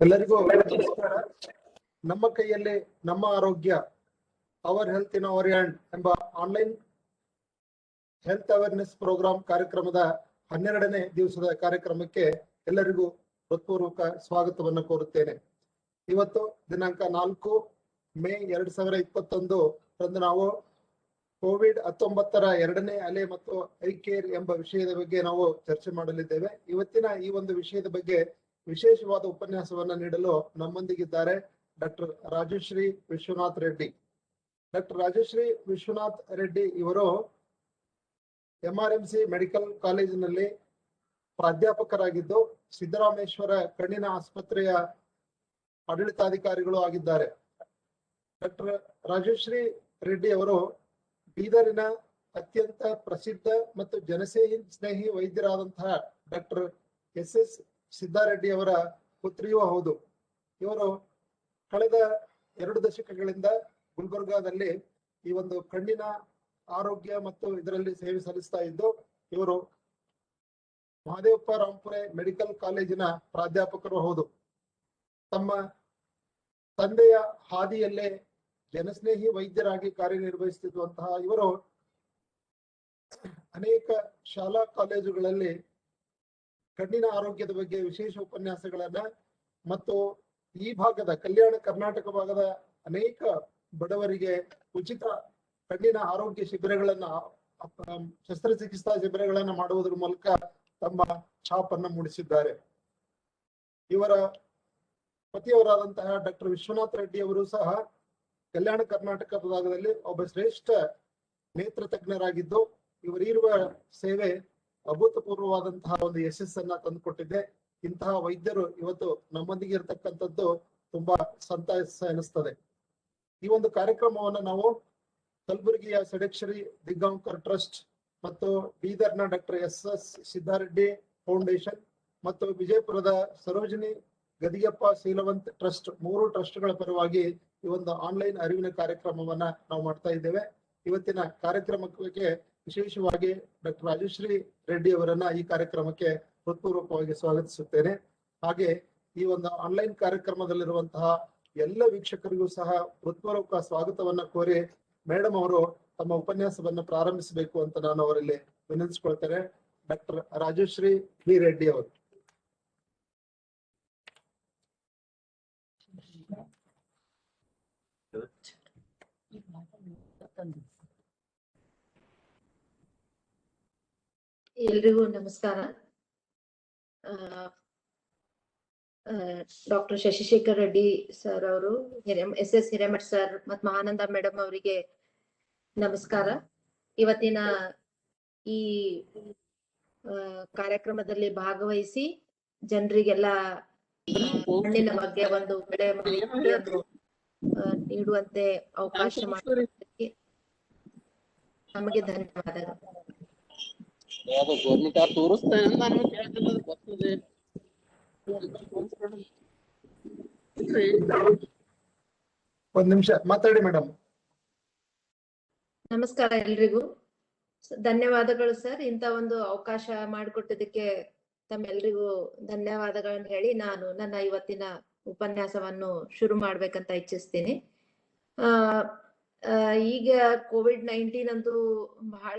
ಎಲ್ಲರಿಗೂ ನಮಸ್ಕಾರ. ನಮ್ಮ ಕೈಯಲ್ಲಿ ನಮ್ಮ ಆರೋಗ್ಯ, our health in our hand ಎಂಬ ಆನ್ಲೈನ್ ಹೆಲ್ತ್ ಅವೇರ್ನೆಸ್ ಪ್ರೋಗ್ರಾಂ ಕಾರ್ಯಕ್ರಮದ 12ನೇ ದಿವಸದ ಕಾರ್ಯಕ್ರಮಕ್ಕೆ ಎಲ್ಲರಿಗೂ ಹೃತ್ಪೂರ್ವಕ ಸ್ವಾಗತವನ್ನು ಕೋರುತ್ತೇನೆ. ಇವತ್ತು ದಿನಾಂಕ 4 ಮೇ 2021 ರಂದು ನಾವು ಕೋವಿಡ್-19 ಎರಡನೇ ಅಲೆ ಮತ್ತು ಐ ಕೇರ್ ಎಂಬ ವಿಷಯದ ಬಗ್ಗೆ ನಾವು ಚರ್ಚೆ ಮಾಡಲಿದ್ದೇವೆ. ಇವತ್ತಿನ ಈ ಒಂದು ವಿಷಯದ ಬಗ್ಗೆ ವಿಶೇಷವಾದ ಉಪನ್ಯಾಸವನ್ನ ನೀಡಲು ನಮ್ಮೊಂದಿಗಿದ್ದಾರೆ ಡಾಕ್ಟರ್ ರಾಜಶ್ರೀ ವಿಶ್ವನಾಥ್ ರೆಡ್ಡಿ. ಡಾಕ್ಟರ್ ರಾಜಶ್ರೀ ವಿಶ್ವನಾಥ್ ರೆಡ್ಡಿ ಇವರು MRMC ಮೆಡಿಕಲ್ ಕಾಲೇಜಿನಲ್ಲಿ ಪ್ರಾಧ್ಯಾಪಕರಾಗಿದ್ದು ಸಿದ್ದರಾಮೇಶ್ವರ ಕಣ್ಣಿನ ಆಸ್ಪತ್ರೆಯ ಆಡಳಿತಾಧಿಕಾರಿಗಳು ಆಗಿದ್ದಾರೆ. ಡಾಕ್ಟರ್ ರಾಜಶ್ರೀ ರೆಡ್ಡಿ ಅವರು ಬೀದರಿನ ಅತ್ಯಂತ ಪ್ರಸಿದ್ಧ ಮತ್ತು ಜನಸ್ನೇಹಿ ವೈದ್ಯರಾದಂತಹ ಡಾಕ್ಟರ್ SS ಸಿದ್ದಾರೆಡ್ಡಿ ಅವರ ಪುತ್ರಿಯೂ ಹೌದು. ಇವರು ಕಳೆದ 2 ದಶಕಗಳಿಂದ ಗುಲ್ಬರ್ಗಾದಲ್ಲಿ ಈ ಒಂದು ಕಣ್ಣಿನ ಆರೋಗ್ಯ ಮತ್ತು ಇದರಲ್ಲಿ ಸೇವೆ ಸಲ್ಲಿಸ್ತಾ ಇದ್ದು, ಇವರು ಮಹದೇವಪ್ಪ ರಾಂಪುರೆ ಮೆಡಿಕಲ್ ಕಾಲೇಜಿನ ಪ್ರಾಧ್ಯಾಪಕರು ಹೌದು. ತಮ್ಮ ತಂದೆಯ ಹಾದಿಯಲ್ಲೇ ಜನಸ್ನೇಹಿ ವೈದ್ಯರಾಗಿ ಕಾರ್ಯನಿರ್ವಹಿಸುತ್ತಿರುವಂತಹ ಇವರು ಅನೇಕ ಶಾಲಾ ಕಾಲೇಜುಗಳಲ್ಲಿ ಕಣ್ಣಿನ ಆರೋಗ್ಯದ ಬಗ್ಗೆ ವಿಶೇಷ ಉಪನ್ಯಾಸಗಳನ್ನ ಮತ್ತು ಈ ಭಾಗದ ಕಲ್ಯಾಣ ಕರ್ನಾಟಕ ಭಾಗದ ಅನೇಕ ಬಡವರಿಗೆ ಉಚಿತ ಕಣ್ಣಿನ ಆರೋಗ್ಯ ಶಿಬಿರಗಳನ್ನ, ಶಸ್ತ್ರಚಿಕಿತ್ಸಾ ಶಿಬಿರಗಳನ್ನ ಮಾಡುವುದರ ಮೂಲಕ ತಮ್ಮ ಛಾಪನ್ನ ಮೂಡಿಸಿದ್ದಾರೆ. ಇವರ ಪತಿಯವರಾದಂತಹ ಡಾಕ್ಟರ್ ವಿಶ್ವನಾಥ್ ರೆಡ್ಡಿ ಅವರು ಸಹ ಕಲ್ಯಾಣ ಕರ್ನಾಟಕ ಭಾಗದಲ್ಲಿ ಒಬ್ಬ ಶ್ರೇಷ್ಠ ನೇತ್ರ ತಜ್ಞರಾಗಿದ್ದು, ಇವರಿರುವ ಸೇವೆ ಅಭೂತಪೂರ್ವವಾದಂತಹ ಒಂದು ಯಶಸ್ಸನ್ನ ತಂದುಕೊಟ್ಟಿದೆ. ಇಂತಹ ವೈದ್ಯರು ಇವತ್ತು ನಮ್ಮೊಂದಿಗೆ ಇರತಕ್ಕಂಥದ್ದು ತುಂಬಾ ಸಂತಸ ಎನಿಸ್ತದೆ. ಈ ಒಂದು ಕಾರ್ಯಕ್ರಮವನ್ನ ನಾವು ಕಲಬುರಗಿಯ ಷಡಕ್ಷರಿ ದಿಗ್ಗಾಂಕರ್ ಟ್ರಸ್ಟ್ ಮತ್ತು ಬೀದರ್ನ ಡಾಕ್ಟರ್ SS ಸಿದ್ದಾರೆಡ್ಡಿ ಫೌಂಡೇಶನ್ ಮತ್ತು ವಿಜಯಪುರದ ಸರೋಜಿನಿ ಗದಿಯಪ್ಪ ಶೀಲವಂತ್ ಟ್ರಸ್ಟ್ 3 ಟ್ರಸ್ಟ್ಗಳ ಪರವಾಗಿ ಈ ಒಂದು ಆನ್ಲೈನ್ ಅರಿವಿನ ಕಾರ್ಯಕ್ರಮವನ್ನ ನಾವು ಮಾಡ್ತಾ ಇದ್ದೇವೆ. ಇವತ್ತಿನ ಕಾರ್ಯಕ್ರಮಕ್ಕೆ ವಿಶೇಷವಾಗಿ ಡಾಕ್ಟರ್ ರಾಜಶ್ರೀ ರೆಡ್ಡಿ ಅವರನ್ನ ಈ ಕಾರ್ಯಕ್ರಮಕ್ಕೆ ಹೃತ್ಪೂರ್ವಕವಾಗಿ ಸ್ವಾಗತಿಸುತ್ತೇನೆ. ಹಾಗೆ ಈ ಒಂದು ಆನ್ಲೈನ್ ಕಾರ್ಯಕ್ರಮದಲ್ಲಿರುವಂತಹ ಎಲ್ಲ ವೀಕ್ಷಕರಿಗೂ ಸಹ ಹೃತ್ಪೂರ್ವಕ ಸ್ವಾಗತವನ್ನ ಕೋರಿ ಮೇಡಮ್ ಅವರು ತಮ್ಮ ಉಪನ್ಯಾಸವನ್ನ ಪ್ರಾರಂಭಿಸಬೇಕು ಅಂತ ನಾನು ಅವರಲ್ಲಿ ವಿನಂತಿಸಿಕೊಳ್ತೇನೆ. ಡಾಕ್ಟರ್ ರಾಜಶ್ರೀ ಬಿ ರೆಡ್ಡಿ ಅವರು. ಎಲ್ರಿಗೂ ನಮಸ್ಕಾರ. ಡಾಕ್ಟರ್ ಶಶಿಶೇಖರ್ ರೆಡ್ಡಿ ಸರ್ ಅವರು, SS ಹಿರೇಮಠ್ ಸರ್ ಮತ್ತು ಮಹಾನಂದ ಮೇಡಮ್ ಅವರಿಗೆ ನಮಸ್ಕಾರ. ಇವತ್ತಿನ ಈ ಕಾರ್ಯಕ್ರಮದಲ್ಲಿ ಭಾಗವಹಿಸಿ ಜನರಿಗೆಲ್ಲ ಕಣ್ಣಿನ ಬಗ್ಗೆ ಒಂದು ಒಳ್ಳೆಯ ಮಾಹಿತಿಯನ್ನು ನೀಡುವಂತೆ ಅವಕಾಶ ಮಾಡಿದ್ದಕ್ಕೆ ನಮಗೆ ಧನ್ಯವಾದಗಳು. ಒಂದ್ ನಿಮಿಷ ಮಾತಾಡಿ ಮೇಡಮ್. ನಮಸ್ಕಾರ ಎಲ್ರಿಗೂ, ಧನ್ಯವಾದಗಳು ಸರ್. ಇಂತ ಒಂದು ಅವಕಾಶ ಮಾಡಿಕೊಟ್ಟಿದ್ದಕ್ಕೆ ತಮ್ಮೆಲ್ರಿಗೂ ಧನ್ಯವಾದಗಳನ್ನು ಹೇಳಿ ನಾನು ನನ್ನ ಇವತ್ತಿನ ಉಪನ್ಯಾಸವನ್ನು ಶುರು ಮಾಡ್ಬೇಕಂತ ಇಚ್ಛಿಸ್ತೀನಿ. ಈಗ ಕೋವಿಡ್-19 ಅಂತೂ ಬಹಳ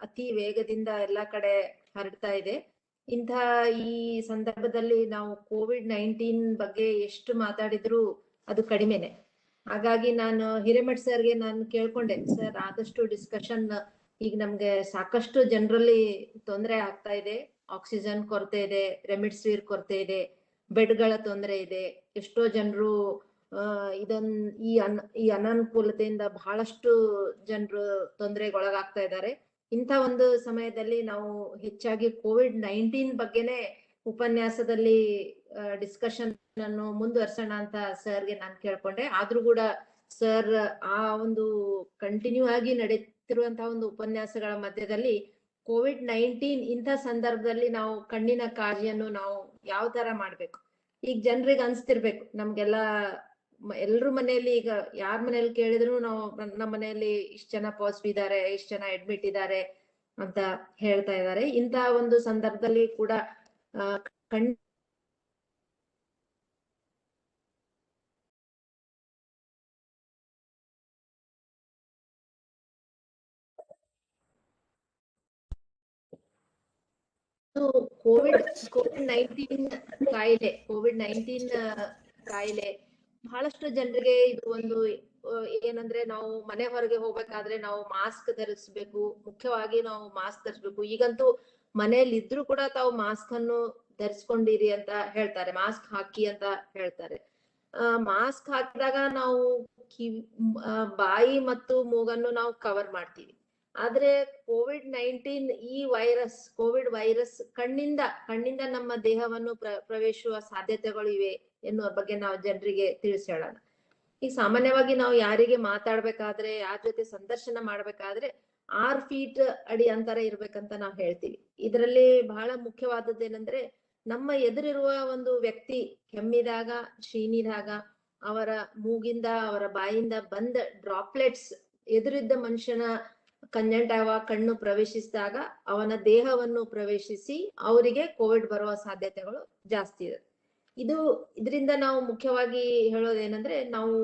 ಅತಿ ವೇಗದಿಂದ ಎಲ್ಲಾ ಕಡೆ ಹರಡ್ತಾ ಇದೆ. ಇಂಥ ಈ ಸಂದರ್ಭದಲ್ಲಿ ನಾವು ಕೋವಿಡ್-19 ಬಗ್ಗೆ ಎಷ್ಟು ಮಾತಾಡಿದ್ರು ಅದು ಕಡಿಮೆನೆ. ಹಾಗಾಗಿ ನಾನು ಹಿರೇಮಠ್ ಸರ್ಗೆ ನಾನು ಕೇಳ್ಕೊಂಡೆ, ಸರ್ ಆದಷ್ಟು ಡಿಸ್ಕಷನ್, ಈಗ ನಮ್ಗೆ ಸಾಕಷ್ಟು ಜನರಲ್ಲಿ ತೊಂದರೆ ಆಗ್ತಾ ಇದೆ, ಆಕ್ಸಿಜನ್ ಕೊರತೆ ಇದೆ, ರೆಮಿಡಿಸಿವಿರ್ ಕೊರತೆ ಇದೆ, ಬೆಡ್ಗಳ ತೊಂದರೆ ಇದೆ, ಎಷ್ಟೋ ಜನರು ಈ ಅನಾನುಕೂಲತೆಯಿಂದ ಬಹಳಷ್ಟು ಜನರು ತೊಂದರೆಗೊಳಗಾಗ್ತಾ ಇದ್ದಾರೆ. ಇಂಥ ಒಂದು ಸಮಯದಲ್ಲಿ ನಾವು ಹೆಚ್ಚಾಗಿ ಕೋವಿಡ್-19 ಬಗ್ಗೆನೆ ಉಪನ್ಯಾಸದಲ್ಲಿ ಡಿಸ್ಕಷನ್ ಅನ್ನು ಮುಂದುವರ್ಸೋಣ ಅಂತ ಸರ್ಗೆ ನಾನು ಕೇಳ್ಕೊಂಡೆ. ಆದ್ರೂ ಕೂಡ ಸರ್ ಆ ಒಂದು ಕಂಟಿನ್ಯೂ ಆಗಿ ನಡೀತಿರುವಂತಹ ಒಂದು ಉಪನ್ಯಾಸಗಳ ಮಧ್ಯದಲ್ಲಿ ಕೋವಿಡ್-19 ಇಂಥ ಸಂದರ್ಭದಲ್ಲಿ ನಾವು ಕಣ್ಣಿನ ಕಾಳಜಿಯನ್ನು ನಾವು ಯಾವ ತರ ಮಾಡ್ಬೇಕು, ಈಗ ಜನರಿಗೆ ಅನ್ಸ್ತಿರ್ಬೇಕು, ನಮ್ಗೆಲ್ಲ ಎಲ್ರು ಮನೆಯಲ್ಲಿ, ಈಗ ಯಾರ ಮನೇಲಿ ಕೇಳಿದ್ರು ನಾವು ನಮ್ಮ ಮನೆಯಲ್ಲಿ ಇಷ್ಟ ಜನ ಪಾಸಿಟಿವ್ ಇದ್ದಾರೆ, ಇಷ್ಟ ಜನ ಅಡ್ಮಿಟ್ ಇದ್ದಾರೆ ಅಂತ ಹೇಳ್ತಾ ಇದ್ದಾರೆ. ಇಂತ ಒಂದು ಸಂದರ್ಭದಲ್ಲಿ ಕೂಡ ಕೋವಿಡ್ ಕೋವಿಡ್-19 ಕಾಯಿಲೆ ಬಹಳಷ್ಟು ಜನರಿಗೆ ಇದು ಒಂದು ಏನಂದ್ರೆ ನಾವು ಮನೆ ಹೊರಗೆ ಹೋಗ್ಬೇಕಾದ್ರೆ ನಾವು ಮಾಸ್ಕ್ ಧರಿಸ್ಬೇಕು, ಮುಖ್ಯವಾಗಿ ನಾವು ಮಾಸ್ಕ್ ಧರಿಸ್ಬೇಕು. ಈಗಂತೂ ಮನೆಯಲ್ಲಿ ಇದ್ರು ಕೂಡ ತಾವು ಮಾಸ್ಕ್ ಅನ್ನು ಧರಿಸ್ಕೊಂಡಿರಿ ಅಂತ ಹೇಳ್ತಾರೆ, ಮಾಸ್ಕ್ ಹಾಕಿ ಅಂತ ಹೇಳ್ತಾರೆ. ಮಾಸ್ಕ್ ಹಾಕಿದಾಗ ನಾವು ಬಾಯಿ ಮತ್ತು ಮೂಗನ್ನು ನಾವು ಕವರ್ ಮಾಡ್ತೀವಿ. ಆದ್ರೆ ಕೋವಿಡ್-19 ಕೋವಿಡ್ ವೈರಸ್ ಕಣ್ಣಿಂದ ನಮ್ಮ ದೇಹವನ್ನು ಪ್ರವೇಶಿಸುವ ಸಾಧ್ಯತೆಗಳು ಇವೆ ಎನ್ನುವ ಬಗ್ಗೆ ನಾವು ಜನರಿಗೆ ತಿಳಿಸಿ ಹೇಳೋಣ. ಈಗ ಸಾಮಾನ್ಯವಾಗಿ ನಾವು ಯಾರಿಗೆ ಮಾತಾಡ್ಬೇಕಾದ್ರೆ, ಯಾರ ಜೊತೆ ಸಂದರ್ಶನ ಮಾಡ್ಬೇಕಾದ್ರೆ 6 ಫೀಟ್ ಅಡಿ ಅಂತರ ಇರ್ಬೇಕಂತ ನಾವು ಹೇಳ್ತೀವಿ. ಇದರಲ್ಲಿ ಬಹಳ ಮುಖ್ಯವಾದದ್ದು ಏನಂದ್ರೆ, ನಮ್ಮ ಎದುರಿರುವ ಒಂದು ವ್ಯಕ್ತಿ ಕೆಮ್ಮಿದಾಗ, ಶೀನಿದಾಗ ಅವರ ಮೂಗಿಂದ ಅವರ ಬಾಯಿಂದ ಬಂದ ಡ್ರಾಪ್ಲೆಟ್ಸ್ ಎದುರಿದ್ದ ಮನುಷ್ಯನ ಕಣ್ಣು ಪ್ರವೇಶಿಸಿದಾಗ ಅವನ ದೇಹವನ್ನು ಪ್ರವೇಶಿಸಿ ಅವರಿಗೆ ಕೋವಿಡ್ ಬರುವ ಸಾಧ್ಯತೆಗಳು ಜಾಸ್ತಿ ಇದೆ. ಇದರಿಂದ ನಾವು ಮುಖ್ಯವಾಗಿ ಹೇಳೋದೇನಂದ್ರೆ, ನಾವು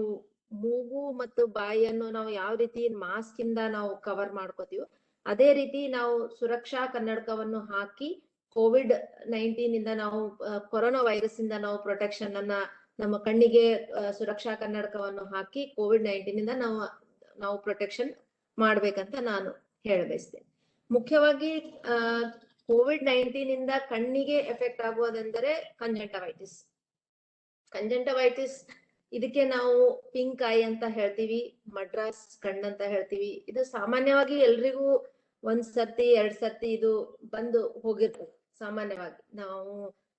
ಮೂಗು ಮತ್ತು ಬಾಯಿಯನ್ನು ನಾವು ಯಾವ ರೀತಿ ಮಾಸ್ಕ್ ಇಂದ ನಾವು ಕವರ್ ಮಾಡ್ಕೋತೀವೋ ಅದೇ ರೀತಿ ನಾವು ಸುರಕ್ಷಾ ಕನ್ನಡಕವನ್ನು ಹಾಕಿ ಕೋವಿಡ್-19 ಇಂದ ನಾವು ಕೊರೋನಾ ವೈರಸ್ ಇಂದ ನಾವು ಪ್ರೊಟೆಕ್ಷನ್ ಅನ್ನ ನಮ್ಮ ಕಣ್ಣಿಗೆ ಸುರಕ್ಷಾ ಕನ್ನಡಕವನ್ನು ಹಾಕಿ ಕೋವಿಡ್-19 ಇಂದ ನಾವು ಪ್ರೊಟೆಕ್ಷನ್ ಮಾಡ್ಬೇಕಂತ ನಾನು ಹೇಳಬಯಸ್ತೇನೆ. ಮುಖ್ಯವಾಗಿ ಕೋವಿಡ್-19 ಇಂದ ಕಣ್ಣಿಗೆ ಎಫೆಕ್ಟ್ ಆಗುವುದೆಂದರೆ ಕಂಜಂಟವೈಟಿಸ್. ಇದಕ್ಕೆ ನಾವು ಪಿಂಕ್ ಐ ಅಂತ ಹೇಳ್ತೀವಿ, ಮಡ್ರಾಸ್ ಕಣ್ಣು ಅಂತ ಹೇಳ್ತೀವಿ. ಇದು ಸಾಮಾನ್ಯವಾಗಿ ಎಲ್ರಿಗೂ 1 ಸರ್ತಿ 2 ಸರ್ತಿ ಇದು ಬಂದು ಹೋಗಿರ್ತದೆ. ಸಾಮಾನ್ಯವಾಗಿ ನಾವು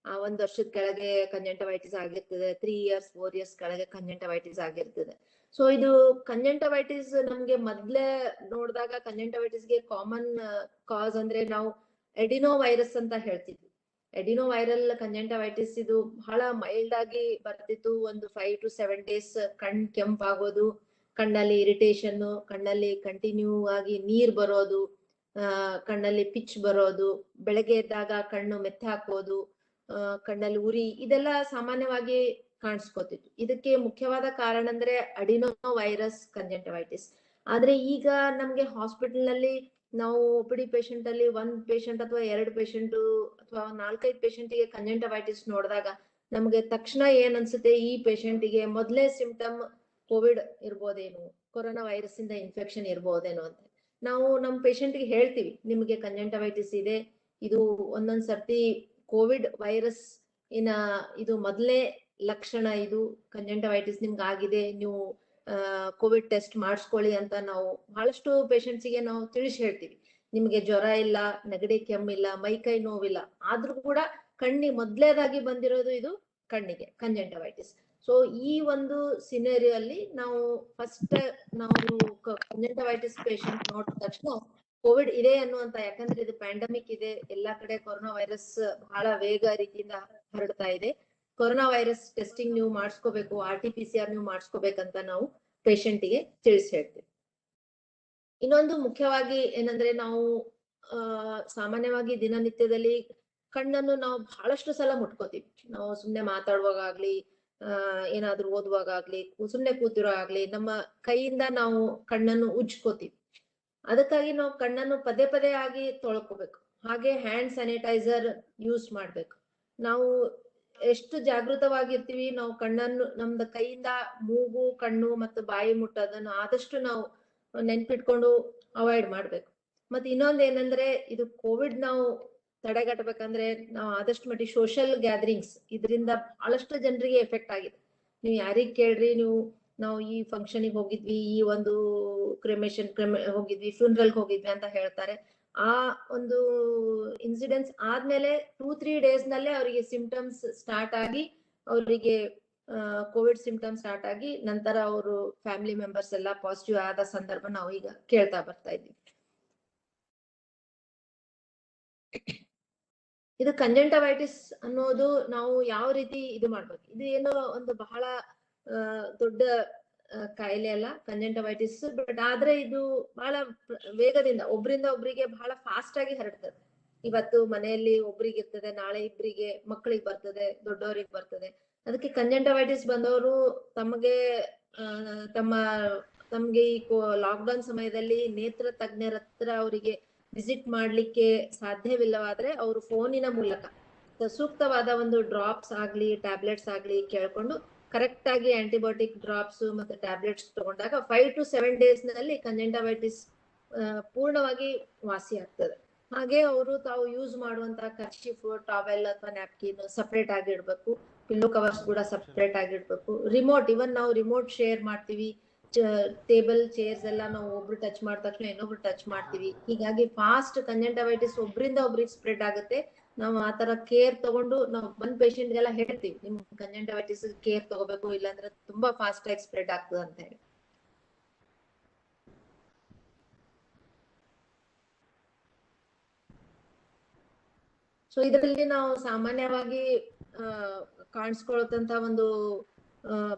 1 ವರ್ಷದ ಕೆಳಗೆ ಕಂಜಂಟವೈಟಿಸ್ ಆಗಿರ್ತದೆ, 3 ಇಯರ್ಸ್ 4 ಇಯರ್ಸ್ ಕೆಳಗೆ ಕಂಜಂಟವೈಟಿಸ್ ಆಗಿರ್ತದೆ. ಸೊ ಇದು ಕಂಜಂಟವೈಟಿಸ್ ನಮ್ಗೆ ಮೊದ್ಲೇ ನೋಡಿದಾಗ ಕಂಜಂಟವೈಟಿಸ್ಗೆ ಕಾಮನ್ ಕಾಸ್ ಅಂದ್ರೆ ನಾವು ಎಡಿನೋ ವೈರಸ್ ಅಂತ ಹೇಳ್ತಿದ್ವಿ. ಎಡಿನೋ ವೈರಲ್ ಕಂಜಂಟವೈಟಿಸ್ ಇದು ಬಹಳ ಮೈಲ್ಡ್ ಆಗಿ ಬರ್ತಿತ್ತು. ಒಂದು 5 to 7 ಡೇಸ್ ಕಣ್ ಕೆಂಪಾಗೋದು, ಕಣ್ಣಲ್ಲಿ ಇರಿಟೇಷನ್, ಕಣ್ಣಲ್ಲಿ ಕಂಟಿನ್ಯೂ ಆಗಿ ನೀರ್ ಬರೋದು, ಕಣ್ಣಲ್ಲಿ ಪಿಚ್ ಬರೋದು, ಬೆಳಗ್ಗೆ ಎದ್ದಾಗ ಕಣ್ಣು ಮೆತ್ತೆ ಹಾಕೋದು, ಕಣ್ಣಲ್ಲಿ ಉರಿ, ಇದೆಲ್ಲ ಸಾಮಾನ್ಯವಾಗಿ ಕಾಣಿಸ್ಕೋತಿತ್ತು. ಇದಕ್ಕೆ ಮುಖ್ಯವಾದ ಕಾರಣ ಅಂದ್ರೆ ಅಡಿನೋ ವೈರಸ್ ಕಂಜಂಟವೈಟಿಸ್. ಆದ್ರೆ ಈಗ ನಮ್ಗೆ ಹಾಸ್ಪಿಟಲ್ ನಲ್ಲಿ ನಾವು OPD ಪೇಷಂಟ್ ಅಲ್ಲಿ 1 ಪೇಷಂಟ್ ಅಥವಾ 2 ಪೇಷಂಟ್ ಅಥವಾ 4-5 ಪೇಷಂಟ್ಗೆ ಕಂಜಂಟವೈಟಿಸ್ ನೋಡಿದಾಗ ನಮ್ಗೆ ತಕ್ಷಣ ಏನ್ ಅನ್ಸುತ್ತೆ, ಈ ಪೇಷಂಟ್ಗೆ ಮೊದಲೇ ಸಿಂಪ್ಟಮ್ ಕೋವಿಡ್ ಇರ್ಬೋದೇನು, ಕೊರೋನಾ ವೈರಸ್ ಇಂದ ಇನ್ಫೆಕ್ಷನ್ ಇರ್ಬೋದೇನೋ ಅಂತ ನಾವು ನಮ್ ಪೇಷಂಟ್ಗೆ ಹೇಳ್ತೀವಿ. ನಿಮ್ಗೆ ಕಂಜಂಟವೈಟಿಸ್ ಇದೆ, ಇದು ಒಂದೊಂದ್ ಸರ್ತಿ ಕೋವಿಡ್ ವೈರಸ್ ಇದು ಮೊದಲೇ ಲಕ್ಷಣ, ಇದು ಕಂಜಂಟವೈಟಿಸ್ ನಿಮ್ಗೆ ಆಗಿದೆ, ನೀವು ಕೋವಿಡ್ ಟೆಸ್ಟ್ ಮಾಡಿಸ್ಕೊಳ್ಳಿ ಅಂತ ನಾವು ಬಹಳಷ್ಟು ಪೇಷಂಟ್ಸಿಗೆ ನಾವು ತಿಳಿಸಿ ಹೇಳ್ತೀವಿ. ನಿಮ್ಗೆ ಜ್ವರ ಇಲ್ಲ, ನೆಗಡಿ ಕೆಮ್ಮಿಲ್ಲ, ಮೈಕೈ ನೋವಿಲ್ಲ, ಆದ್ರೂ ಕೂಡ ಕಣ್ಣಿಗೆ ಮೊದ್ಲೇದಾಗಿ ಬಂದಿರೋದು ಇದು ಕಣ್ಣಿಗೆ ಕಂಜಂಟವೈಟಿಸ್. ಸೊ ಈ ಒಂದು ಸಿನೇರಿಯೋ ಅಲ್ಲಿ ನಾವು ಫಸ್ಟ್ ಕಂಜಂಟವೈಟಿಸ್ ಪೇಷಂಟ್ ನೋಡಿದ ತಕ್ಷಣ ಕೋವಿಡ್ ಇದೆ ಅನ್ನುವಂತ, ಯಾಕಂದ್ರೆ ಇದು ಪ್ಯಾಂಡಮಿಕ್ ಇದೆ, ಎಲ್ಲಾ ಕಡೆ ಕೊರೋನಾ ವೈರಸ್ ಬಹಳ ವೇಗ ರೀತಿಯಿಂದ ಹರಡ್ತಾ ಇದೆ, ಕೊರೋನಾ ವೈರಸ್ ಟೆಸ್ಟಿಂಗ್ ನೀವು ಮಾಡಿಸ್ಕೋಬೇಕು, RT-PCR ನೀವು ಮಾಡಿಸ್ಕೋಬೇಕಂತ ನಾವು ಪೇಷಂಟ್ಗೆ ತಿಳಿಸಿ ಹೇಳ್ತೀವಿ. ಇನ್ನೊಂದು ಮುಖ್ಯವಾಗಿ ಏನಂದ್ರೆ, ನಾವು ಸಾಮಾನ್ಯವಾಗಿ ದಿನನಿತ್ಯದಲ್ಲಿ ಕಣ್ಣನ್ನು ನಾವು ಬಹಳಷ್ಟು ಸಲ ಮುಟ್ಕೋತೀವಿ. ನಾವು ಸುಮ್ನೆ ಮಾತಾಡುವಾಗ್ಲಿ, ಏನಾದ್ರೂ ಓದುವಾಗ್ಲಿ, ಸುಮ್ನೆ ಕೂತಿರೋ ಆಗ್ಲಿ, ನಮ್ಮ ಕೈಯಿಂದ ನಾವು ಕಣ್ಣನ್ನು ಉಜ್ಕೋತೀವಿ. ಅದಕ್ಕಾಗಿ ನಾವು ಕಣ್ಣನ್ನು ಪದೇ ಪದೇ ಆಗಿ ತೊಳ್ಕೋಬೇಕು. ಹಾಗೆ ಹ್ಯಾಂಡ್ ಸ್ಯಾನಿಟೈಸರ್ ಯೂಸ್ ಮಾಡ್ಬೇಕು. ನಾವು ಎಷ್ಟು ಜಾಗೃತವಾಗಿರ್ತೀವಿ, ನಾವು ಕಣ್ಣನ್ನು ನಮ್ದು ಕೈಯಿಂದ ಮೂಗು, ಕಣ್ಣು ಮತ್ತು ಬಾಯಿ ಮುಟ್ಟೋದನ್ನು ಆದಷ್ಟು ನಾವು ನೆನ್ಪಿಟ್ಕೊಂಡು ಅವಾಯ್ಡ್ ಮಾಡ್ಬೇಕು. ಮತ್ತೆ ಇನ್ನೊಂದ್ ಏನಂದ್ರೆ, ಇದು ಕೋವಿಡ್ ನಾವು ತಡೆಗಟ್ಟಬೇಕಂದ್ರೆ ನಾವು ಆದಷ್ಟು ಮಟ್ಟಿಗೆ ಸೋಷಿಯಲ್ ಗ್ಯಾದರಿಂಗ್ಸ್, ಇದರಿಂದ ಬಹಳಷ್ಟು ಜನರಿಗೆ ಎಫೆಕ್ಟ್ ಆಗಿದೆ. ನೀವು ಯಾರಿಗ್ ಕೇಳ್ರಿ, ನಾವು ಈ ಫಂಕ್ಷನ್ಗೆ ಹೋಗಿದ್ವಿ, ಈ ಒಂದು ಕ್ರೆಮೇಷನ್ ಹೋಗಿದ್ವಿ, ಫ್ಯೂನರಲ್ ಹೋಗಿದ್ವಿ ಅಂತ ಹೇಳ್ತಾರೆ. ಆ ಒಂದು ಇನ್ಸಿಡೆನ್ಸ್ ಆದ್ಮೇಲೆ 2-3 ಡೇಸ್ ನಲ್ಲೇ ಅವರಿಗೆ ಸಿಂಪ್ಟಮ್ಸ್ ಸ್ಟಾರ್ಟ್ ಆಗಿ, ಅವರಿಗೆ ಕೋವಿಡ್ ಸಿಂಪ್ಟಮ್ಸ್ ಸ್ಟಾರ್ಟ್ ಆಗಿ ನಂತರ ಅವರು ಫ್ಯಾಮಿಲಿ ಮೆಂಬರ್ಸ್ ಎಲ್ಲ ಪಾಸಿಟಿವ್ ಆದ ಸಂದರ್ಭ ನಾವು ಈಗ ಕೇಳ್ತಾ ಬರ್ತಾ ಇದ್ವಿ. ಇದು ಕಂಜಂಟವೈಟಿಸ್ ಅನ್ನೋದು ನಾವು ಯಾವ ರೀತಿ ಇದು ಮಾಡ್ಬೇಕು, ಇದು ಏನೋ ಒಂದು ಬಹಳ ದೊಡ್ಡ ಕಾಯಿಲೆ ಅಲ್ಲ ಕಂಜಂಟವೈಟಿಸ್, ಬಟ್ ಆದ್ರೆ ಇದು ಬಹಳ ವೇಗದಿಂದ ಒಬ್ರಿಂದ ಒಬ್ರಿಗೆ ಬಹಳ ಫಾಸ್ಟ್ ಆಗಿ ಹರಡ್ತದೆ. ಇವತ್ತು ಮನೆಯಲ್ಲಿ ಒಬ್ರಿಗೆ ಇರ್ತದೆ, ನಾಳೆ ಇಬ್ರಿಗೆ, ಮಕ್ಕಳಿಗೆ ಬರ್ತದೆ, ದೊಡ್ಡವರಿಗೆ ಬರ್ತದೆ. ಅದಕ್ಕೆ ಕಂಜಂಟವೈಟಿಸ್ ಬಂದವರು ತಮಗೆ ಈ ಲಾಕ್ಡೌನ್ ಸಮಯದಲ್ಲಿ ನೇತ್ರ ತಜ್ಞರ ಹತ್ರ ಅವರಿಗೆ ವಿಸಿಟ್ ಮಾಡ್ಲಿಕ್ಕೆ ಸಾಧ್ಯವಿಲ್ಲವಾದ್ರೆ ಅವರು ಫೋನಿನ ಮೂಲಕ ಸೂಕ್ತವಾದ ಒಂದು ಡ್ರಾಪ್ಸ್ ಆಗ್ಲಿ ಟ್ಯಾಬ್ಲೆಟ್ಸ್ ಆಗ್ಲಿ ಕೇಳ್ಕೊಂಡು ಕರೆಕ್ಟ್ ಆಗಿ ಆಂಟಿಬಯೋಟಿಕ್ ಡ್ರಾಪ್ಸ್ ಮತ್ತೆ ಟ್ಯಾಬ್ಲೆಟ್ಸ್ ತಗೊಂಡಾಗ 5 to 7 days ನಲ್ಲಿ ಕಂಜಂಕ್ಟಿವೈಟಿಸ್ ಪೂರ್ಣವಾಗಿ ವಾಸಿ ಆಗ್ತದೆ. ಹಾಗೆ ಅವರು ತಾವು ಯೂಸ್ ಮಾಡುವಂತ ಕರ್ಚೀಫ್, ಟಾವೆಲ್ ಅಥವಾ ನ್ಯಾಪ್ಕಿನ್ ಸಪರೇಟ್ ಆಗಿ ಇಡ್ಬೇಕು. ಪಿಲ್ಲೋ ಕವರ್ಸ್ ಕೂಡ ಸಪರೇಟ್ ಆಗಿ ಇಡ್ಬೇಕು. ರಿಮೋಟ್, ಇವನ್ ನಾವು ರಿಮೋಟ್ ಶೇರ್ ಮಾಡ್ತೀವಿ. ಟೇಬಲ್ ಚೇರ್ಸ್ ಎಲ್ಲ ನಾವು ಒಬ್ರು ಟಚ್ ಮಾಡಿದ ತಕ್ಷಣ ಇನ್ನೊಬ್ರು ಟಚ್ ಮಾಡ್ತೀವಿ. ಹೀಗಾಗಿ ಫಾಸ್ಟ್ ಕಂಜಂಕ್ಟಿವೈಟಿಸ್ ಒಬ್ರಿಂದ ಒಬ್ರಿಗೆ ಸ್ಪ್ರೆಡ್ ಆಗುತ್ತೆ. ನಾವು ಆತರ ಕೇರ್ ತಗೊಂಡು ನಾವು ಒಂದ್ ಪೇಷಂಟ್ ಗೆಲ್ಲ ಹೇಳ್ತೀವಿ, ನಿಮ್ ಕಂಜಂಕ್ಟಿವೈಟಿಸ್ ಕೇರ್ ತಗೋಬೇಕು, ಇಲ್ಲಾಂದ್ರೆ ತುಂಬಾ ಫಾಸ್ಟ್ ಆಗಿ ಸ್ಪ್ರೆಡ್ ಆಗ್ತದೆ ಅಂತ ಹೇಳಿ. ಸೊ ಇದರಲ್ಲಿ ನಾವು ಸಾಮಾನ್ಯವಾಗಿ ಕಾಣಿಸ್ಕೊಳ್ಳುತ್ತಂತ ಒಂದು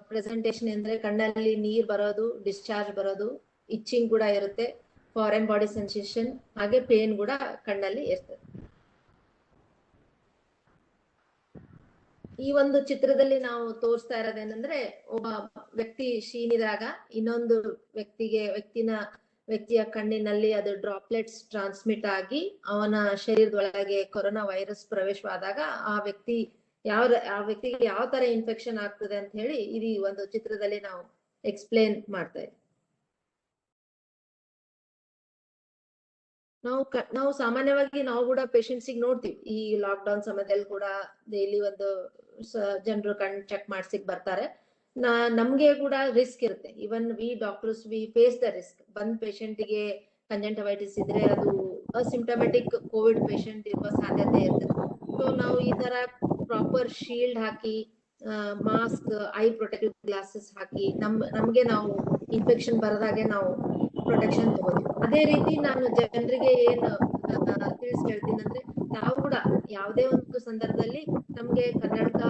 ಪ್ರೆಸೆಂಟೇಶನ್ ಅಂದ್ರೆ ಕಣ್ಣಲ್ಲಿ ನೀರ್ ಬರೋದು, ಡಿಸ್ಚಾರ್ಜ್ ಬರೋದು, ಇಚ್ಚಿಂಗ್ ಕೂಡ ಇರುತ್ತೆ, ಫಾರಿನ್ ಬಾಡಿ ಸೆನ್ಸೇಷನ್, ಹಾಗೆ ಪೇನ್ ಕೂಡ ಕಣ್ಣಲ್ಲಿ ಇರ್ತದೆ. ಈ ಒಂದು ಚಿತ್ರದಲ್ಲಿ ನಾವು ತೋರಿಸ್ತಾ ಇರೋದೇನಂದ್ರೆ, ಒಬ್ಬ ವ್ಯಕ್ತಿ ಶೀನಿದಾಗ ಇನ್ನೊಂದು ವ್ಯಕ್ತಿಯ ಕಣ್ಣಿನಲ್ಲಿ ಅದು ಡ್ರಾಪ್ಲೆಟ್ಸ್ ಟ್ರಾನ್ಸ್ಮಿಟ್ ಆಗಿ ಅವನ ಶರೀರದೊಳಗೆ ಕೊರೋನಾ ವೈರಸ್ ಪ್ರವೇಶವಾದಾಗ ಆ ವ್ಯಕ್ತಿಗೆ ಯಾವ ತರ ಇನ್ಫೆಕ್ಷನ್ ಆಗ್ತದೆ ಅಂತ ಹೇಳಿ ಇದು ಒಂದು ಚಿತ್ರದಲ್ಲಿ ನಾವು ಎಕ್ಸ್ಪ್ಲೇನ್ ಮಾಡ್ತಾ ಇದ್ದೀವಿ. ನಾವು ಸಾಮಾನ್ಯವಾಗಿ ನಾವು ಕೂಡ ಪೇಷಂಟ್ಸ್ ನೋಡ್ತೀವಿ. ಈ ಲಾಕ್ ಡೌನ್ ಸಮಯದಲ್ಲಿ ಕೂಡ ಡೈಲಿ ಒಂದು ಜನರು ಕಣ್ ಚೆಕ್ ಮಾಡ್ಸಿಕ್ ಬರ್ತಾರೆ. ನಮ್ಗೆ ಕೂಡ ರಿಸ್ಕ್ ಇರುತ್ತೆ. Even we doctors we face the risk. ಬಂದ್ ಪೇಷಂಟ್ ಗೆ ಕಂಜಂಕ್ಟಿವೈಟಿಸ್ ಇದ್ರೆ ಅದು ಅಸಿಂಪ್ಟಮ್ಯಾಟಿಕ್ ಕೋವಿಡ್ ಪೇಷಂಟ್ ಇರುವ ಸಾಧ್ಯತೆ ಇರ್ತದೆ. ಸೊ ನಾವು ಈ ತರ ಪ್ರಾಪರ್ ಶೀಲ್ಡ್ ಹಾಕಿ, ಮಾಸ್ಕ್, ಐ ಪ್ರೊಟೆಕ್ಟಿವ್ ಗ್ಲಾಸಸ್ ಹಾಕಿ ನಮ್ಗೆ ನಾವು ಇನ್ಫೆಕ್ಷನ್ ಬರದಾಗೆ ನಾವು ಪ್ರೊಟೆಕ್ಷನ್ ತಗೋತೀವಿ. ಅದೇ ರೀತಿ ನಾನು ಜನರಿಗೆ ಏನ್ ತಿಳಿಸ್ಕೊಳ್ತೀನಿ ಅಂದ್ರೆ, ನಾವು ಕೂಡ ಯಾವುದೇ ಒಂದು ಸಂದರ್ಭದಲ್ಲಿ ನಮ್ಗೆ ಕನ್ನಡಕ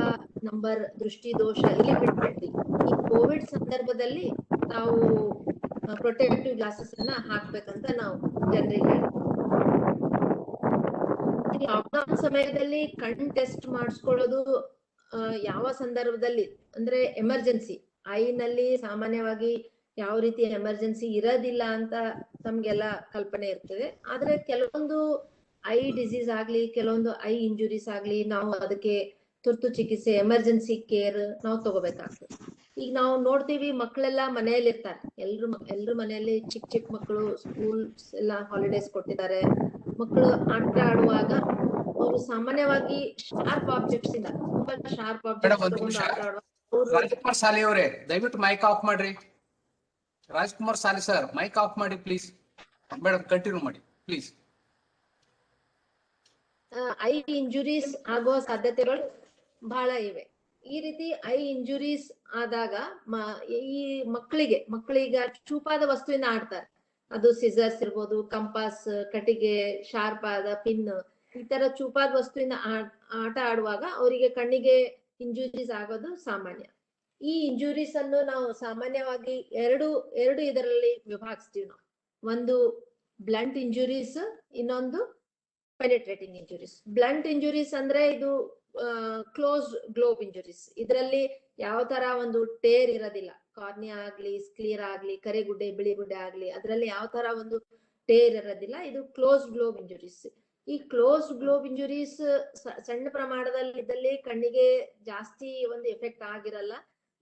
ನಂಬರ್, ದೃಷ್ಟಿ ದೋಷ ಇಲ್ಲಿ ಬಿಟ್ಬಿಡ್ಲಿ, ಈ ಕೋವಿಡ್ ಸಂದರ್ಭದಲ್ಲಿ ನಾವು ಪ್ರೊಟೆಕ್ಟಿವ್ ಗ್ಲಾಸಸ್ ಅನ್ನ ಹಾಕ್ಬೇಕಂತ ನಾವು ಜನರಿಗೆ ಲಾಕ್ಡೌನ್ ಸಮಯದಲ್ಲಿ ಕಣ್ ಟೆಸ್ಟ್ ಮಾಡಿಸ್ಕೊಳ್ಳೋದು ಯಾವ ಸಂದರ್ಭದಲ್ಲಿ ಅಂದ್ರೆ ಎಮರ್ಜೆನ್ಸಿ. ಐನಲ್ಲಿ ಸಾಮಾನ್ಯವಾಗಿ ಯಾವ ರೀತಿ ಎಮರ್ಜೆನ್ಸಿ ಇರೋದಿಲ್ಲ ಅಂತ ನಮ್ಗೆಲ್ಲ ಕಲ್ಪನೆ ಇರ್ತದೆ. ಆದ್ರೆ ಕೆಲವೊಂದು ಐ ಡಿಸೀಸ್ ಆಗ್ಲಿ, ಕೆಲವೊಂದು ಐ ಇಂಜುರೀಸ್ ಆಗ್ಲಿ, ನಾವು ಅದಕ್ಕೆ ತುರ್ತು ಚಿಕಿತ್ಸೆ, ಎಮರ್ಜೆನ್ಸಿ ಕೇರ್ ನಾವು ತಗೋಬೇಕಾಗ್ತದೆ. ಈಗ ನಾವು ನೋಡ್ತೀವಿ, ಮಕ್ಕಳೆಲ್ಲ ಮನೆಯಲ್ಲಿ ಇರ್ತಾರೆ. ಎಲ್ರು ಮನೆಯಲ್ಲಿ ಚಿಕ್ಕ ಮಕ್ಕಳು, ಸ್ಕೂಲ್ಸ್ ಎಲ್ಲ ಹಾಲಿಡೇಸ್ ಕೊಟ್ಟಿದ್ದಾರೆ. ಮಕ್ಕಳು ಆಟ ಆಡುವಾಗ ಅವರು ಸಾಮಾನ್ಯವಾಗಿ ಶಾರ್ಪ್ ಆಬ್ಜೆಕ್ಟ್ಸ್ ಇಂದ, ತುಂಬಾ ಶಾರ್ಪ್ ಆಬ್ಜೆಕ್ಟ್ಸ್ ತಗೊಂಡು ಆಟ ಆಡುವಾಗ ರಾಜ್ಕುಮಾರ್ ಸಾಲಿ ಅವರೇ ದಯವಿಟ್ಟು ಮೈಕ್ ಆಫ್ ಮಾಡ್ರಿ. ರಾಜ್ಕುಮಾರ್ ಸಾಲಿ ಸರ್ ಮೈಕ್ ಆಫ್ ಮಾಡಿ ಪ್ಲೀಸ್. ಮೇಡಮ್ ಕಂಟಿನ್ಯೂ ಮಾಡಿ ಪ್ಲೀಸ್. ಐ ಇಂಜುರೀಸ್ ಆಗೋ ಸಾಧ್ಯತೆಗಳು ಬಹಳ ಇವೆ. ಈ ರೀತಿ ಐ ಇಂಜುರೀಸ್ ಆದಾಗ ಈ ಮಕ್ಕಳಿಗ ಚೂಪಾದ ವಸ್ತುವಿನ ಆಡ್ತಾರೆ. ಅದು ಸಿಸರ್ಸ್ ಇರ್ಬೋದು, ಕಂಪಾಸ್, ಕಟ್ಟಿಗೆ, ಶಾರ್ಪ್ ಆದ ಪಿನ್, ಈ ತರ ಚೂಪಾದ ವಸ್ತುವಿನ ಆಟ ಆಡುವಾಗ ಅವರಿಗೆ ಕಣ್ಣಿಗೆ ಇಂಜುರೀಸ್ ಆಗೋದು ಸಾಮಾನ್ಯ. ಈ ಇಂಜುರೀಸ್ ಅನ್ನು ನಾವು ಸಾಮಾನ್ಯವಾಗಿ ಎರಡು ಇದರಲ್ಲಿ ವಿಭಾಗಿಸ್ತೀವಿ ನಾವು. ಒಂದು ಬ್ಲಂಟ್ ಇಂಜುರೀಸ್, ಇನ್ನೊಂದು ಪೆನೆಟ್ರೇಟಿಂಗ್ ಇಂಜುರೀಸ್. ಬ್ಲಂಟ್ ಇಂಜುರೀಸ್ ಅಂದ್ರೆ ಇದು ಕ್ಲೋಸ್ಡ್ ಗ್ಲೋಬ್ ಇಂಜುರೀಸ್. ಇದರಲ್ಲಿ ಯಾವ ತರ ಒಂದು ಟೇರ್ ಇರೋದಿಲ್ಲ. ಕಾರ್ನಿಯಾ ಆಗ್ಲಿ, ಸ್ಕ್ಲೀರಾ ಆಗ್ಲಿ, ಕರೆಗುಡ್ಡೆ, ಬಿಳಿಗುಡ್ಡೆ ಆಗ್ಲಿ, ಅದರಲ್ಲಿ ಯಾವ ತರ ಒಂದು ಟೇರ್ ಇರೋದಿಲ್ಲ. ಇದು ಕ್ಲೋಸ್ಡ್ ಗ್ಲೋಬ್ ಇಂಜುರೀಸ್. ಈ ಕ್ಲೋಸ್ಡ್ ಗ್ಲೋಬ್ ಇಂಜುರೀಸ್ ಸಣ್ಣ ಪ್ರಮಾಣದಲ್ಲಿ ಇದ್ದಲ್ಲಿ ಕಣ್ಣಿಗೆ ಜಾಸ್ತಿ ಒಂದು ಎಫೆಕ್ಟ್ ಆಗಿರಲ್ಲ.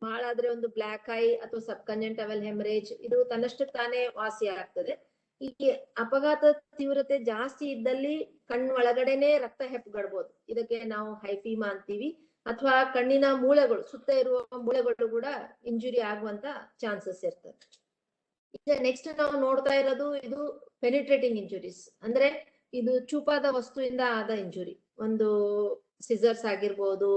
ಬಹಳ ಆದ್ರೆ ಒಂದು ಬ್ಲಾಕ್ ಐ ಅಥವಾ ಸಬ್ ಕಂಜಂಕ್ಟಿವಲ್ ಹೆಮರೇಜ್, ಇದು ತನ್ನಷ್ಟಕ್ಕೆ ತಾನೇ ವಾಸಿ ಆಗ್ತದೆ. ಈ ಅಪಘಾತ ತೀವ್ರತೆ ಜಾಸ್ತಿ ಇದ್ದಲ್ಲಿ ಕಣ್ಣು ಒಳಗಡೆನೆ ರಕ್ತ ಹೆಪ್ಪುಗಡ್ಬೋದು. ಇದಕ್ಕೆ ನಾವು ಹೈಫೀಮಾ ಅಂತೀವಿ. ಅಥವಾ ಕಣ್ಣಿನ ಮೂಳೆಗಳು, ಸುತ್ತ ಇರುವ ಮೂಳೆಗಳು ಕೂಡ ಇಂಜುರಿ ಆಗುವಂತ ಚಾನ್ಸಸ್ ಇರ್ತದೆ. ಈಗ ನೆಕ್ಸ್ಟ್ ನಾವು ನೋಡ್ತಾ ಇರೋದು ಇದು ಪೆನಿಟ್ರೇಟಿಂಗ್ ಇಂಜುರೀಸ್. ಅಂದ್ರೆ ಇದು ಚೂಪಾದ ವಸ್ತುವಿಂದ ಆದ ಇಂಜುರಿ. ಒಂದು ಸಿಸರ್ಸ್ ಆಗಿರ್ಬೋದು,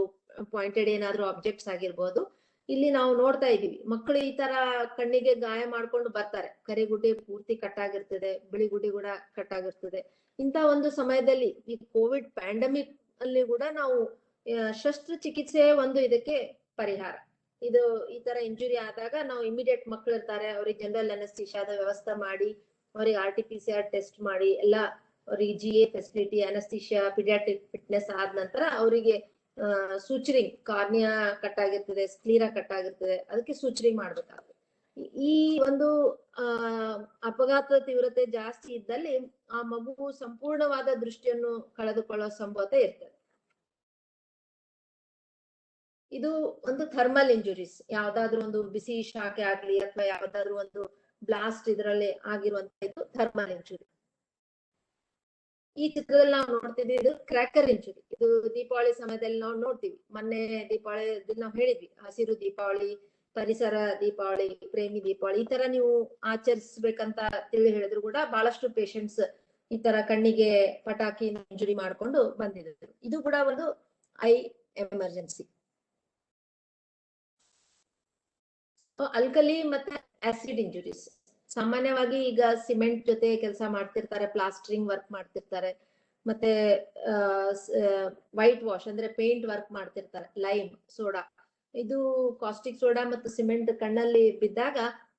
ಪಾಯಿಂಟೆಡ್ ಏನಾದ್ರೂ ಆಬ್ಜೆಕ್ಟ್ಸ್ ಆಗಿರ್ಬೋದು. ಇಲ್ಲಿ ನಾವು ನೋಡ್ತಾ ಇದೀವಿ, ಮಕ್ಕಳು ಈ ತರ ಕಣ್ಣಿಗೆ ಗಾಯ ಮಾಡ್ಕೊಂಡು ಬರ್ತಾರೆ. ಕರಿಗುಡ್ಡೆ ಪೂರ್ತಿ ಕಟ್ಟಾಗಿರ್ತದೆ, ಬಿಳಿಗುಡ್ಡೆ ಕೂಡ ಕಟ್ಟಾಗಿರ್ತದೆ. ಇಂತ ಒಂದು ಸಮಯದಲ್ಲಿ ಈ ಕೋವಿಡ್ ಪ್ಯಾಂಡಮಿಕ್ ಅಲ್ಲಿ ಕೂಡ ನಾವು ಶಸ್ತ್ರಚಿಕಿತ್ಸೆ ಒಂದು ಇದಕ್ಕೆ ಪರಿಹಾರ. ಇದು ಈ ತರ ಇಂಜುರಿ ಆದಾಗ ನಾವು ಇಮಿಡಿಯೇಟ್ ಮಕ್ಕಳು ಇರ್ತಾರೆ, ಅವ್ರಿಗೆ ಜನರಲ್ ಅನಸ್ತೀಶಿಯಾದ ವ್ಯವಸ್ಥೆ ಮಾಡಿ, ಅವ್ರಿಗೆ RT-PCR ಟೆಸ್ಟ್ ಮಾಡಿ, ಎಲ್ಲ ಅವ್ರಿಗೆ GA facility, anaesthesia, paediatric fitness ಆದ ನಂತರ ಅವರಿಗೆ ಸೂಚರಿಂಗ್, ಕಾರ್ನಿಯಾ ಕಟ್ ಆಗಿರ್ತದೆ, ಸ್ಕ್ಲೀರಾ ಕಟ್ ಆಗಿರ್ತದೆ, ಅದಕ್ಕೆ ಸೂಚರಿಂಗ್ ಮಾಡ್ಬೇಕಾಗುತ್ತೆ. ಈ ಒಂದು ಅಪಘಾತದ ತೀವ್ರತೆ ಜಾಸ್ತಿ ಇದ್ದಲ್ಲಿ ಆ ಮಗು ಸಂಪೂರ್ಣವಾದ ದೃಷ್ಟಿಯನ್ನು ಕಳೆದುಕೊಳ್ಳುವ ಸಂಭವತೆ ಇರ್ತದೆ. ಇದು ಒಂದು ಥರ್ಮಲ್ ಇಂಜುರೀಸ್, ಯಾವ್ದಾದ್ರು ಒಂದು ಬಿಸಿ ಶಾಖೆ ಆಗ್ಲಿ ಅಥವಾ ಯಾವ್ದಾದ್ರು ಒಂದು ಬ್ಲಾಸ್ಟ್ ಇದರಲ್ಲಿ ಆಗಿರುವಂತ ಇದು ಥರ್ಮಲ್ ಇಂಜುರಿ. ಈ ಚಿತ್ರದಲ್ಲಿ ನಾವು ನೋಡ್ತಿದ್ವಿ ಇದು ಕ್ರ್ಯಾಕರ್ ಇಂಜುರಿ. ಇದು ದೀಪಾವಳಿ ಸಮಯದಲ್ಲಿ ನಾವು ನೋಡ್ತೀವಿ. ಮೊನ್ನೆ ದೀಪಾವಳಿ ನಾವು ಹೇಳಿದ್ವಿ, ಹಸಿರು ದೀಪಾವಳಿ, ಪರಿಸರ ದೀಪಾವಳಿ, ಪ್ರೇಮಿ ದೀಪಾವಳಿ ಈ ತರ ನೀವು ಆಚರಿಸ್ಬೇಕಂತ ಹೇಳಿದ್ರು ಕೂಡ ಬಹಳಷ್ಟು ಪೇಷಂಟ್ಸ್ ಈ ತರ ಕಣ್ಣಿಗೆ ಪಟಾಕಿ ಇಂಜುರಿ ಮಾಡ್ಕೊಂಡು ಬಂದಿದ್ರು. ಇದು ಕೂಡ ಒಂದು ಐ ಎಮರ್ಜೆನ್ಸಿ. ಅಲ್ಕಲಿ ಮತ್ತೆ ಆಸಿಡ್ ಇಂಜುರೀಸ್ ಸಾಮಾನ್ಯವಾಗಿ ಈಗ ಸಿಮೆಂಟ್ ಜೊತೆ ಕೆಲಸ ಮಾಡ್ತಿರ್ತಾರೆ, ಪ್ಲಾಸ್ಟರಿಂಗ್ ವರ್ಕ್ ಮಾಡ್ತಿರ್ತಾರೆ, ಮತ್ತೆ ವೈಟ್ ವಾಶ್ ಅಂದ್ರೆ ಪೇಂಟ್ ವರ್ಕ್ ಮಾಡ್ತಿರ್ತಾರೆ, ಲೈಮ್ ಸೋಡಾ, ಇದು ಕಾಸ್ಟಿಕ್ ಸೋಡಾ ಮತ್ತು ಸಿಮೆಂಟ್ ಕಣ್ಣಲ್ಲಿ ಬಿದ್ದಾಗ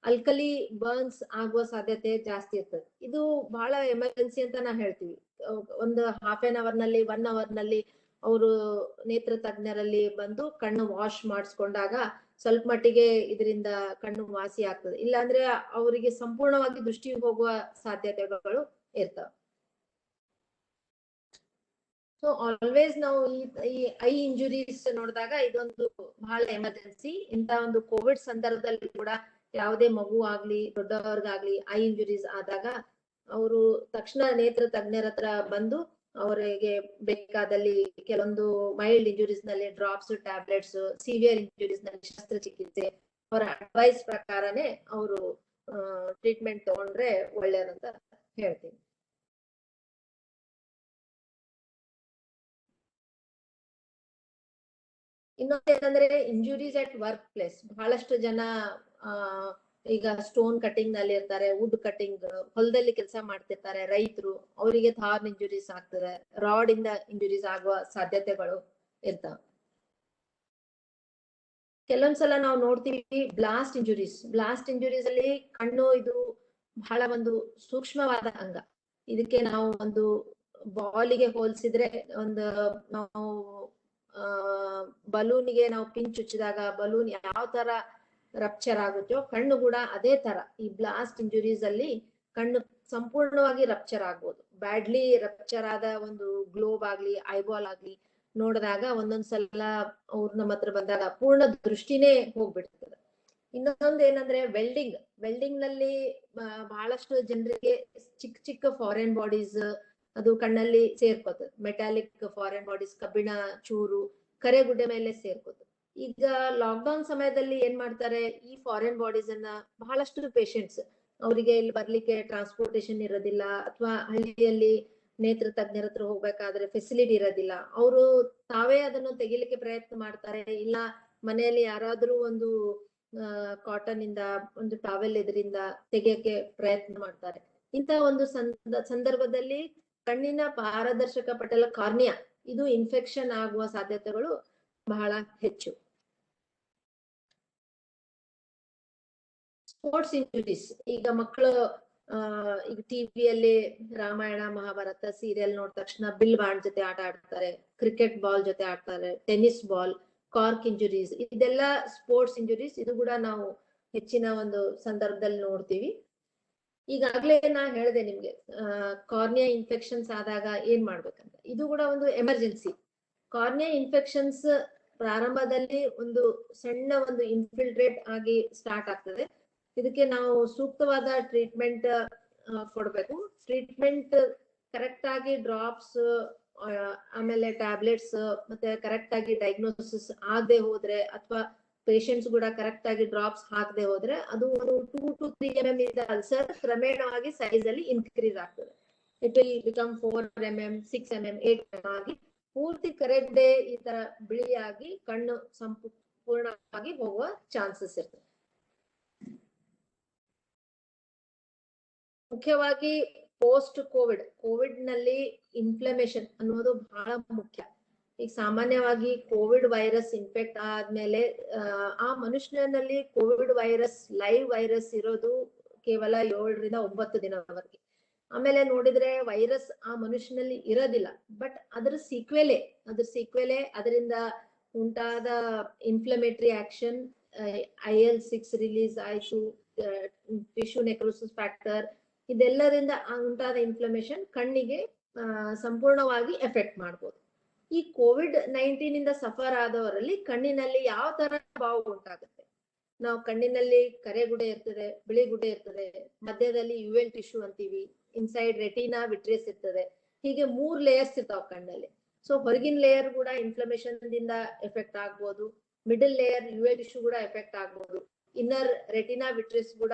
ಅಲ್ಕಲಿ ಬರ್ನ್ಸ್ ಆಗುವ ಸಾಧ್ಯತೆ ಜಾಸ್ತಿ ಇರ್ತದೆ. ಇದು ಬಹಳ ಎಮರ್ಜೆನ್ಸಿ ಅಂತ ನಾವು ಹೇಳ್ತೀವಿ. ಒಂದು ಹಾಫ್ ಆನ್ ಅವರ್ ನಲ್ಲಿ 1 ಅವರ್ ನಲ್ಲಿ ಅವರು ನೇತ್ರ ತಜ್ಞರಲ್ಲಿ ಬಂದು ಕಣ್ಣು ವಾಶ್ ಮಾಡಿಸ್ಕೊಂಡಾಗ ಸ್ವಲ್ಪ ಮಟ್ಟಿಗೆ ಇದರಿಂದ ಕಣ್ಣು ವಾಸಿ ಆಗ್ತದೆ. ಇಲ್ಲಾಂದ್ರೆ ಅವರಿಗೆ ಸಂಪೂರ್ಣವಾಗಿ ದೃಷ್ಟಿ ಹೋಗುವ ಸಾಧ್ಯತೆಗಳು ಇರ್ತವೆ. ಸೊ ಆಲ್ವೇಸ್ ನಾವು ಈ ಐ ಇಂಜುರೀಸ್ ನೋಡಿದಾಗ ಇದೊಂದು ಬಹಳ ಎಮರ್ಜೆನ್ಸಿ. ಇಂತ ಒಂದು ಕೋವಿಡ್ ಸಂದರ್ಭದಲ್ಲಿ ಕೂಡ ಯಾವುದೇ ಮಗು ಆಗ್ಲಿ ದೊಡ್ಡವರ್ಗಾಗ್ಲಿ ಐ ಇಂಜುರೀಸ್ ಆದಾಗ ಅವರು ತಕ್ಷಣ ನೇತ್ರ ತಜ್ಞರ ಹತ್ರ ಬಂದು ಅವರಿಗೆ ಬೇಕಾದಲ್ಲಿ ಕೆಲವೊಂದು ಮೈಲ್ಡ್ ಇಂಜುರೀಸ್ ನಲ್ಲಿ ಡ್ರಾಪ್ಸ್, ಟ್ಯಾಬ್ಲೆಟ್ಸ್, ಸಿವಿಯರ್ ಇಂಜುರೀಸ್ ನಲ್ಲಿ ಶಸ್ತ್ರಚಿಕಿತ್ಸೆ, ಅವರ ಅಡ್ವೈಸ್ ಪ್ರಕಾರನೇ ಅವರು ಟ್ರೀಟ್ಮೆಂಟ್ ತಗೊಂಡ್ರೆ ಒಳ್ಳೆಯದಂತ ಹೇಳ್ತೀನಿ. ಇನ್ನೊಂದು ಏನಂದ್ರೆ ಇಂಜುರೀಸ್ ಅಟ್ ವರ್ಕ್ ಪ್ಲೇಸ್. ಬಹಳಷ್ಟು ಜನ ಈಗ ಸ್ಟೋನ್ ಕಟಿಂಗ್ ನಲ್ಲಿ ಇರ್ತಾರೆ, ವುಡ್ ಕಟಿಂಗ್, ಹೊಲದಲ್ಲಿ ಕೆಲಸ ಮಾಡ್ತಿರ್ತಾರೆ ರೈತರು, ಅವರಿಗೆ ಥಾರ್ನ್ ಇಂಜುರೀಸ್ ಆಗ್ತದೆ, ರಾಡ್ ಇಂದ ಇಂಜುರೀಸ್ ಆಗುವ ಸಾಧ್ಯತೆಗಳು ಇರ್ತಾವ. ಕೆಲವೊಂದ್ಸಲ ನಾವು ನೋಡ್ತೀವಿ ಬ್ಲಾಸ್ಟ್ ಇಂಜುರೀಸ್. ಬ್ಲಾಸ್ಟ್ ಇಂಜುರೀಸ್ ಅಲ್ಲಿ ಕಣ್ಣು ಇದು ಬಹಳ ಒಂದು ಸೂಕ್ಷ್ಮವಾದ ಅಂಗ. ಇದಕ್ಕೆ ನಾವು ಒಂದು ಬಾಲಿಗೆ ಹೋಲಿಸಿದ್ರೆ ಒಂದು ನಾವು ಬಲೂನ್ಗೆ ನಾವು ಪಿನ್ ಚುಚ್ಚಿದಾಗ ಬಲೂನ್ ಯಾವ ತರ ರಪ್ಚರ್ ಆಗುತ್ತೋ ಕಣ್ಣು ಕೂಡ ಅದೇ ತರ ಈ ಬ್ಲಾಸ್ಟ್ ಇಂಜುರೀಸ್ ಅಲ್ಲಿ ಕಣ್ಣು ಸಂಪೂರ್ಣವಾಗಿ ರಪ್ಚರ್ ಆಗ್ಬೋದು. ಬ್ಯಾಡ್ಲಿ ರಪ್ಚರ್ ಆದ ಒಂದು ಗ್ಲೋಬ್ ಆಗ್ಲಿ ಐಬಾಲ್ ಆಗ್ಲಿ ನೋಡಿದಾಗ ಒಂದೊಂದ್ಸಲ ಅವ್ರು ನಮ್ಮ ಹತ್ರ ಬಂದಾಗ ಪೂರ್ಣ ದೃಷ್ಟಿನೇ ಹೋಗ್ಬಿಡ್ತದೆ. ಇನ್ನೊಂದು ಏನಂದ್ರೆ ವೆಲ್ಡಿಂಗ್ ನಲ್ಲಿ ಬಹಳಷ್ಟು ಜನರಿಗೆ ಚಿಕ್ಕ ಚಿಕ್ಕ ಫಾರಿನ್ ಬಾಡೀಸ್ ಅದು ಕಣ್ಣಲ್ಲಿ ಸೇರ್ಕೋತದೆ. ಮೆಟಾಲಿಕ್ ಫಾರಿನ್ ಬಾಡೀಸ್, ಕಬ್ಬಿಣ ಚೂರು ಕರೆಗುಡ್ಡೆ ಮೇಲೆ ಸೇರ್ಕೋತದೆ. ಈಗ ಲಾಕ್ಡೌನ್ ಸಮಯದಲ್ಲಿ ಏನ್ ಮಾಡ್ತಾರೆ, ಈ ಫಾರಿನ್ ಬಾಡೀಸ್ ಅನ್ನ ಬಹಳಷ್ಟು ಪೇಷಂಟ್ಸ್ ಅವರಿಗೆ ಇಲ್ಲಿ ಬರ್ಲಿಕ್ಕೆ ಟ್ರಾನ್ಸ್ಪೋರ್ಟೇಶನ್ ಇರೋದಿಲ್ಲ, ಅಥವಾ ಹಳ್ಳಿಯಲ್ಲಿ ನೇತ್ರ ತಜ್ಞರ ಹತ್ರ ಹೋಗ್ಬೇಕಾದ್ರೆ ಫೆಸಿಲಿಟಿ ಇರೋದಿಲ್ಲ, ಅವರು ತಾವೇ ಅದನ್ನು ತೆಗಿಲಿಕ್ಕೆ ಪ್ರಯತ್ನ ಮಾಡ್ತಾರೆ. ಇಲ್ಲ ಮನೆಯಲ್ಲಿ ಯಾರಾದ್ರೂ ಒಂದು ಕಾಟನ್ ಇಂದ ಒಂದು ಟಾವೆಲ್ ಇದರಿಂದ ತೆಗಿಯಕ್ಕೆ ಪ್ರಯತ್ನ ಮಾಡ್ತಾರೆ. ಇಂತ ಒಂದು ಸಂದರ್ಭದಲ್ಲಿ ಕಣ್ಣಿನ ಪಾರದರ್ಶಕ ಪಟಲ ಕಾರ್ನಿಯಾ ಇದು ಇನ್ಫೆಕ್ಷನ್ ಆಗುವ ಸಾಧ್ಯತೆಗಳು ಬಹಳ ಹೆಚ್ಚು. ಸ್ಪೋರ್ಟ್ಸ್ ಇಂಜುರೀಸ್, ಈಗ ಮಕ್ಕಳು ಈಗ ಟಿವಿಯಲ್ಲಿ ರಾಮಾಯಣ ಮಹಾಭಾರತ ಸೀರಿಯಲ್ ನೋಡಿದ ತಕ್ಷಣ ಬಿಲ್ ಬಾಂಡ್ ಜೊತೆ ಆಟ ಆಡ್ತಾರೆ, ಕ್ರಿಕೆಟ್ ಬಾಲ್ ಜೊತೆ ಆಡ್ತಾರೆ, ಟೆನ್ನಿಸ್ ಬಾಲ್, ಕಾರ್ಕ್ ಇಂಜುರೀಸ್, ಇದೆಲ್ಲ ಸ್ಪೋರ್ಟ್ಸ್ ಇಂಜುರೀಸ್. ಇದು ಕೂಡ ನಾವು ಹೆಚ್ಚಿನ ಒಂದು ಸಂದರ್ಭದಲ್ಲಿ ನೋಡ್ತೀವಿ. ಈಗಾಗ್ಲೇ ನಾ ಹೇಳಿದೆ ನಿಮ್ಗೆ ಕಾರ್ನಿಯಾ ಇನ್ಫೆಕ್ಷನ್ಸ್ ಆದಾಗ ಏನ್ ಮಾಡ್ಬೇಕಂತ. ಇದು ಕೂಡ ಒಂದು ಎಮರ್ಜೆನ್ಸಿ. ಕಾರ್ನಿಯಾ ಇನ್ಫೆಕ್ಷನ್ಸ್ ಪ್ರಾರಂಭದಲ್ಲಿ ಒಂದು ಸಣ್ಣ ಒಂದು ಇನ್ಫಿಲ್ಟ್ರೇಟ್ ಆಗಿ ಸ್ಟಾರ್ಟ್ ಆಗ್ತದೆ. ಇದಕ್ಕೆ ನಾವು ಸೂಕ್ತವಾದ ಟ್ರೀಟ್ಮೆಂಟ್ ಕೊಡ್ಬೇಕು. ಟ್ರೀಟ್ಮೆಂಟ್ ಕರೆಕ್ಟ್ ಆಗಿ ಡ್ರಾಪ್ಸ್ ಆಮೇಲೆ ಟ್ಯಾಬ್ಲೆಟ್ಸ್ ಮತ್ತೆ ಕರೆಕ್ಟ್ ಆಗಿ ಡಯಾಗ್ನೋಸಿಸ್ ಆಗದೆ ಹೋದ್ರೆ ಅಥವಾ ಪೇಷಂಟ್ಸ್ ಕೂಡ ಕರೆಕ್ಟ್ ಆಗಿ ಡ್ರಾಪ್ಸ್ ಹಾಕದೆ ಹೋದ್ರೆ ಅದು ಒಂದು 2 to 3 mm ಇದ್ದ ಅಲ್ಸರ್ ಕ್ರಮೇಣವಾಗಿ ಸೈಜ್ ಅಲ್ಲಿ ಇನ್ಕ್ರೀಸ್ ಆಗ್ತದೆ. It will become 4 mm, 6 mm, 8 mm ಆಗಿ ಪೂರ್ತಿ ಕರೆಕ್ಟೇ ಈ ತರ ಬಿಳಿಯಾಗಿ ಕಣ್ಣು ಸಂಪೂರ್ಣವಾಗಿ ಹೋಗುವ ಚಾನ್ಸಸ್ ಇರ್ತದೆ. ಮುಖ್ಯವಾಗಿ ಪೋಸ್ಟ್ ಕೋವಿಡ್ ನಲ್ಲಿ ಇನ್ಫ್ಲಮೇಷನ್ ಅನ್ನೋದು ಬಹಳ ಮುಖ್ಯ. ಈಗ ಸಾಮಾನ್ಯವಾಗಿ ಕೋವಿಡ್ ವೈರಸ್ ಇನ್ಫೆಕ್ಟ್ ಆದ್ಮೇಲೆ ಆ ಮನುಷ್ಯನಲ್ಲಿ ಕೋವಿಡ್ ವೈರಸ್ ಲೈವ್ ವೈರಸ್ ಇರೋದು ಕೇವಲ 7 ರಿಂದ 9 ದಿನದವರೆಗೆ. ಆಮೇಲೆ ನೋಡಿದ್ರೆ ವೈರಸ್ ಆ ಮನುಷ್ಯನಲ್ಲಿ ಇರೋದಿಲ್ಲ, ಬಟ್ ಅದ್ರ ಸೀಕ್ವೆಲೆ ಅದರಿಂದ ಉಂಟಾದ ಇನ್ಫ್ಲಮೇಟರಿ ಆಕ್ಷನ್ IL-6 ರಿಲೀಸ್ ಆಯ್ತು, ಟಿಶ್ಯೂ ನೆಕ್ರೋಸಿಸ್ ಫ್ಯಾಕ್ಟರ್, ಇದೆಲ್ಲರಿಂದ ಉಂಟಾದ ಇನ್ಫ್ಲಮೇಷನ್ ಕಣ್ಣಿಗೆ ಸಂಪೂರ್ಣವಾಗಿ ಎಫೆಕ್ಟ್ ಮಾಡ್ಬೋದು. ಈ COVID-19 ಇಂದ ಸಫರ್ ಆದವರಲ್ಲಿ ಕಣ್ಣಿನಲ್ಲಿ ಯಾವ ತರ ಭಾವ ಉಂಟಾಗುತ್ತೆ? ನಾವು ಕಣ್ಣಿನಲ್ಲಿ ಕರೆಗುಡೆ ಇರ್ತದೆ, ಬಿಳಿ ಗುಡ್ಡೆ ಇರ್ತದೆ, ಮಧ್ಯದಲ್ಲಿ ಯುವೆಲ್ ಟಿಶ್ಯೂ ಅಂತೀವಿ, ಇನ್ಸೈಡ್ ರೆಟಿನಾ, ವಿಟ್ರಿಯಸ್ ಇರ್ತದೆ. ಹೀಗೆ 3 ಲೇಯರ್ಸ್ ಇರ್ತಾವ ಕಣ್ಣಲ್ಲಿ. ಸೊ ಹೊರಗಿನ ಲೇಯರ್ ಕೂಡ ಇನ್ಫ್ಲಮೇಷನ್ ದಿಂದ ಎಫೆಕ್ಟ್ ಆಗ್ಬೋದು, ಮಿಡಲ್ ಲೇಯರ್ ಯುವೆಲ್ ಟಿಶ್ಯೂ ಕೂಡ ಎಫೆಕ್ಟ್ ಆಗ್ಬೋದು, ಇನ್ನರ್ ರೆಟಿನಾ, ವಿಟ್ರಿಯಸ್ ಕೂಡ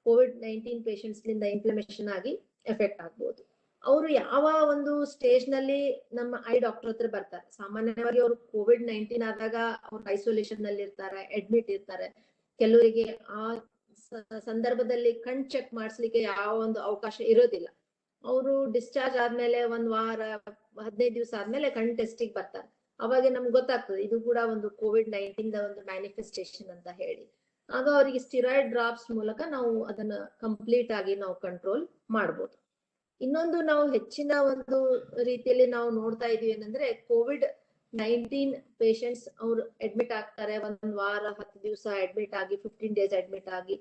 COVID-19 ಪೇಷಂಟ್ಸ್ ಲಿಂದ ಇನ್ಫ್ಲಮೇಷನ್ ಆಗಿ ಎಫೆಕ್ಟ್ ಆಗ್ಬೋದು. ಅವರು ಯಾವ ಒಂದು ಸ್ಟೇಜ್ ನಲ್ಲಿ ನಮ್ಮ ಐ ಡಾಕ್ಟರ್ ಹತ್ರ ಬರ್ತಾರೆ? ಸಾಮಾನ್ಯವಾಗಿ ಅವರು COVID-19 ಆದಾಗ ಅವ್ರು ಐಸೋಲೇಷನ್ ನಲ್ಲಿ ಇರ್ತಾರೆ, ಅಡ್ಮಿಟ್ ಇರ್ತಾರೆ. ಕೆಲವರಿಗೆ ಆ ಸಂದರ್ಭದಲ್ಲಿ ಕಣ್ ಚೆಕ್ ಮಾಡಿಸ್ಲಿಕ್ಕೆ ಯಾವ ಒಂದು ಅವಕಾಶ ಇರೋದಿಲ್ಲ. ಅವರು ಡಿಸ್ಚಾರ್ಜ್ ಆದ್ಮೇಲೆ 1 ವಾರ 15 ದಿವಸ ಆದ್ಮೇಲೆ ಕಣ್ ಟೆಸ್ಟಿಗೆ ಬರ್ತಾರೆ. ಅವಾಗ ನಮ್ಗೆ ಗೊತ್ತಾಗ್ತದೆ ಇದು ಕೂಡ ಒಂದು COVID-19 ಒಂದು ಮ್ಯಾನಿಫೆಸ್ಟೇಷನ್ ಅಂತ ಹೇಳಿ. ಆಗ ಅವರಿಗೆ ಸ್ಟಿರಾಯ್ಡ್ ಡ್ರಾಪ್ಸ್ ಮೂಲಕ ನಾವು ಅದನ್ನ ಕಂಪ್ಲೀಟ್ ಆಗಿ ನಾವು ಕಂಟ್ರೋಲ್ ಮಾಡ್ಬೋದು. ಇನ್ನೊಂದು ನಾವು ಹೆಚ್ಚಿನ ಒಂದು ರೀತಿಯಲ್ಲಿ ನಾವು ನೋಡ್ತಾ ಇದೀವಿ ಏನಂದ್ರೆ COVID-19 ಪೇಷಂಟ್ಸ್ ಅವ್ರು ಅಡ್ಮಿಟ್ ಆಗ್ತಾರೆ, 1 ವಾರ 10 ದಿವಸ ಅಡ್ಮಿಟ್ ಆಗಿ 15 ಡೇಸ್ ಅಡ್ಮಿಟ್ ಆಗಿ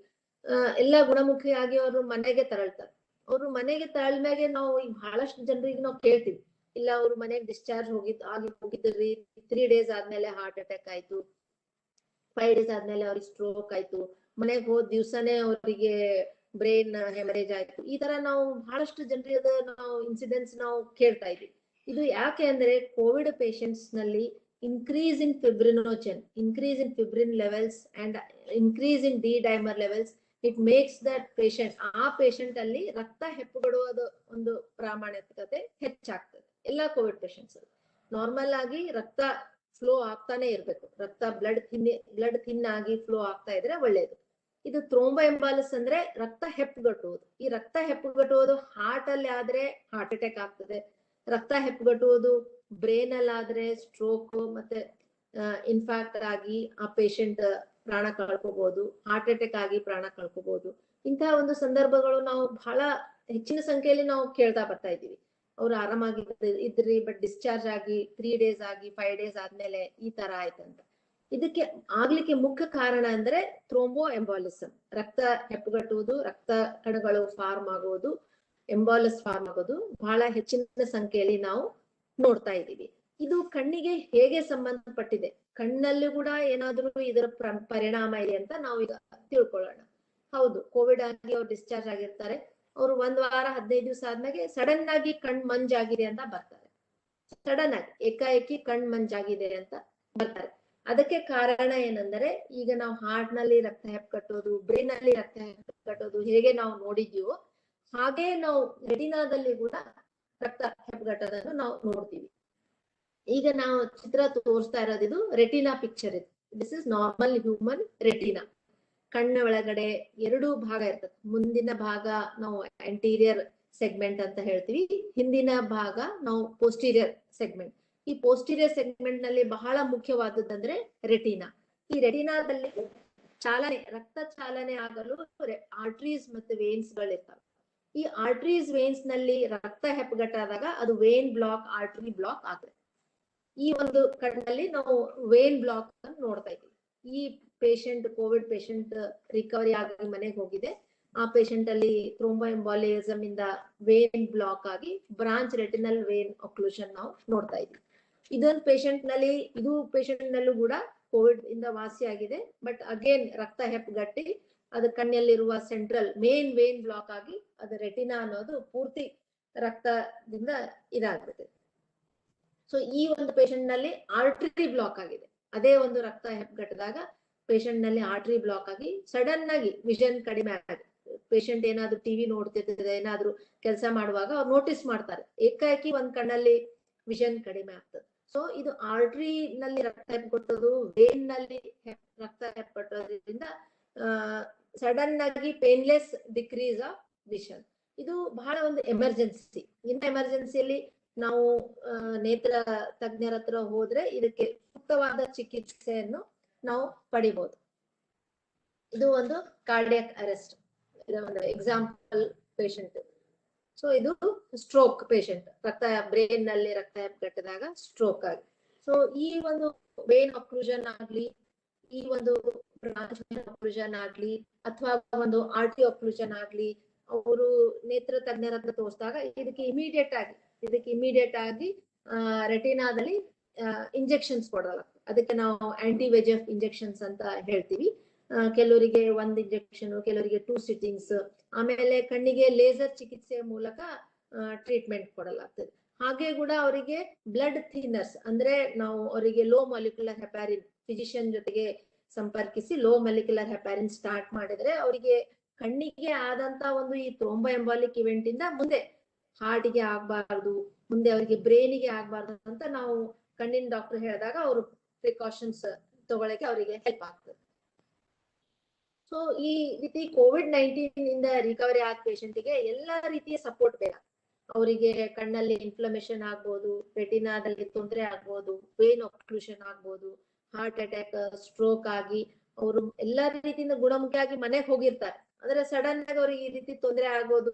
ಎಲ್ಲ ಗುಣಮುಖಿಯಾಗಿ ಅವರು ಮನೆಗೆ ತೆರಳ್ತಾರೆ. ಅವರು ಮನೆಗೆ ತೆರಳ್ಮ್ಯಾಗೆ ನಾವು ಈಗ ಬಹಳಷ್ಟು ಜನರಿಗೆ ನಾವು ಕೇಳ್ತೀವಿ, ಇಲ್ಲ ಅವ್ರು ಮನೆಗೆ ಡಿಸ್ಚಾರ್ಜ್ ಹೋಗಿದ್ರಿ, 3 ಡೇಸ್ ಆದ್ಮೇಲೆ ಹಾರ್ಟ್ ಅಟ್ಯಾಕ್ ಆಯ್ತು, 5 ಡೇಸ್ ಆದ್ಮೇಲೆ ಅವ್ರಿಗೆ ಸ್ಟ್ರೋಕ್ ಆಯ್ತು, ಮನೆಗೆ ಹೋದ ದಿವ್ಸನೇ ಅವರಿಗೆ ಬ್ರೈನ್ ಹೆಮರೇಜ್ ಆಯ್ತು. ಈ ತರ ನಾವು ಬಹಳಷ್ಟು ಜನರಿಗೆ ನಾವು ಇನ್ಸಿಡೆಂಟ್ಸ್ ನಾವು ಕೇಳ್ತಾ ಇದೀವಿ. ಇದು ಯಾಕೆ ಅಂದ್ರೆ ಕೋವಿಡ್ ಪೇಷಂಟ್ಸ್ ನಲ್ಲಿ increase in fibrinogen, increase in fibrin levels and increase in D dimer levels, it makes that patient, ಆ ಪೇಷಂಟ್ ಅಲ್ಲಿ ರಕ್ತ ಹೆಪ್ಪುಗಡುವುದು ಒಂದು ಪ್ರಾಮಾಣಿಕತೆ ಹೆಚ್ಚಾಗ್ತದೆ. ಎಲ್ಲಾ ಕೋವಿಡ್ ಪೇಷಂಟ್ಸ್ ನಾರ್ಮಲ್ ಆಗಿ ರಕ್ತ ಫ್ಲೋ ಆಗ್ತಾನೆ ಇರ್ಬೇಕು, ರಕ್ತ ಬ್ಲಡ್ ಥಿನ್ ಆಗಿ ಫ್ಲೋ ಆಗ್ತಾ ಇದ್ರೆ ಒಳ್ಳೇದು. ಇದು ಥ್ರೋಂಬೋ ಎಂಬಾಲಿಸ್ ಅಂದ್ರೆ ರಕ್ತ ಹೆಪ್ಪುಗಟ್ಟುವುದು. ಈ ರಕ್ತ ಹೆಪ್ಪುಗಟ್ಟುವುದು ಹಾರ್ಟ್ ಅಲ್ಲಿ ಆದ್ರೆ ಹಾರ್ಟ್ ಅಟ್ಯಾಕ್ ಆಗ್ತದೆ, ರಕ್ತ ಹೆಪ್ಪುಗಟ್ಟುವುದು ಬ್ರೈನ್ ಅಲ್ಲಿ ಆದ್ರೆ ಸ್ಟ್ರೋಕ್ ಮತ್ತೆ ಇನ್ಫ್ಯಾಕ್ಟ್ ಆಗಿ ಆ ಪೇಷಂಟ್ ಪ್ರಾಣ ಕಳ್ಕೋಬಹುದು, ಹಾರ್ಟ್ ಅಟ್ಯಾಕ್ ಆಗಿ ಪ್ರಾಣ ಕಳ್ಕೋಬಹುದು. ಇಂತಹ ಒಂದು ಸಂದರ್ಭಗಳು ನಾವು ಬಹಳ ಹೆಚ್ಚಿನ ಸಂಖ್ಯೆಯಲ್ಲಿ ನಾವು ಕೇಳ್ತಾ ಬರ್ತಾ ಇದ್ದೀವಿ. ಅವ್ರು ಆರಾಮಾಗಿ ಇದ್ರಿ ಬಟ್ ಡಿಸ್ಚಾರ್ಜ್ ಆಗಿ 3 ಡೇಸ್ ಆಗಿ 5 ಡೇಸ್ ಆದ್ಮೇಲೆ ಈ ತರ ಆಯ್ತಂತ. ಇದಕ್ಕೆ ಆಗ್ಲಿಕ್ಕೆ ಮುಖ್ಯ ಕಾರಣ ಅಂದ್ರೆ ಥ್ರೋಂಬೋ ಎಂಬಾಲಿಸಮ್, ರಕ್ತ ಹೆಪ್ಪುಗಟ್ಟುವುದು, ರಕ್ತ ಕಣಗಳು ಫಾರ್ಮ್ ಆಗುವುದು, ಎಂಬಾಲಿಸ್ ಫಾರ್ಮ್ ಆಗೋದು ಬಹಳ ಹೆಚ್ಚಿನ ಸಂಖ್ಯೆಯಲ್ಲಿ ನಾವು ನೋಡ್ತಾ ಇದ್ದೀವಿ. ಇದು ಕಣ್ಣಿಗೆ ಹೇಗೆ ಸಂಬಂಧಪಟ್ಟಿದೆ, ಕಣ್ಣಲ್ಲೂ ಕೂಡ ಏನಾದ್ರೂ ಇದರ ಪರಿಣಾಮ ಇದೆ ಅಂತ ನಾವು ಈಗ ತಿಳ್ಕೊಳ್ಳೋಣ. ಹೌದು, ಕೋವಿಡ್ ಆಗಿ ಅವ್ರು ಡಿಸ್ಚಾರ್ಜ್ ಆಗಿರ್ತಾರೆ, ಅವ್ರು 1 ವಾರ 15 ದಿವಸ ಆದ್ಮೇಲೆ ಸಡನ್ ಆಗಿ ಕಣ್ ಮಂಜಾಗಿದೆ ಅಂತ ಬರ್ತಾರೆ. ಸಡನ್ ಆಗಿ ಏಕಾಏಕಿ ಕಣ್ ಮಂಜಾಗಿದೆ ಅಂತ ಬರ್ತಾರೆ. ಅದಕ್ಕೆ ಕಾರಣ ಏನಂದ್ರೆ ಈಗ ನಾವು ಹಾರ್ಟ್ ನಲ್ಲಿ ರಕ್ತ ಹೆಪ್ಪುಗಟ್ಟೋದು, ಬ್ರೈನ್ ನಲ್ಲಿ ರಕ್ತ ಹೆಪ್ಪುಗಟ್ಟೋದು ಹೇಗೆ ನಾವು ನೋಡಿದ್ಯೋ ಹಾಗೆ ನಾವು ರೆಟಿನಾದಲ್ಲಿ ಕೂಡ ರಕ್ತ ಹೆಪ್ಪುಗಟ್ಟೋದನ್ನು ನಾವು ನೋಡ್ತೀವಿ. ಈಗ ನಾವು ಚಿತ್ರ ತೋರಿಸ್ತಾ ಇರೋದು ಇದು ರೆಟಿನಾ ಪಿಕ್ಚರ್. ಇದು this is normal human retina. ಕಣ್ಣ ಒಳಗಡೆ 2 ಭಾಗ ಇರ್ತದೆ. ಮುಂದಿನ ಭಾಗ ನಾವು ಅಂಟೀರಿಯರ್ ಸೆಗ್ಮೆಂಟ್ ಅಂತ ಹೇಳ್ತೀವಿ, ಹಿಂದಿನ ಭಾಗ ನಾವು ಪೋಸ್ಟೀರಿಯರ್ ಸೆಗ್ಮೆಂಟ್. ಈ ಪೋಸ್ಟೀರಿಯರ್ ಸೆಗ್ಮೆಂಟ್ ನಲ್ಲಿ ಬಹಳ ಮುಖ್ಯವಾದದ್ದಂದ್ರೆ ರೆಟಿನಾ. ಈ ರೆಟಿನಾದಲ್ಲಿ ಚಾಲನೆ, ರಕ್ತ ಚಾಲನೆ ಆಗಲು ಆರ್ಟರೀಸ್ ಮತ್ತು ವೇನ್ಸ್ ಗಳಿರ್ತವೆ. ಈ ಆರ್ಟರೀಸ್ ವೇನ್ಸ್ ನಲ್ಲಿ ರಕ್ತ ಹೆಪ್ಪುಗಟ್ಟಾದಾಗ ಅದು ವೇನ್ ಬ್ಲಾಕ್, ಆರ್ಟರಿ ಬ್ಲಾಕ್ ಆಗುತ್ತೆ. ಈ ಒಂದು ಕಣ್ಣಲ್ಲಿ ನಾವು ವೇನ್ ಬ್ಲಾಕ್ ಅನ್ನು ನೋಡ್ತಾ ಇದ್ದೀವಿ. ಈ ಪೇಷಂಟ್ ಕೋವಿಡ್ ಪೇಷಂಟ್ ರಿಕವರಿ ಆಗಿ ಮನೆಗೆ ಹೋಗಿದೆ. ಆ ಪೇಷಂಟ್ ಅಲ್ಲಿ ಥ್ರೋಂಬೋ ಎಂಬಾಲಿಸಮ್ ಇಂದ ವೇನ್ ಬ್ಲಾಕ್ ಆಗಿ ಬ್ರಾಂಚ್ ರೆಟಿನಲ್ ವೇನ್ ಒಕ್ಲೂಷನ್ ನಾವು ನೋಡ್ತಾ ಇದ್ದೀವಿ. ಇದೊಂದು ಪೇಷಂಟ್ ನಲ್ಲಿ, ಇದು ಪೇಷಂಟ್ ನಲ್ಲೂ ಕೂಡ ಕೋವಿಡ್ ಇಂದ ವಾಸಿ ಆಗಿದೆ. ಬಟ್ ಅಗೇನ್ ರಕ್ತ ಹೆಪ್ಪುಗಟ್ಟಿ ಅದು ಕಣ್ಣಲ್ಲಿರುವ ಸೆಂಟ್ರಲ್ ಮೇನ್ ವೇನ್ ಬ್ಲಾಕ್ ಆಗಿ ಅದು ರೆಟಿನಾ ಅನ್ನೋದು ಪೂರ್ತಿ ರಕ್ತದಿಂದ ಇದಾಗುತ್ತೆ. ಸೊ ಈ ಒಂದು ಪೇಷಂಟ್ ನಲ್ಲಿ ಆರ್ಟರಿ ಬ್ಲಾಕ್ ಆಗಿದೆ. ಅದೇ ಒಂದು ರಕ್ತ ಹೆಪ್ಪುಗಟ್ಟಿದಾಗ ಪೇಷಂಟ್ ನಲ್ಲಿ ಆರ್ಟರಿ ಬ್ಲಾಕ್ ಆಗಿ ಸಡನ್ ಆಗಿ ವಿಷನ್ ಕಡಿಮೆ ಆಗಿದೆ. ಪೇಷಂಟ್ ಏನಾದ್ರು ಟಿವಿ ನೋಡ್ತಿರ್ತಾರೆ, ಏನಾದ್ರು ಕೆಲಸ ಮಾಡುವಾಗ ಅವ್ರು ನೋಟಿಸ್ ಮಾಡ್ತಾರೆ, ಏಕಾಏಕಿ ಒಂದ್ ಕಣ್ಣಲ್ಲಿ ವಿಷನ್ ಕಡಿಮೆ ಆಗ್ತದೆ. ಸೊ ಇದು ಆರ್ಟರಿ ನಲ್ಲಿ ರಕ್ತ ಹೆಪ್ಪುಗಟ್ಟೋದು, ವೇನ್ ನಲ್ಲಿ ರಕ್ತ ಹೆಪ್ಪುಗಟ್ಟೋದ್ರಿಂದ ಸಡನ್ ಆಗಿ ಪೇನ್ಲೆಸ್ ಡಿಕ್ರೀಸ್ ಆಫ್ ವಿಷನ್. ಇದು ಬಹಳ ಒಂದು ಎಮರ್ಜೆನ್ಸಿ. ಇಂಥ ಎಮರ್ಜೆನ್ಸಿಯಲ್ಲಿ ನಾವು ನೇತ್ರ ತಜ್ಞರ ಹತ್ರ ಹೋದ್ರೆ ಇದಕ್ಕೆ ಸೂಕ್ತವಾದ ಚಿಕಿತ್ಸೆಯನ್ನು ನಾವು ಪಡಿಬಹುದು. ಇದು ಒಂದು ಕಾರ್ಡಿಯಾಕ್ ಅರೆಸ್ಟ್, ಒಂದು ಎಕ್ಸಾಂಪಲ್ ಪೇಷಂಟ್. ಸೊ ಇದು ಸ್ಟ್ರೋಕ್ ಪೇಷಂಟ್, ರಕ್ತ ಬ್ರೈನ್ ನಲ್ಲಿ ರಕ್ತ ಹೆಪ್ಪುಗಟ್ಟಿದಾಗ ಸ್ಟ್ರೋಕ್ ಆಗಿ. ಸೊ ಈ ಒಂದು ವೇನ್ ಅಕ್ಲೂಷನ್ ಆಗ್ಲಿ, ಈ ಒಂದು ಆಕ್ಲೂಷನ್ ಆಗ್ಲಿ ಅಥವಾ ಒಂದು ಆರ್ಟಿ ಆಕ್ಲೂಷನ್ ಆಗ್ಲಿ ಅವರು ನೇತ್ರ ತಜ್ಞರ ಹತ್ರ ತೋರಿಸಿದಾಗ ಇದಕ್ಕೆ ಇಮಿಡಿಯೇಟ್ ಆಗಿ ರೆಟಿನಾದಲ್ಲಿ ಇಂಜೆಕ್ಷನ್ಸ್ ಕೊಡಲಾಗ್ತದೆ. ಅದಕ್ಕೆ ನಾವು ಆಂಟಿ-VEGF ಇಂಜೆಕ್ಷನ್ಸ್ ಅಂತ ಹೇಳ್ತೀವಿ. ಕೆಲವರಿಗೆ 1 ಇಂಜೆಕ್ಷನ್, ಕೆಲವರಿಗೆ 2 ಸಿಟ್ಟಿಂಗ್ಸ್. ಆಮೇಲೆ ಕಣ್ಣಿಗೆ ಲೇಸರ್ ಚಿಕಿತ್ಸೆ ಮೂಲಕ ಟ್ರೀಟ್ಮೆಂಟ್ ಕೊಡಲಾಗ್ತದೆ. ಹಾಗೆ ಕೂಡ ಅವರಿಗೆ ಬ್ಲಡ್ ಥಿನ್ನರ್ಸ್ ಅಂದ್ರೆ ನಾವು ಅವರಿಗೆ ಲೋ ಮಾಲಿಕ್ಯುಲರ್ ಹೆಪಾರಿನ್ ಫಿಸಿಷಿಯನ್ ಜೊತೆಗೆ ಸಂಪರ್ಕಿಸಿ ಲೋ ಮಾಲಿಕ್ಯುಲರ್ ಹೆಪಾರಿನ್ ಸ್ಟಾರ್ಟ್ ಮಾಡಿದ್ರೆ ಅವರಿಗೆ ಕಣ್ಣಿಗೆ ಆದಂತ ಒಂದು ಈ ಥ್ರೋಂಬೋಎಂಬಾಲಿಕ್ ಇವೆಂಟ್ ಇಂದ ಮುಂದೆ ಹಾರ್ಟ್ಗೆ ಆಗ್ಬಾರ್ದು, ಮುಂದೆ ಅವರಿಗೆ ಬ್ರೈನಿಗೆ ಆಗ್ಬಾರ್ದು ಅಂತ ನಾವು ಕಣ್ಣಿನ ಡಾಕ್ಟರ್ ಹೇಳಿದಾಗ ಅವರು ಪ್ರಿಕಾಷನ್ಸ್ ತಗೊಳಕ್ಕೆ ಅವರಿಗೆ ಹೆಲ್ಪ್ ಆಗ್ತದೆ. ಸೊ ಈ ರೀತಿ COVID-19 ಇಂದ ರಿಕವರಿ ಆದ ಪೇಷಂಟ್ಗೆ ಎಲ್ಲಾ ರೀತಿಯ ಸಪೋರ್ಟ್ ಬೇಕು. ಅವರಿಗೆ ಕಣ್ಣಲ್ಲಿ ಇನ್ಫ್ಲಮೇಷನ್ ಆಗ್ಬೋದು, ರೆಟಿನಾದಲ್ಲಿ ತೊಂದರೆ ಆಗ್ಬೋದು, ವೇನ್ ಆಕ್ಲೂಷನ್ ಆಗ್ಬೋದು, ಹಾರ್ಟ್ ಅಟ್ಯಾಕ್, ಸ್ಟ್ರೋಕ್ ಆಗಿ ಅವರು ಎಲ್ಲಾ ರೀತಿಯಿಂದ ಗುಣಮುಖಿಯಾಗಿ ಮನೆಗೆ ಹೋಗಿರ್ತಾರೆ. ಅಂದ್ರೆ ಸಡನ್ ಆಗಿ ಅವ್ರಿಗೆ ಈ ರೀತಿ ತೊಂದರೆ ಆಗೋದು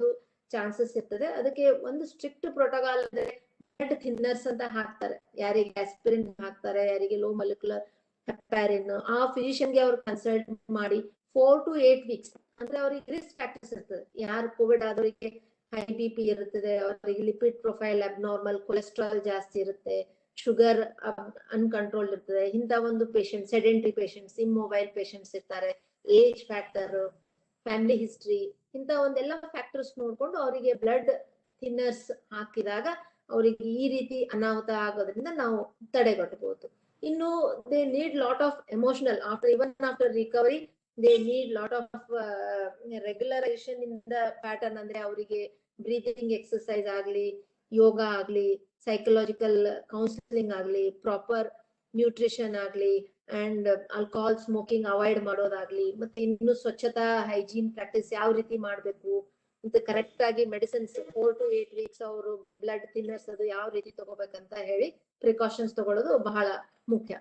ಚಾನ್ಸಸ್ ಇರ್ತದೆ. ಅದಕ್ಕೆ ಒಂದು ಸ್ಟ್ರಿಕ್ಟ್ ಪ್ರೋಟೋಕಾಲ್ ಅಂದ್ರೆ ಬ್ಲಡ್ ಥಿನ್ನರ್ಸ್ ಅಂತ ಹಾಕ್ತಾರೆ. ಯಾರಿಗೆ ಆಸ್ಪಿರಿನ್ ಹಾಕ್ತಾರೆ, ಯಾರಿಗೆ ಲೋ ಮಾಲಿಕ್ಯುಲರ್ ಹೆಪಾರಿನ್, ಆ ಫಿಸಿಷಿಯನ್ಗೆ ಅವ್ರು ಕನ್ಸಲ್ಟ್ ಮಾಡಿ 4 to 8 weeks ಅಂದ್ರೆ ಅವ್ರಿಗೆ ರಿಸ್ಕ್ ಫ್ಯಾಕ್ಟರ್ಸ್ ಇರ್ತದೆ. ಯಾರು ಕೋವಿಡ್ ಆದವರಿಗೆ ಹೈ BP ಇರುತ್ತದೆ, ಅವರಿಗೆ ಲಿಪಿಡ್ ಪ್ರೊಫೈಲ್ ಅಬ್ನಾರ್ಮಲ್, ಕೊಲೆಸ್ಟ್ರಾಲ್ ಜಾಸ್ತಿ ಇರುತ್ತೆ, ಶುಗರ್ ಅನ್ಕಂಟ್ರೋಲ್ ಇರ್ತದೆ, ಇಂಥ ಒಂದು patient, sedentary patients, immobile patients ಇರ್ತಾರೆ, ಏಜ್ ಫ್ಯಾಕ್ಟರ್, ಫ್ಯಾಮಿಲಿ ಹಿಸ್ಟ್ರಿ, ಇಂಥ ಒಂದೆಲ್ಲ ಫ್ಯಾಕ್ಟರ್ಸ್ ನೋಡ್ಕೊಂಡು ಅವರಿಗೆ ಬ್ಲಡ್ ಥಿನ್ನರ್ಸ್ ಹಾಕಿದಾಗ ಅವರಿಗೆ ಈ ರೀತಿ ಅನಾಹುತ ಆಗೋದ್ರಿಂದ ನಾವು ತಡೆಗಟ್ಟಬಹುದು. ಇನ್ನು they need lot of emotional after recovery they need lot of regularisation in the pattern. ಅಂದ್ರೆ ಅವರಿಗೆ ಬ್ರೀತಿಂಗ್ ಎಕ್ಸರ್ಸೈಸ್ ಆಗ್ಲಿ, ಯೋಗ ಆಗ್ಲಿ, ಸೈಕಲಾಜಿಕಲ್ ಕೌನ್ಸಿಲಿಂಗ್ ಆಗ್ಲಿ, ಪ್ರಾಪರ್ ನ್ಯೂಟ್ರಿಷನ್ ಆಗ್ಲಿ, ಅಂಡ್ ಆಲ್ಕೋಹಾಲ್ ಸ್ಮೋಕಿಂಗ್ ಅವಾಯ್ಡ್ ಮಾಡೋದಾಗ್ಲಿ, ಮತ್ತೆ ಇನ್ನು ಸ್ವಚ್ಛತಾ ಹೈಜೀನ್ ಪ್ರಾಕ್ಟೀಸ್ ಯಾವ ರೀತಿ ಮಾಡ್ಬೇಕು ಮತ್ತೆ ಕರೆಕ್ಟ್ ಆಗಿ ಮೆಡಿಸಿನ್ಸ್ 4 to 8 weeks ಅವರು ಬ್ಲಡ್ ಥಿನ್ನರ್ಸ್ ಅದು ಯಾವ ರೀತಿ ತಗೋಬೇಕಂತ ಹೇಳಿ ಪ್ರಿಕಾಷನ್ಸ್ ತಗೊಳ್ಳೋದು ಬಹಳ ಮುಖ್ಯ.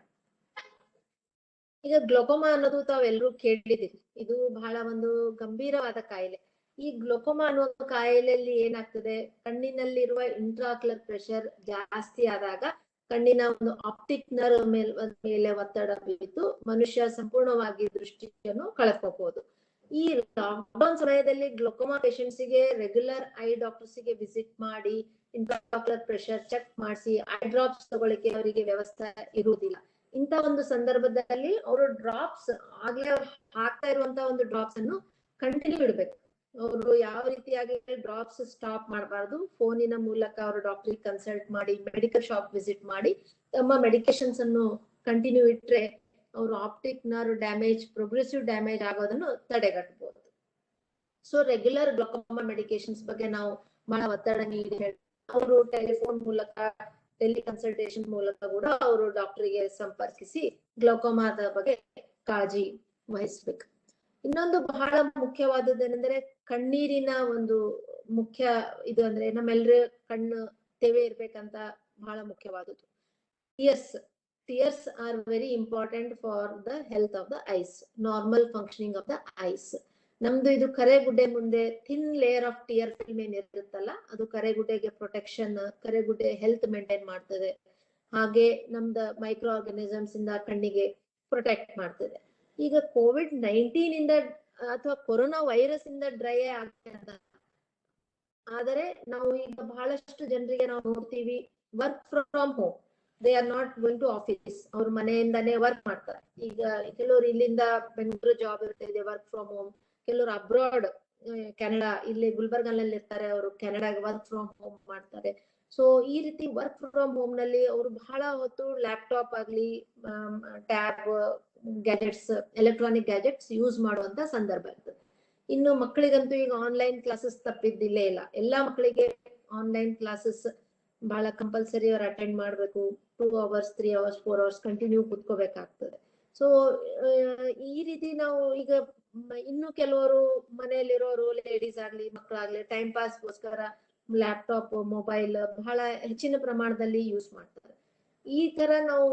ಈಗ ಗ್ಲೋಕೋಮಾ ಅನ್ನೋದು ತಾವೆಲ್ಲರೂ ಕೇಳಿದಿರಿ. ಇದು ಬಹಳ ಒಂದು ಗಂಭೀರವಾದ ಕಾಯಿಲೆ. ಈ ಗ್ಲೋಕೋಮಾ ಅನ್ನೋ ಕಾಯಿಲೆಯಲ್ಲಿ ಏನಾಗ್ತದೆ, ಕಣ್ಣಿನಲ್ಲಿರುವ ಇಂಟ್ರಾಕ್ಯುಲರ್ ಪ್ರೆಷರ್ ಜಾಸ್ತಿ ಆದಾಗ ಕಣ್ಣಿನ ಒಂದು ಆಪ್ಟಿಕ್ ನರ್ವ್ ಮೇಲೆ ಒತ್ತಡ ಬಿದ್ದು ಮನುಷ್ಯ ಸಂಪೂರ್ಣವಾಗಿ ದೃಷ್ಟಿಯನ್ನು ಕಳ್ಕೋಬಹುದು. ಈ ಲಾಕ್ಡೌನ್ ಸಮಯದಲ್ಲಿ ಗ್ಲೋಕೋಮಾ ಪೇಷಂಟ್ಸ್ ಗೆ ರೆಗ್ಯುಲರ್ ಐ ಡಾಕ್ಟರ್ಸ್ ಗೆ ವಿಸಿಟ್ ಮಾಡಿ ಇಂಟ್ರಾಕ್ಯುಲರ್ ಪ್ರೆಷರ್ ಚೆಕ್ ಮಾಡಿಸಿ ಐ ಡ್ರಾಪ್ಸ್ ತಗೊಳ್ಳಿಕ್ಕೆ ಅವರಿಗೆ ವ್ಯವಸ್ಥೆ ಇರುವುದಿಲ್ಲ. ಇಂಥ ಒಂದು ಸಂದರ್ಭದಲ್ಲಿ ಅವರು ಡ್ರಾಪ್ಸ್ ಆಗ್ಲೇ ಹಾಕ್ತಾ ಇರುವಂತ ಒಂದು ಡ್ರಾಪ್ಸ್ ಅನ್ನು ಕಂಟಿನ್ಯೂ ಇಡಬೇಕು. ಅವರು ಯಾವ ರೀತಿಯಾಗಿ ಡ್ರಾಪ್ಸ್ ಸ್ಟಾಪ್ ಮಾಡಬಾರ್ದು. ಫೋನಿನ ಮೂಲಕ ಅವರು ಡಾಕ್ಟರ್ ಕನ್ಸಲ್ಟ್ ಮಾಡಿ, ಮೆಡಿಕಲ್ ಶಾಪ್ ವಿಸಿಟ್ ಮಾಡಿ ತಮ್ಮ ಮೆಡಿಕೇಶನ್ಸ್ ಅನ್ನು ಕಂಟಿನ್ಯೂ ಇಟ್ರೆ ಅವರು optic nerve damage, progressive damage ಆಗೋದನ್ನು ತಡೆಗಟ್ಟಬಹುದು. ಸೊ ರೆಗ್ಯುಲರ್ ಗ್ಲೋಕೋಮಾ ಮೆಡಿಕೇಶನ್ಸ್ ಬಗ್ಗೆ ನಾವು ಬಹಳ ಒತ್ತಡ ನೀಡಿ ಅವರು ಟೆಲಿಫೋನ್ ಮೂಲಕ, ಟೆಲಿ ಕನ್ಸಲ್ಟೇಷನ್ ಮೂಲಕ ಕೂಡ ಅವರು ಡಾಕ್ಟರ್ಗೆ ಸಂಪರ್ಕಿಸಿ ಗ್ಲೋಕೋಮಾದ ಬಗ್ಗೆ ಕಾಳಜಿ ವಹಿಸ್ಬೇಕು. ಇನ್ನೊಂದು ಬಹಳ ಮುಖ್ಯವಾದದ್ದೇನೆಂದ್ರೆ ಕಣ್ಣೀರಿನ ಒಂದು ಮುಖ್ಯ ಇದು ಅಂದ್ರೆ ನಮ್ಮೆಲ್ಲರ ಕಣ್ಣು ತೆವೆ ಇರ್ಬೇಕಂತ ಬಹಳ ಮುಖ್ಯವಾದದ್ದು. Tears are very important for the health of the eyes, normal functioning of the eyes. ನಮ್ದು ಇದು ಕರೆಗುಡ್ಡೆ ಮುಂದೆ thin layer of tear film ಏನ್ ಇರುತ್ತಲ್ಲ, ಅದು ಕರೆಗುಡ್ಡೆಗೆ ಪ್ರೊಟೆಕ್ಷನ್, ಕರೆಗುಡ್ಡೆ ಹೆಲ್ತ್ ಮೇಂಟೈನ್ ಮಾಡ್ತದೆ. ಹಾಗೆ ನಮ್ದು ಮೈಕ್ರೋ ಆರ್ಗನಿಸಮ್ಸ್ ಇಂದ ಕಣ್ಣಿಗೆ ಪ್ರೊಟೆಕ್ಟ್ ಮಾಡ್ತದೆ. ಈಗ COVID-19 ಇಂದ ಅಥವಾ ಕೊರೋನಾ ವೈರಸ್ ಇಂದ ಡ್ರೈ ಆಗ್ತದೆ. ಆದರೆ ನಾವು ಈಗ ಬಹಳಷ್ಟು ಜನರಿಗೆ ನಾವು ನೋಡ್ತೀವಿ work from home, they are not going to office, ಅವ್ರ ಮನೆಯಿಂದಾನೇ ವರ್ಕ್ ಮಾಡ್ತಾರೆ. ಈಗ ಕೆಲವರು ಇಲ್ಲಿಂದ ಬೆಂಗಳೂರು ಜಾಬ್ ಇರ್ತಿದೆ ವರ್ಕ್ ಫ್ರಮ್ ಹೋಮ್, ಕೆಲವರು ಅಬ್ರಾಡ್ ಕೆನಡಾ, ಇಲ್ಲಿ ಗುಲ್ಬರ್ಗನಲ್ಲಿ ಇರ್ತಾರೆ, ಅವರು ಕೆನಡಾಗೆ ವರ್ಕ್ ಫ್ರಮ್ ಹೋಮ್ ಮಾಡ್ತಾರೆ. ಸೊ ಈ ರೀತಿ ವರ್ಕ್ ಫ್ರಮ್ ಹೋಮ್ ನಲ್ಲಿ ಅವರು ಬಹಳ ಹೊತ್ತು ಲ್ಯಾಪ್ಟಾಪ್ ಆಗ್ಲಿ, tab, gadgets, electronic gadgets use ಮಾಡುವಂತ ಸಂದರ್ಭ ಇರ್ತದೆ. ಇನ್ನು ಮಕ್ಕಳಿಗಂತೂ ಈಗ ಆನ್ಲೈನ್ ಕ್ಲಾಸಸ್ ತಪ್ಪಿದ್ದಿಲ್ಲೇ ಇಲ್ಲ. ಎಲ್ಲಾ ಮಕ್ಕಳಿಗೆ ಆನ್ಲೈನ್ ಕ್ಲಾಸಸ್ ಬಹಳ ಕಂಪಲ್ಸರಿ ಅವ್ರು ಅಟೆಂಡ್ ಮಾಡ್ಬೇಕು. 2 hours 3 hours 4 hours ಕಂಟಿನ್ಯೂ ಕುತ್ಕೋಬೇಕಾಗ್ತದೆ. ಸೊ ಈ ರೀತಿ ನಾವು ಈಗ ಇನ್ನು ಕೆಲವರು ಮನೆಯಲ್ಲಿರೋರು ಲೇಡೀಸ್ ಆಗ್ಲಿ ಮಕ್ಕಳಾಗ್ಲಿ ಟೈಮ್ ಪಾಸ್ಗೋಸ್ಕರ ಲ್ಯಾಪ್ಟಾಪ್, ಮೊಬೈಲ್ ಬಹಳ ಹೆಚ್ಚಿನ ಪ್ರಮಾಣದಲ್ಲಿ ಯೂಸ್ ಮಾಡ್ತಾರೆ. ಈ ತರ ನಾವು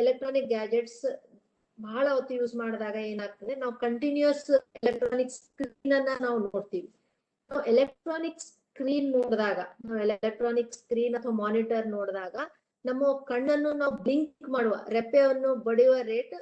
ಎಲೆಕ್ಟ್ರಾನಿಕ್ ಗ್ಯಾಜೆಟ್ಸ್ ಬಹಳ ಹೊತ್ತು ಯೂಸ್ ಮಾಡಿದಾಗ ಏನಾಗ್ತದೆ, ನಾವು ಕಂಟಿನ್ಯೂಸ್ ಎಲೆಕ್ಟ್ರಾನಿಕ್ ಸ್ಕ್ರೀನ್ ಅನ್ನ ನಾವು ನೋಡ್ತೀವಿ. ನಾವು ಎಲೆಕ್ಟ್ರಾನಿಕ್ ಸ್ಕ್ರೀನ್ ನೋಡಿದಾಗ, ನಾವು ಎಲೆಕ್ಟ್ರಾನಿಕ್ ಸ್ಕ್ರೀನ್ ಅಥವಾ ಮಾನಿಟರ್ ನೋಡಿದಾಗ ನಮ್ಮ ಕಣ್ಣನ್ನು ನಾವು ಬ್ಲಿಂಕ್ ಮಾಡುವ, ರೆಪ್ಪೆಯನ್ನು ಬಡಿಯುವ ರೇಟ್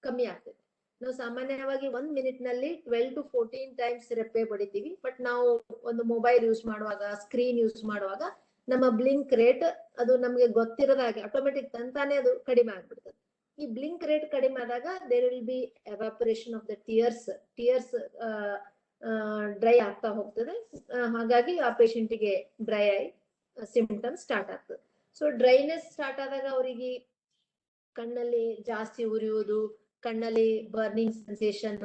ಕಮ್ಮಿ ಆಗ್ತದೆ. ನಾವು ಸಾಮಾನ್ಯವಾಗಿ 1 ಮಿನಿಟ್ ನಲ್ಲಿ 12 to 14 ಟೈಮ್ಸ್ ರೆಪ್ಪೆ ಬಡಿತೀವಿ. ಬಟ್ ನಾವು ಒಂದು ಮೊಬೈಲ್ ಯೂಸ್ ಮಾಡುವಾಗ, ಸ್ಕ್ರೀನ್ ಯೂಸ್ ಮಾಡುವಾಗ ನಮ್ಮ ಬ್ಲಿಂಕ್ ರೇಟ್ ಅದು ನಮ್ಗೆ ಗೊತ್ತಿರದ ಹಾಗೆ ಆಟೋಮೆಟಿಕ್ ತಂತಾನೆ ಅದು ಕಡಿಮೆ ಆಗ್ಬಿಡ್ತದೆ. ಈ ಬ್ಲಿಂಕ್ ರೇಟ್ ಕಡಿಮೆ ಆದಾಗ there will be evaporation of the tears dry ಆಗ್ತಾ ಹೋಗ್ತದೆ. ಹಾಗಾಗಿ ಆ ಪೇಷಂಟಿಗೆ ಡ್ರೈ ಐ ಸಿಂಪ್ಟಮ್ಸ್ ಸ್ಟಾರ್ಟ್ ಆಗ್ತದೆ. ಸೊ ಡ್ರೈನೆಸ್ ಸ್ಟಾರ್ಟ್ ಆದಾಗ ಅವರಿಗೆ ಕಣ್ಣಲ್ಲಿ ಜಾಸ್ತಿ ಉರಿಯುವುದು, ಕಣ್ಣಲ್ಲಿ ಬರ್ನಿಂಗ್ ಸೆನ್ಸೇಷನ್,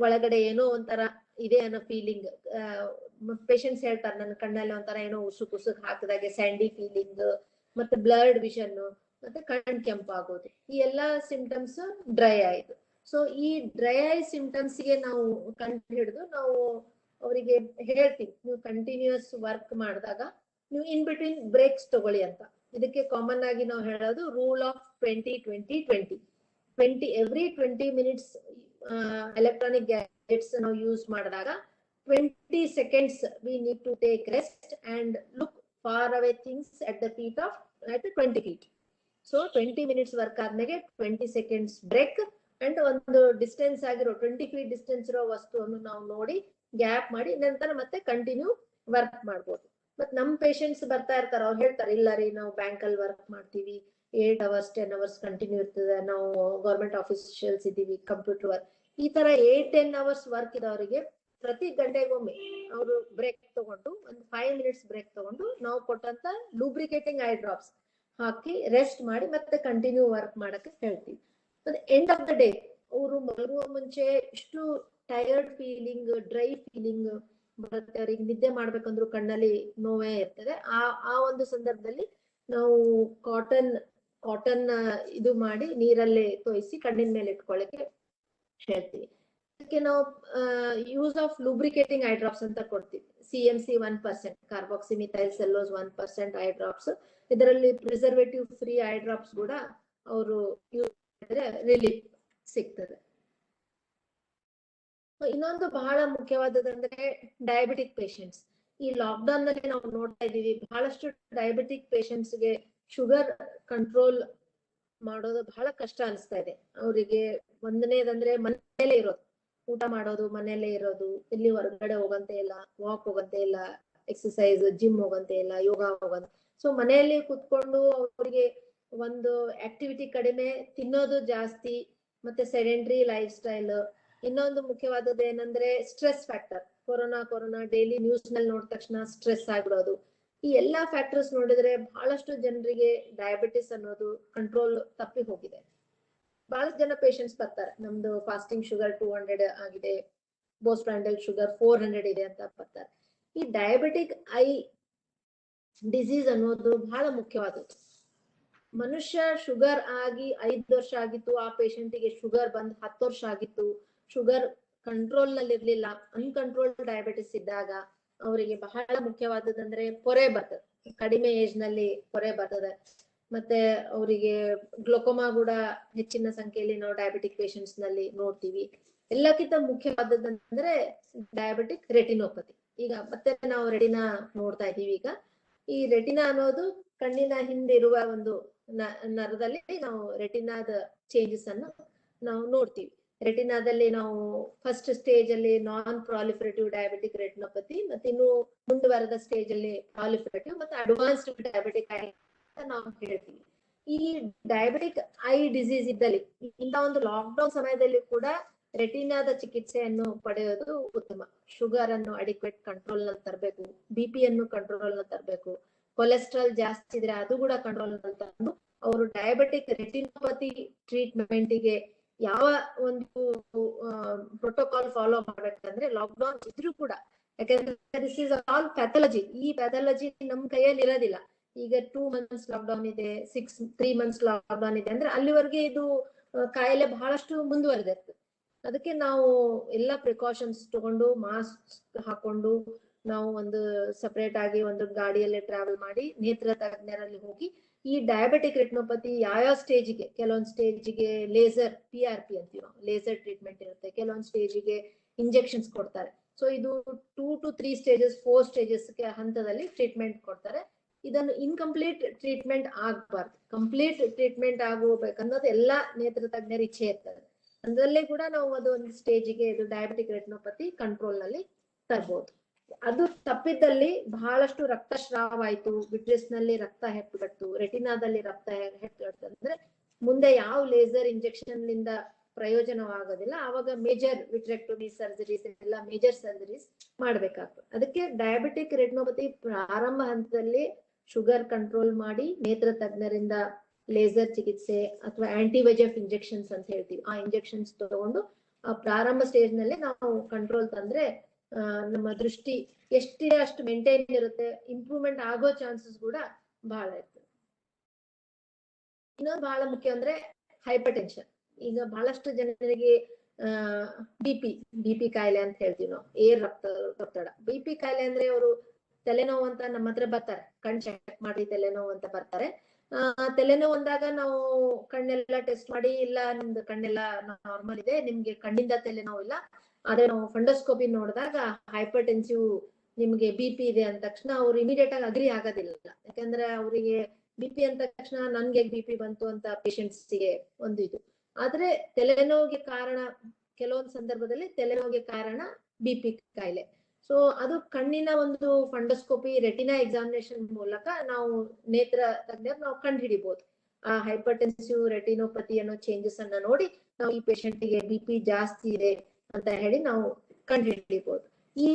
ಒಳಗಡೆ ಏನೋ ಒಂಥರ ಇದೆ ಅನ್ನೋ ಫೀಲಿಂಗ್. ಪೇಷಂಟ್ಸ್ ಹೇಳ್ತಾರೆ ನನ್ನ ಕಣ್ಣಲ್ಲಿ ಒಂಥರ ಏನೋ ಉಸುಕ್ ಹಾಕಿದಾಗೆ ಸ್ಯಾಂಡಿ ಫೀಲಿಂಗ್, ಮತ್ತೆ ಬ್ಲರ್ಡ್ ವಿಷನ್, ಮತ್ತೆ ಕಣ್ ಕೆಂಪಾಗೋದು, ಈ ಎಲ್ಲಾ ಸಿಂಪ್ಟಮ್ಸ್ ಡ್ರೈ ಆಯ್ತು. ಸೊ ಈ ಡ್ರೈ ಐ ಸಿಂಪ್ಟಮ್ಸ್ ಗೆ ನಾವು ಕಂಡು ಹಿಡಿದು ನಾವು ಅವರಿಗೆ ಹೇಳ್ತೀವಿ, ನೀವು ಕಂಟಿನ್ಯೂಸ್ ವರ್ಕ್ ಮಾಡಿದಾಗ ನೀವು ಇನ್ ಬಿಟ್ವೀನ್ ಬ್ರೇಕ್ಸ್ ತಗೊಳ್ಳಿ ಅಂತ. ಇದಕ್ಕೆ ಕಾಮನ್ ಆಗಿ ನಾವು ಹೇಳೋದು rule of 20-20-20. Every 20 minutes electronic gadgets ನಾವು ಯೂಸ್ ಮಾಡಿದಾಗ 20 seconds we need to take rest and look far away things at the 20 feet. So 20 minutes work ಆದ್ಮೇಲೆ 20 seconds break and ಒಂದು ಡಿಸ್ಟೆನ್ಸ್ ಆಗಿರೋ 20 feet ಡಿಸ್ಟೆನ್ಸ್ ಇರೋ ವಸ್ತುವನ್ನು ನಾವು ನೋಡಿ ಗ್ಯಾಪ್ ಮಾಡಿ ನಂತರ ಮತ್ತೆ ಕಂಟಿನ್ಯೂ ವರ್ಕ್ ಮಾಡ್ಬೋದು. ಮತ್ ನಮ್ ಪೇಷಂಟ್ಸ್ ಬರ್ತಾ ಇರ್ತಾರೆ, ಅವ್ರು ಹೇಳ್ತಾರೆ ಇಲ್ಲ ರೀ ನಾವು ಬ್ಯಾಂಕ್ ಅಲ್ಲಿ ವರ್ಕ್ ಮಾಡ್ತೀವಿ, 8 hours 10 hours ಕಂಟಿನ್ಯೂ ಇರ್ತದೆ, ನಾವು ಗೌರ್ಮೆಂಟ್ ಆಫೀಷಿಯಲ್ಸ್ ಇದ್ದೀವಿ, ಕಂಪ್ಯೂಟರ್ ವರ್ಕ್, ಈ ತರ 8-10 hours ವರ್ಕ್ ಇರೋರಿಗೆ ಪ್ರತಿ ಗಂಟೆಗೊಮ್ಮೆ ಅವರು ಬ್ರೇಕ್ ತಗೊಂಡು ಒಂದು 5 minutes ಬ್ರೇಕ್ ತಗೊಂಡು ನಾವು ಕೊಟ್ಟಂತ ಲೂಬ್ರಿಕೇಟಿಂಗ್ ಐ ಡ್ರಾಪ್ಸ್ ಹಾಕಿ ರೆಸ್ಟ್ ಮಾಡಿ ಮತ್ತೆ ಕಂಟಿನ್ಯೂ ವರ್ಕ್ ಮಾಡಕ್ಕೆ ಹೇಳ್ತೀವಿ. ಮತ್ತೆ ಎಂಡ್ ಆಫ್ ದ ಡೇ ಅವರು ಮಲಗುವ ಮುಂಚೆ ಇಷ್ಟು ಟೈರ್ಡ್ ಫೀಲಿಂಗ್, ಡ್ರೈ ಫೀಲಿಂಗ್ ಬರುತ್ತೆ, ಅವ್ರಿಗೆ ನಿದ್ದೆ ಮಾಡ್ಬೇಕಂದ್ರು ಕಣ್ಣಲ್ಲಿ ನೋವೇ ಇರ್ತದೆ. ಆ ಒಂದು ಸಂದರ್ಭದಲ್ಲಿ ನಾವು ಕಾಟನ್ ಇದು ಮಾಡಿ ನೀರಲ್ಲಿ ತೋಯಿಸಿ ಕಣ್ಣಿನ ಮೇಲೆ ಇಟ್ಕೊಳ್ಳಕ್ಕೆ ಹೇಳ್ತೀವಿ. ಅದಕ್ಕೆ ನಾವು use of lubricating eye drops ಅಂತ ಕೊಡ್ತೀವಿ. CMC 1%, ಕಾರ್ಬಾಕ್ಸಿಮಿಥೈಲ್ ಸೆಲ್ಲೋಸ್ 1% eye drops. ಇದರಲ್ಲಿ ಪ್ರಿಸರ್ವೇಟಿವ್ ಫ್ರೀ ಐ ಡ್ರಾಪ್ಸ್ ಕೂಡ ಅವರು ಯೂಸ್ ಮಾಡಿದ್ರೆ ರಿಲೀಫ್ ಸಿಗ್ತದೆ. ಇನ್ನೊಂದು ಬಹಳ ಮುಖ್ಯವಾದದಂದ್ರೆ ಡಯಾಬಿಟಿಕ್ ಪೇಷಂಟ್ಸ್. ಈ ಲಾಕ್ಡೌನ್ ನಲ್ಲಿ ನಾವು ನೋಡ್ತಾ ಇದೀವಿ, ಬಹಳಷ್ಟು ಡಯಾಬಿಟಿಕ್ ಪೇಷಂಟ್ಸ್ ಗೆ ಶುಗರ್ ಕಂಟ್ರೋಲ್ ಮಾಡೋದು ಬಹಳ ಕಷ್ಟ ಅನಿಸ್ತಾ ಇದೆ. ಅವರಿಗೆ ಒಂದನೇದಂದ್ರೆ ಮನೆಯಲ್ಲೇ ಇರೋದು, ಊಟ ಮಾಡೋದು ಮನೆಯಲ್ಲೇ ಇರೋದು, ಇಲ್ಲಿ ಹೊರಗಡೆ ಹೋಗಂತೆ ಇಲ್ಲ, ವಾಕ್ ಹೋಗಂತೆ ಇಲ್ಲ, ಎಕ್ಸರ್ಸೈಸ್ ಜಿಮ್ ಹೋಗಂತೆ ಇಲ್ಲ, ಯೋಗ ಹೋಗಂತೆ. ಸೊ ಮನೆಯಲ್ಲಿ ಕುತ್ಕೊಂಡು ಅವರಿಗೆ ಒಂದು ಆಕ್ಟಿವಿಟಿ ಕಡಿಮೆ, ತಿನ್ನೋದು ಜಾಸ್ತಿ, ಮತ್ತೆ ಸೆಡೆಂಟ್ರಿ ಲೈಫ್ ಸ್ಟೈಲ್. ಇನ್ನೊಂದು ಮುಖ್ಯವಾದದ್ದು ಏನಂದ್ರೆ stress factor. Corona daily news ನಲ್ಲಿ ನೋಡಿದ ತಕ್ಷಣ ಸ್ಟ್ರೆಸ್ ಆಗಿರೋದು. ಈ ಎಲ್ಲಾ ಫ್ಯಾಕ್ಟರ್ಸ್ ನೋಡಿದ್ರೆ ಬಹಳಷ್ಟು ಜನರಿಗೆ ಡಯಾಬಿಟಿಸ್ ಅನ್ನೋದು ಕಂಟ್ರೋಲ್ ತಪ್ಪಿ ಹೋಗಿದೆ. ಬಹಳಷ್ಟು ಜನ ಪೇಷಂಟ್ಸ್ ಬರ್ತಾರೆ, ನಮ್ದು ಫಾಸ್ಟಿಂಗ್ ಶುಗರ್ 200 ಆಗಿದೆ, ಬೋಸ್ಟ್ರಾಂಡಲ್ ಶುಗರ್ 400 ಇದೆ ಅಂತ ಬರ್ತಾರೆ. ಈ ಡಯಾಬಿಟಿಕ್ ಐ ಡಿಸೀಸ್ ಅನ್ನೋದು ಬಹಳ ಮುಖ್ಯವಾದದ್ದು. ಮನುಷ್ಯ ಶುಗರ್ ಆಗಿ 5 ವರ್ಷ ಆಗಿತ್ತು, ಆ ಪೇಷಂಟಿಗೆ ಶುಗರ್ ಬಂದ್ 10 ವರ್ಷ ಆಗಿತ್ತು, ಶುಗರ್ ಕಂಟ್ರೋಲ್ ನಲ್ಲಿ ಇರ್ಲಿಲ್ಲ, ಅನ್ಕಂಟ್ರೋಲ್ಡ್ ಡಯಾಬಿಟಿಸ್ ಇದ್ದಾಗ ಅವರಿಗೆ ಬಹಳ ಮುಖ್ಯವಾದದಂದ್ರೆ ಪೊರೆ ಬರ್ತದೆ, ಕಡಿಮೆ ಏಜ್ ನಲ್ಲಿ ಪೊರೆ ಬರ್ತದೆ. ಮತ್ತೆ ಅವರಿಗೆ ಗ್ಲೋಕೋಮಾ ಕೂಡ ಹೆಚ್ಚಿನ ಸಂಖ್ಯೆಯಲ್ಲಿ ನಾವು ಡಯಾಬಿಟಿಕ್ ಪೇಷಂಟ್ಸ್ ನಲ್ಲಿ ನೋಡ್ತೀವಿ. ಎಲ್ಲಕ್ಕಿಂತ ಮುಖ್ಯವಾದದಂದ್ರೆ ಡಯಾಬಿಟಿಕ್ ರೆಟಿನೋಪತಿ. ಈಗ ಮತ್ತೆ ನಾವು ರೆಟಿನಾ ನೋಡ್ತಾ ಇದೀವಿ. ಈಗ ಈ ರೆಟಿನಾ ಅನ್ನೋದು ಕಣ್ಣಿನ ಹಿಂದಿರುವ ಒಂದು ನರದಲ್ಲಿ ನಾವು ರೆಟಿನಾದ ಚೇಂಜಸ್ ಅನ್ನು ನಾವು ನೋಡ್ತೀವಿ. ರೆಟಿನಾದಲ್ಲಿ ನಾವು ಫಸ್ಟ್ ಸ್ಟೇಜ್ ಅಲ್ಲಿ ನಾನ್ ಪ್ರಾಲಿಫರೇಟಿವ್ ಡಯಾಬಿಟಿಕ್ ರೆಟಿನೋಪತಿ, ಮತ್ತೆ ಇನ್ನು ಮುಂದುವರೆದ ಸ್ಟೇಜ್ ಅಲ್ಲಿ ಪ್ರಾಲಿಫರೇಟಿವ್ ಮತ್ತೆ ಅಡ್ವಾನ್ಸ್ಡ್ ಡಯಾಬಿಟಿಕ್ ಐ ಅಂತ ನಾವು ಹೇಳ್ತೀವಿ. ಈ ಡಯಾಬಿಟಿಕ್ ಐ ಡಿಸೀಸ್ ಇದ್ದಲ್ಲಿ ಇಂಥ ಒಂದು ಲಾಕ್ಡೌನ್ ಸಮಯದಲ್ಲಿ ಕೂಡ ರೆಟಿನಾದ ಚಿಕಿತ್ಸೆಯನ್ನು ಪಡೆಯೋದು ಉತ್ತಮ. ಶುಗರ್ ಅನ್ನು ಅಡಿಕ್ವೇಟ್ ಕಂಟ್ರೋಲ್ ನಲ್ಲಿ ತರಬೇಕು, BP ಅನ್ನು ಕಂಟ್ರೋಲ್ ನಲ್ಲಿ ತರಬೇಕು, ಕೊಲೆಸ್ಟ್ರಾಲ್ ಜಾಸ್ತಿ ಇದ್ರೆ ಅದು ಕೂಡ ಕಂಟ್ರೋಲ್ ನಲ್ಲಿ ತಂದು ಅವರು ಡಯಾಬಿಟಿಕ್ ರೆಟಿನೋಪತಿ ಟ್ರೀಟ್ಮೆಂಟ್ ಗೆ ಯಾವ ಒಂದು ಪ್ರೋಟೋಕಾಲ್ ಫಾಲೋ ಮಾಡ್ಬೇಕಂದ್ರೆ ಲಾಕ್ಡೌನ್ ಇದ್ರೂ ಕೂಡ, ಯಾಕಂದ್ರೆ ದಿಸ್ ಇಸ್ ಆಲ್ ಪ್ಯಾಥಾಲಜಿ. ಈ ಪ್ಯಾಥಾಲಜಿ ನಮ್ ಕೈಯಲ್ಲಿ ಇರೋದಿಲ್ಲ. ಈಗ 2 months ಲಾಕ್ಡೌನ್ ಇದೆ, 3 months ಲಾಕ್ಡೌನ್ ಇದೆ ಅಂದ್ರೆ ಅಲ್ಲಿವರೆಗೆ ಇದು ಕಾಯಿಲೆ ಬಹಳಷ್ಟು ಮುಂದುವರೆದಿರ್ತದೆ. ಅದಕ್ಕೆ ನಾವು ಎಲ್ಲ ಪ್ರಿಕಾಷನ್ಸ್ ತಗೊಂಡು ಮಾಸ್ಕ್ ಹಾಕೊಂಡು ನಾವು ಒಂದು ಸಪರೇಟ್ ಆಗಿ ಒಂದು ಗಾಡಿಯಲ್ಲಿ ಟ್ರಾವೆಲ್ ಮಾಡಿ ನೇತ್ರ ತಜ್ಞರಲ್ಲಿ ಹೋಗಿ ಈ ಡಯಾಬಿಟಿಕ್ ರೆಟಿನೋಪತಿ ಯಾವ ಸ್ಟೇಜಿಗೆ, ಕೆಲವೊಂದು ಸ್ಟೇಜಿಗೆ ಲೇಸರ್ PRP ಅಂತೀವಿ ನಾವು, ಲೇಸರ್ ಟ್ರೀಟ್ಮೆಂಟ್ ಇರುತ್ತೆ, ಕೆಲವೊಂದು ಸ್ಟೇಜಿಗೆ ಇಂಜೆಕ್ಷನ್ಸ್ ಕೊಡ್ತಾರೆ. ಸೊ ಇದು 2 to 3 stages 4 stages ಹಂತದಲ್ಲಿ ಟ್ರೀಟ್ಮೆಂಟ್ ಕೊಡ್ತಾರೆ. ಇದನ್ನು ಇನ್ಕಂಪ್ಲೀಟ್ ಟ್ರೀಟ್ಮೆಂಟ್ ಆಗಬಾರ್ದು, ಕಂಪ್ಲೀಟ್ ಟ್ರೀಟ್ಮೆಂಟ್ ಆಗಬೇಕನ್ನೋದು ಎಲ್ಲಾ ನೇತ್ರ ತಜ್ಞರ ಇಚ್ಛೆ ಇರ್ತದೆ. ಅದರಲ್ಲೇ ಕೂಡ ನಾವು ಒಂದು ಸ್ಟೇಜಿಗೆ ಇದು ಡಯಾಬಿಟಿಕ್ ರೆಟಿನೋಪತಿ ಕಂಟ್ರೋಲ್ ನಲ್ಲಿ ತರಬಹುದು. ಅದು ತಪ್ಪಿದ್ದಲ್ಲಿ ಬಹಳಷ್ಟು ರಕ್ತಸ್ರಾವ ಆಯ್ತು, ವಿಟ್ರಿಸ್ ನಲ್ಲಿ ರಕ್ತ ಹೆಪ್ಪುಗಟ್ಟು, ರೆಟಿನಾದಲ್ಲಿ ರಕ್ತ ಹೆಪ್ಪುಗಟ್ಟು ಅಂದ್ರೆ ಮುಂದೆ ಯಾವ ಲೇಸರ್ ಇಂಜೆಕ್ಷನ್ ನಿಂದ ಪ್ರಯೋಜನವಾಗೋದಿಲ್ಲ. ಆವಾಗ ಮೇಜರ್ ವಿಟ್ರೆಕ್ಟೊಮಿ ಸರ್ಜರೀಸ್ ಎಲ್ಲ ಮೇಜರ್ ಸರ್ಜರೀಸ್ ಮಾಡ್ಬೇಕಾಗ್ತದೆ. ಅದಕ್ಕೆ ಡಯಾಬಿಟಿಕ್ ರೆಟಿನೋಪತಿ ಪ್ರಾರಂಭ ಹಂತದಲ್ಲಿ ಶುಗರ್ ಕಂಟ್ರೋಲ್ ಮಾಡಿ ನೇತ್ರ ತಜ್ಞರಿಂದ ಲೇಸರ್ ಚಿಕಿತ್ಸೆ ಅಥವಾ ಆಂಟಿವೈಜೆಫ್ ಇಂಜೆಕ್ಷನ್ಸ್ ಅಂತ ಹೇಳ್ತೀವಿ, ಆ ಇಂಜೆಕ್ಷನ್ಸ್ ತಗೊಂಡು ಆ ಪ್ರಾರಂಭ ಸ್ಟೇಜ್ ನಲ್ಲಿ ನಾವು ಕಂಟ್ರೋಲ್ ತಂದ್ರೆ ನಮ್ಮ ದೃಷ್ಟಿ ಎಷ್ಟಿದೆ ಅಷ್ಟು ಮೇಂಟೈನ್ ಇರುತ್ತೆ, ಇಂಪ್ರೂವ್ಮೆಂಟ್ ಆಗೋ ಚಾನ್ಸಸ್ ಕೂಡ ಬಹಳ ಇರ್ತದೆ. ಇನ್ನೊಂದು ಬಹಳ ಮುಖ್ಯ ಅಂದ್ರೆ ಹೈಪರ್ ಟೆನ್ಷನ್. ಈಗ ಬಹಳಷ್ಟು ಜನರಿಗೆ ಬಿಪಿ ಕಾಯಿಲೆ ಅಂತ ಹೇಳ್ತೀವಿ ನಾವು, ರಕ್ತದೊತ್ತಡ. ಬಿಪಿ ಕಾಯಿಲೆ ಅಂದ್ರೆ ಅವರು ತಲೆನೋವು ಅಂತ ನಮ್ಮ ಹತ್ರ ಬರ್ತಾರೆ, ಕಣ್ ಚೆಕ್ ಮಾಡಿ ತಲೆನೋವು ಅಂತ ಬರ್ತಾರೆ. ತಲೆನೋವು ಅಂದಾಗ ನಾವು ಕಣ್ಣೆಲ್ಲ ಟೆಸ್ಟ್ ಮಾಡಿ, ಇಲ್ಲ ನಿಮ್ದು ಕಣ್ಣೆಲ್ಲ ನಾರ್ಮಲ್ ಇದೆ, ನಿಮ್ಗೆ ಕಣ್ಣಿಂದ ತಲೆನೋವು ಇಲ್ಲ, ಆದ್ರೆ ನಾವು ಫಂಡೋಸ್ಕೋಪಿ ನೋಡಿದಾಗ ಹೈಪರ್ ಟೆನ್ಸಿವ್ ನಿಮ್ಗೆ ಬಿಪಿ ಇದೆ ಅಂದ ತಕ್ಷಣ ಅವ್ರು ಇಮಿಡಿಯೇಟ್ ಆಗಿ ಅಗ್ರಿ ಆಗೋದಿಲ್ಲ. ಯಾಕಂದ್ರೆ ಅವರಿಗೆ ಬಿಪಿ ಅಂದ ತಕ್ಷಣ ನನ್ಗೆ ಬಿಪಿ ಬಂತು ಅಂತ ಪೇಷಂಟ್ಸ್ಗೆ ಒಂದು ಇದು. ಆದ್ರೆ ತಲೆನೋವಿಗೆ ಕಾರಣ ಕೆಲವೊಂದು ಸಂದರ್ಭದಲ್ಲಿ ತಲೆನೋವಿಗೆ ಕಾರಣ ಬಿಪಿ ಕಾಯಿಲೆ. ಸೊ ಅದು ಕಣ್ಣಿನ ಒಂದು ಫಂಡೋಸ್ಕೋಪಿ ರೆಟಿನಾ ಎಕ್ಸಾಮಿನೇಷನ್ ಮೂಲಕ ನಾವು ನೇತ್ರ ತಜ್ಞರು ನಾವು ಕಂಡು ಹಿಡಿಬಹುದು. ಆ ಹೈಪರ್ ಟೆನ್ಸಿವ್ ರೆಟಿನೋಪತಿ ಅನ್ನೋ ಚೇಂಜಸ್ ಅನ್ನ ನೋಡಿ ನಾವು ಈ ಪೇಷಂಟ್ಗೆ ಬಿಪಿ ಜಾಸ್ತಿ ಇದೆ ಅಂತ ಹೇಳಿ ನಾವು ಕಂಡು ಹಿಡಿಬಹುದು. ಈ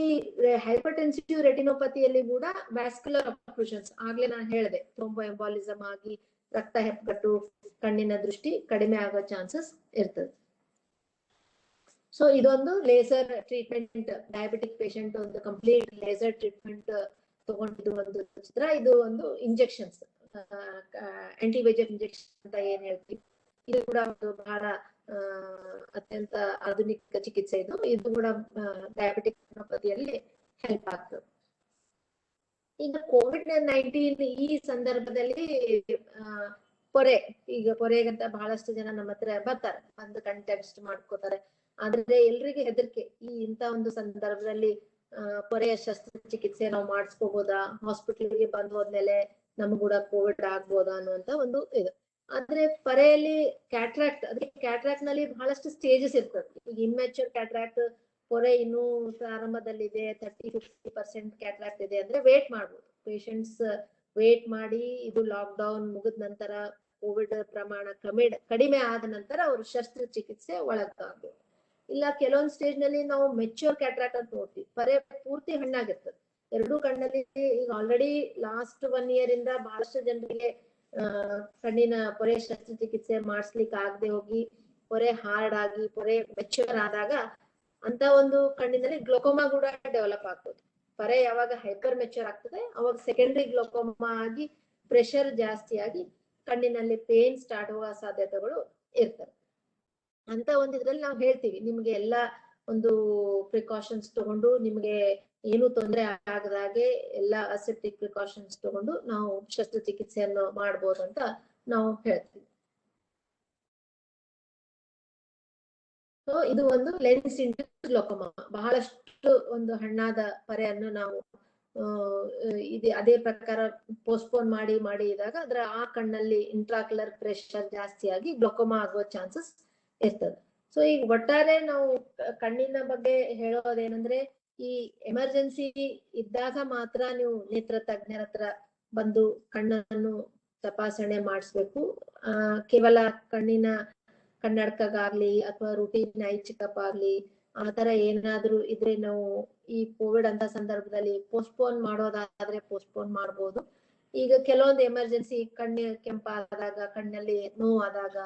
ಹೈಪರ್ ಟೆನ್ಸಿವ್ ರೆಟಿನೋಪತಿಯಲ್ಲಿ ಕೂಡ ವ್ಯಾಸ್ಕ್ಯುಲರ್ ಅಬ್ಸ್ಟ್ರಕ್ಷನ್ಸ್, ಆಗ್ಲೇ ನಾನು ಹೇಳಿದೆ, ಥ್ರೋಂಬೋ ಎಂಬಾಲಿಸಮ್ ಆಗಿ ರಕ್ತ ಹೆಪ್ಪುಗಟ್ಟು ಕಣ್ಣಿನ ದೃಷ್ಟಿ ಕಡಿಮೆ ಆಗೋ ಚಾನ್ಸಸ್ ಇರ್ತದೆ. ಸೊ ಇದೊಂದು ಲೇಸರ್ ಟ್ರೀಟ್ಮೆಂಟ್, ಡಯಾಬಿಟಿಕ್ ಪೇಷಂಟ್ ಒಂದು ಕಂಪ್ಲೀಟ್ ಲೇಸರ್ ಟ್ರೀಟ್ಮೆಂಟ್ ತಗೊಂಡಿದ್ದು ಒಂದು ಚಿತ್ರ. ಇದು ಒಂದು ಇಂಜೆಕ್ಷನ್ಸ್, ಆಂಟಿವೈಜೆಫ್ ಇಂಜೆಕ್ಷನ್ ಅಂತ ಏನ್ ಹೇಳ್ತೀವಿ, ಇದು ಕೂಡ ಒಂದು ಬಹಳ ಅತ್ಯಂತ ಆಧುನಿಕ ಚಿಕಿತ್ಸೆ. ಇದು ಕೂಡ ಡಯಾಬಿಟಿಕ್ ರೆಟಿನೋಪತಿಯಲ್ಲಿ ಹೆಲ್ಪ್ ಆಗ್ತದೆ. ಈಗ COVID-19 ಈ ಸಂದರ್ಭದಲ್ಲಿ ಪೊರೆಗಂತ ಬಹಳಷ್ಟು ಜನ ನಮ್ಮ ಹತ್ರ ಬರ್ತಾರೆ, ಬಂದು ಕಣ್ ಟೆಸ್ಟ್ ಮಾಡ್ಕೋತಾರೆ. ಆದ್ರೆ ಎಲ್ರಿಗೂ ಹೆದರಿಕೆ, ಇಂತ ಒಂದು ಸಂದರ್ಭದಲ್ಲಿ ಪೊರೆಯ ಶಸ್ತ್ರಚಿಕಿತ್ಸೆ ನಾವು ಮಾಡಿಸ್ಕೋಬಹುದಾ, ಹಾಸ್ಪಿಟಲ್ಗೆ ಬಂದ್ ಹೋದ್ಮೇಲೆ ನಮ್ಗೂ ಕೂಡ ಕೋವಿಡ್ ಆಗ್ಬೋದಾ ಅನ್ನುವಂತ ಒಂದು ಇದು. ಆದ್ರೆ ಪೊರೆಯಲ್ಲಿ ಕ್ಯಾಟ್ರಾಕ್ಟ್, ಅದಕ್ಕೆ ಕ್ಯಾಟ್ರಾಕ್ಟ್ ನಲ್ಲಿ ಬಹಳಷ್ಟು ಸ್ಟೇಜಸ್ ಇರ್ತದೆ. ಈಗ ಇಮ್ಮೆಚೂರ್ ಕ್ಯಾಟ್ರಾಕ್ಟ್ ಪೊರೆ ಇನ್ನೂ ಪ್ರಾರಂಭದಲ್ಲಿದೆ, 30-50% ಕ್ಯಾಟ್ರಾಕ್ಟ್ ಇದೆ ಅಂದ್ರೆ ವೇಟ್ ಮಾಡ್ಬೋದು. ಪೇಷಂಟ್ಸ್ ವೇಟ್ ಮಾಡಿ ಇದು ಲಾಕ್ ಡೌನ್ ಮುಗಿದ ನಂತರ ಕೋವಿಡ್ ಪ್ರಮಾಣ ಕಡಿಮೆ ಆದ ನಂತರ ಅವರು ಶಸ್ತ್ರಚಿಕಿತ್ಸೆ ಒಳಗಾಗ್ಬೋದು. ಇಲ್ಲ ಕೆಲವೊಂದು ಸ್ಟೇಜ್ ನಲ್ಲಿ ನಾವು ಮೆಚ್ಯೂರ್ ಕ್ಯಾಟ್ರಾಕ್ಟ್ ಅಂತ ನೋಡ್ತೀವಿ, ಪೊರೆ ಪೂರ್ತಿ ಹಣ್ಣಾಗಿರ್ತದೆ ಎರಡೂ ಕಣ್ಣಲ್ಲಿ. ಈಗ ಆಲ್ರೆಡಿ ಲಾಸ್ಟ್ 1 year ಇಂದ ಬಹಳಷ್ಟು ಜನರಿಗೆ ಕಣ್ಣಿನ ಪೊರೆ ಶಸ್ತ್ರಚಿಕಿತ್ಸೆ ಮಾಡಿಸ್ಲಿಕ್ಕೆ ಆಗದೆ ಹೋಗಿ ಪೊರೆ ಹಾರ್ಡ್ ಆಗಿ ಪೊರೆ ಮೆಚ್ಯೂರ್ ಆದಾಗ ಅಂತ ಒಂದು ಕಣ್ಣಿನಲ್ಲಿ ಗ್ಲೋಕೋಮಾ ಕೂಡ ಡೆವಲಪ್ ಆಗ್ತದೆ. ಪೊರೆ ಯಾವಾಗ ಹೈಪರ್ ಮೆಚ್ಯೂರ್ ಆಗ್ತದೆ ಅವಾಗ ಸೆಕೆಂಡರಿ ಗ್ಲೋಕೋಮಾ ಆಗಿ ಪ್ರೆಷರ್ ಜಾಸ್ತಿ ಆಗಿ ಕಣ್ಣಿನಲ್ಲಿ ಪೇನ್ ಸ್ಟಾರ್ಟ್ ಆಗುವ ಸಾಧ್ಯತೆಗಳು ಇರ್ತವೆ. ಅಂತ ಒಂದು ಇದ್ರಲ್ಲಿ ನಾವು ಹೇಳ್ತೀವಿ, ನಿಮ್ಗೆ ಎಲ್ಲ ಒಂದು ಪ್ರಿಕಾಷನ್ಸ್ ತಗೊಂಡು ನಿಮ್ಗೆ ಏನು ತೊಂದರೆ ಆಗದಾಗೆ ಎಲ್ಲ ಅಸೆಪ್ಟಿಕ್ ಪ್ರಿಕಾಷನ್ಸ್ ತಗೊಂಡು ನಾವು ಶಸ್ತ್ರಚಿಕಿತ್ಸೆಯನ್ನು ಮಾಡ್ಬೋದು ಅಂತ ನಾವು ಹೇಳ್ತೀವಿ. ಸೊ ಇದು ಒಂದು ಲೆನ್ಸ್ ಇಂಡ್ಯೂಸ್ಡ್ ಗ್ಲೋಕೋಮಾ. ಬಹಳಷ್ಟು ಒಂದು ಹಣ್ಣಾದ ಪೊರೆಯನ್ನು ನಾವು ಅದೇ ಪ್ರಕಾರ ಪೋಸ್ಟ್ಪೋನ್ ಮಾಡಿ ಇದಾಗ ಅದರ ಆ ಕಣ್ಣಲ್ಲಿ ಇಂಟ್ರಾಕ್ಯುಲರ್ ಪ್ರೆಷರ್ ಜಾಸ್ತಿ ಆಗಿ ಗ್ಲೋಕೋಮಾ ಆಗುವ ಚಾನ್ಸಸ್ ಇರ್ತದೆ. ಸೊ ಈಗ ಒಟ್ಟಾರೆ ನಾವು ಕಣ್ಣಿನ ಬಗ್ಗೆ ಹೇಳೋದೇನಂದ್ರೆ, ಈ ಎಮರ್ಜೆನ್ಸಿ ಇದ್ದಾಗ ಮಾತ್ರ ನೀವು ನೇತ್ರ ತಜ್ಞರ ಹತ್ರ ಬಂದು ಕಣ್ಣನ್ನು ತಪಾಸಣೆ ಮಾಡಿಸ್ಬೇಕು. ಕೇವಲ ಕಣ್ಣಿನ ಕನ್ನಡಕಗಾಗ್ಲಿ ಅಥವಾ ರೂಟೀನ್ ಐ ಚೆಕಪ್ ಆಗ್ಲಿ ಆತರ ಏನಾದ್ರೂ ಇದ್ರೆ ನಾವು ಈ ಕೋವಿಡ್ ಅಂತ ಸಂದರ್ಭದಲ್ಲಿ ಪೋಸ್ಟ್ಪೋನ್ ಮಾಡೋದಾದ್ರೆ ಪೋಸ್ಟ್ಪೋನ್ ಮಾಡ್ಬೋದು. ಈಗ ಕೆಲವೊಂದು ಎಮರ್ಜೆನ್ಸಿ ಕಣ್ಣು ಕೆಂಪಾದಾಗ, ಕಣ್ಣಲ್ಲಿ ನೋವಾದಾಗ,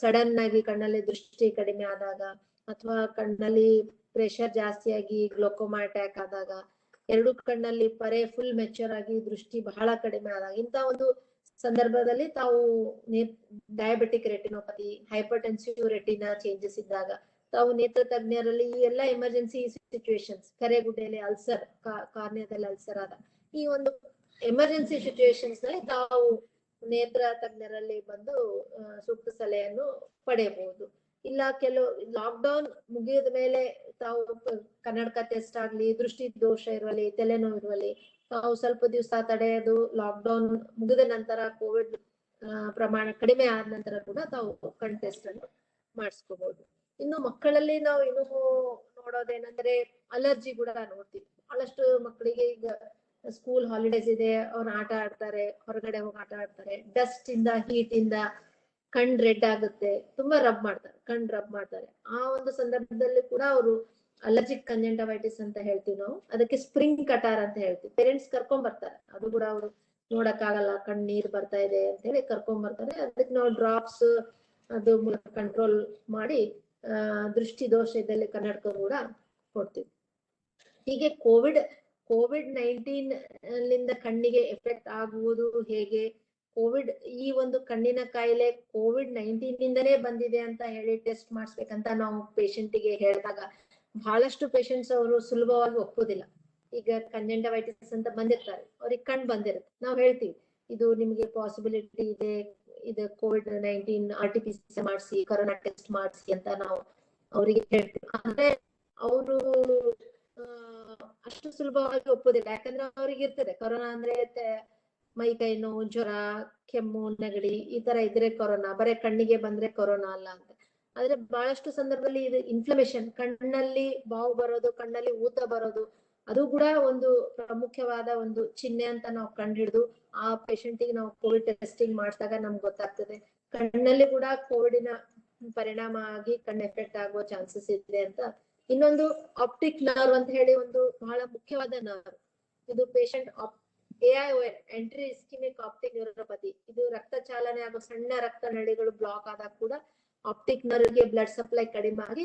ಸಡನ್ ಆಗಿ ಕಣ್ಣಲ್ಲಿ ದೃಷ್ಟಿ ಕಡಿಮೆ ಆದಾಗ, ಅಥವಾ ಕಣ್ಣಲ್ಲಿ ಪ್ರೆಷರ್ ಜಾಸ್ತಿ ಆಗಿ ಗ್ಲೋಕೋಮಾ ಅಟ್ಯಾಕ್ ಆದಾಗ, ಎರಡು ಕಣ್ಣಲ್ಲಿ ಪೊರೆ ಫುಲ್ ಮೆಚ್ಯೂರ್ ಆಗಿ ದೃಷ್ಟಿ ಬಹಳ ಕಡಿಮೆ ಆದಾಗ, ಇಂತ ಒಂದು ಸಂದರ್ಭದಲ್ಲಿ ತಾವು diabetic retinopathy, hypertensive retina changes ಇದ್ದಾಗ ತಾವು ನೇತ್ರ ತಜ್ಞರಲ್ಲಿ ಈ ಎಲ್ಲ ಎಮರ್ಜೆನ್ಸಿ ಸಿಚುವೇಶನ್ಸ್, ಕರೆಗುಡ್ಡೆಯಲ್ಲಿ ಅಲ್ಸರ್, ಕಾರ್ನಿಯಾದಲ್ಲಿ ಅಲ್ಸರ್ ಆದ ಈ ಒಂದು ಎಮರ್ಜೆನ್ಸಿ ಸಿಚುವೇಶನ್ಸ್ ನಲ್ಲಿ ತಾವು ನೇತ್ರ ತಜ್ಞರಲ್ಲಿ ಬಂದು ಸೂಕ್ತ ಸಲಹೆಯನ್ನು ಪಡೆಯಬಹುದು. ಇಲ್ಲ ಕೆಲವು ಲಾಕ್ ಡೌನ್ ಮುಗಿದ ಮೇಲೆ ತಾವು ಕನ್ನಡಕ ಟೆಸ್ಟ್ ಆಗ್ಲಿ, ದೃಷ್ಟಿ ದೋಷ ಇರುವಲ್ಲಿ, ತಲೆನೋವು ಇರುವಲ್ಲಿ ತಾವು ಸ್ವಲ್ಪ ದಿವಸ ತಡೆಯೋದು, ಲಾಕ್ ಡೌನ್ ಮುಗಿದ ನಂತರ ಕೋವಿಡ್ ಪ್ರಮಾಣ ಕಡಿಮೆ ಆದ ನಂತರ ಕೂಡ ತಾವು ಕಣ್ ಟೆಸ್ಟ್ ಅನ್ನು ಮಾಡಿಸ್ಕೋಬಹುದು. ಇನ್ನು ಮಕ್ಕಳಲ್ಲಿ ನಾವು ಇನ್ನು ನೋಡೋದೇನಂದ್ರೆ ಅಲರ್ಜಿ ಕೂಡ ನೋಡ್ತೀವಿ. ಬಹಳಷ್ಟು ಮಕ್ಕಳಿಗೆ ಈಗ ಸ್ಕೂಲ್ ಹಾಲಿಡೇಸ್ ಇದೆ, ಅವ್ರು ಆಟ ಆಡ್ತಾರೆ, ಹೊರಗಡೆ ಹೋಗಿ ಆಟ ಆಡ್ತಾರೆ, ಡಸ್ಟ್ ಇಂದ ಹೀಟ್ ಇಂದ ಕಣ್ ರೆಡ್ ಆಗುತ್ತೆ, ತುಂಬಾ ರಬ್ ಮಾಡ್ತಾರೆ, ಕಣ್ ರಬ್ ಮಾಡ್ತಾರೆ. ಆ ಒಂದು ಸಂದರ್ಭದಲ್ಲಿ ಕೂಡ ಅವರು ಅಲರ್ಜಿಕ್ ಕಂಜಂಟವೈಟಿಸ್ ಅಂತ ಹೇಳ್ತೀವಿ ನಾವು, ಅದಕ್ಕೆ ಸ್ಪ್ರಿಂಗ್ ಕಟಾರ್ ಅಂತ ಹೇಳ್ತೀವಿ. ಪೇರೆಂಟ್ಸ್ ಕರ್ಕೊಂಡ್ ಬರ್ತಾರೆ, ಅದು ಕೂಡ ಅವರು ನೋಡಕ್ ಆಗಲ್ಲ, ಕಣ್ ನೀರ್ ಬರ್ತಾ ಇದೆ ಅಂತ ಹೇಳಿ ಕರ್ಕೊಂಡ್ ಬರ್ತಾರೆ. ಅದಕ್ಕೆ ನಾವು ಡ್ರಾಪ್ಸ್ ಅದು ಮೂಲಕ ಕಂಟ್ರೋಲ್ ಮಾಡಿ ದೃಷ್ಟಿ ದೋಷ ಇದ್ದಲ್ಲಿ ಕನ್ನಡಕ ಕೂಡ ಕೊಡ್ತೀವಿ. ಹೀಗೆ ಕೋವಿಡ್-19 ಲಿಂದ ಕಣ್ಣಿಗೆ ಎಫೆಕ್ಟ್ ಆಗುವುದು ಹೇಗೆ, ಕೋವಿಡ್ ಈ ಒಂದು ಕಣ್ಣಿನ ಕಾಯಿಲೆ ಕೋವಿಡ್-19 ನಿಂದನೇ ಬಂದಿದೆ ಅಂತ ಹೇಳಿ ಟೆಸ್ಟ್ ಮಾಡಿಸ್ಬೇಕಂತ ನಾವು ಪೇಷಂಟಿಗೆ ಹೇಳಿದಾಗ ಬಹಳಷ್ಟು ಪೇಷಂಟ್ಸ್ ಅವರು ಸುಲಭವಾಗಿ ಒಪ್ಪೋದಿಲ್ಲ. ಈಗ ಕಂಜಂಟವೈಟಿಸ್ ಅಂತ ಬಂದಿರ್ತಾರೆ, ಅವ್ರಿಗೆ ಕಣ್ ಬಂದಿರುತ್ತೆ, ನಾವು ಹೇಳ್ತೀವಿ ಇದು ನಿಮ್ಗೆ ಪಾಸಿಬಿಲಿಟಿ ಇದೆ, ಇದು ಕೋವಿಡ್-19 RT-PCR ಮಾಡಿಸಿ, ಕೊರೋನಾ ಟೆಸ್ಟ್ ಮಾಡಿಸಿ ಅಂತ ನಾವು ಅವರಿಗೆ ಹೇಳ್ತೀವಿ. ಆದ್ರೆ ಅವರು ಅಷ್ಟು ಸುಲಭವಾಗಿ ಒಪ್ಪೋದಿಲ್ಲ. ಯಾಕಂದ್ರೆ ಅವ್ರಿಗೆ ಇರ್ತದೆ ಕೊರೋನಾ ಅಂದ್ರೆ ಮೈ ಕೈ ನೋವು, ಜ್ವರ, ಕೆಮ್ಮು, ನೆಗಡಿ ಈ ತರ ಇದ್ರೆ ಕೊರೋನಾ, ಬರೀ ಕಣ್ಣಿಗೆ ಬಂದ್ರೆ ಕೊರೋನಾ ಅಲ್ಲ ಅಂತ. ಆದ್ರೆ ಬಹಳಷ್ಟು ಸಂದರ್ಭದಲ್ಲಿ ಇದು ಇನ್ಫ್ಲಮೇಷನ್, ಕಣ್ಣಲ್ಲಿ ಬಾವು ಬರೋದು, ಕಣ್ಣಲ್ಲಿ ಊತ ಬರೋದು, ಅದು ಕೂಡ ಒಂದು ಪ್ರಮುಖವಾದ ಒಂದು ಚಿಹ್ನೆ ಅಂತ ನಾವು ಕಂಡುಹಿಡಿದು ಆ ಪೇಷಂಟಿಗೆ ನಾವು ಕೋವಿಡ್ ಟೆಸ್ಟಿಂಗ್ ಮಾಡಿಸಿದಾಗ ನಮ್ಗೆ ಗೊತ್ತಾಗ್ತದೆ ಕಣ್ಣಲ್ಲಿ ಕೂಡ ಕೋವಿಡಿನ ಪರಿಣಾಮ ಆಗಿ ಕಣ್ಣು ಎಫೆಕ್ಟ್ ಆಗುವ ಚಾನ್ಸಸ್ ಇದೆ ಅಂತ. ಇನ್ನೊಂದು ಆಪ್ಟಿಕ್ ನರ್ವ್ ಅಂತ ಹೇಳಿ ಒಂದು ಬಹಳ ಮುಖ್ಯವಾದ ನರ್ವ್, ಇದು patient AION entry ischaemic optic neuropathy, ಇದು ರಕ್ತ ಚಾಲನೆ ಆಗೋ ಸಣ್ಣ ರಕ್ತ ನಳಿಗಳು ಬ್ಲಾಕ್ ಆದಾಗ ಕೂಡ ಆಪ್ಟಿಕ್ ನರ್ವ್ಗೆ ಬ್ಲಡ್ ಸಪ್ಲೈ ಕಡಿಮೆ ಆಗಿ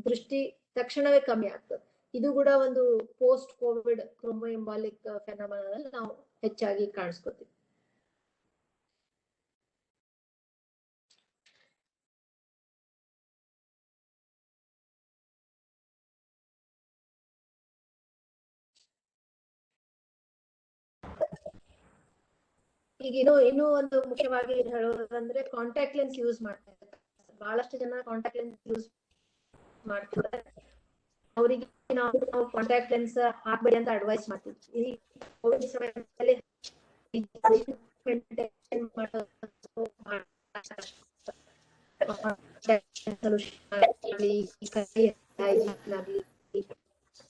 ದೃಷ್ಟಿ ತಕ್ಷಣವೇ ಕಮ್ಮಿ ಆಗ್ತದೆ. ಇದು ಕೂಡ ಒಂದು ಪೋಸ್ಟ್ ಕೋವಿಡ್ ಥ್ರೋಂಬೋಎಂಬಾಲಿಕ್ ಫೆನೋಮೆನಲ್ ನಾವು ಹೆಚ್ಚಾಗಿ ಕಾಣಿಸ್ಕೊತೀವಿ. ಈಗ ಇನ್ನೂ ಒಂದು ಮುಖ್ಯವಾಗಿ ಹೇಳೋದಂದ್ರೆ ಕಾಂಟ್ಯಾಕ್ಟ್ ಲೆನ್ಸ್ ಯೂಸ್ ಮಾಡ್ತಾರೆ. ಬಹಳಷ್ಟು ಜನ ಕಾಂಟ್ಯಾಕ್ಟ್ ಲೆನ್ಸ್ ಯೂಸ್ ಮಾಡ್ತಿದ್ದಾರೆ, ಅವರಿಗೆ ನಾವು ಕಾಂಟ್ಯಾಕ್ಟ್ ಲೆನ್ಸ್ ಹಾಕ್ಬೇಡಿ ಅಂತ ಅಡ್ವೈಸ್ ಮಾಡ್ತೀವಿ. ಈ ಕೋವಿಡ್ ಸಮಯದಲ್ಲಿ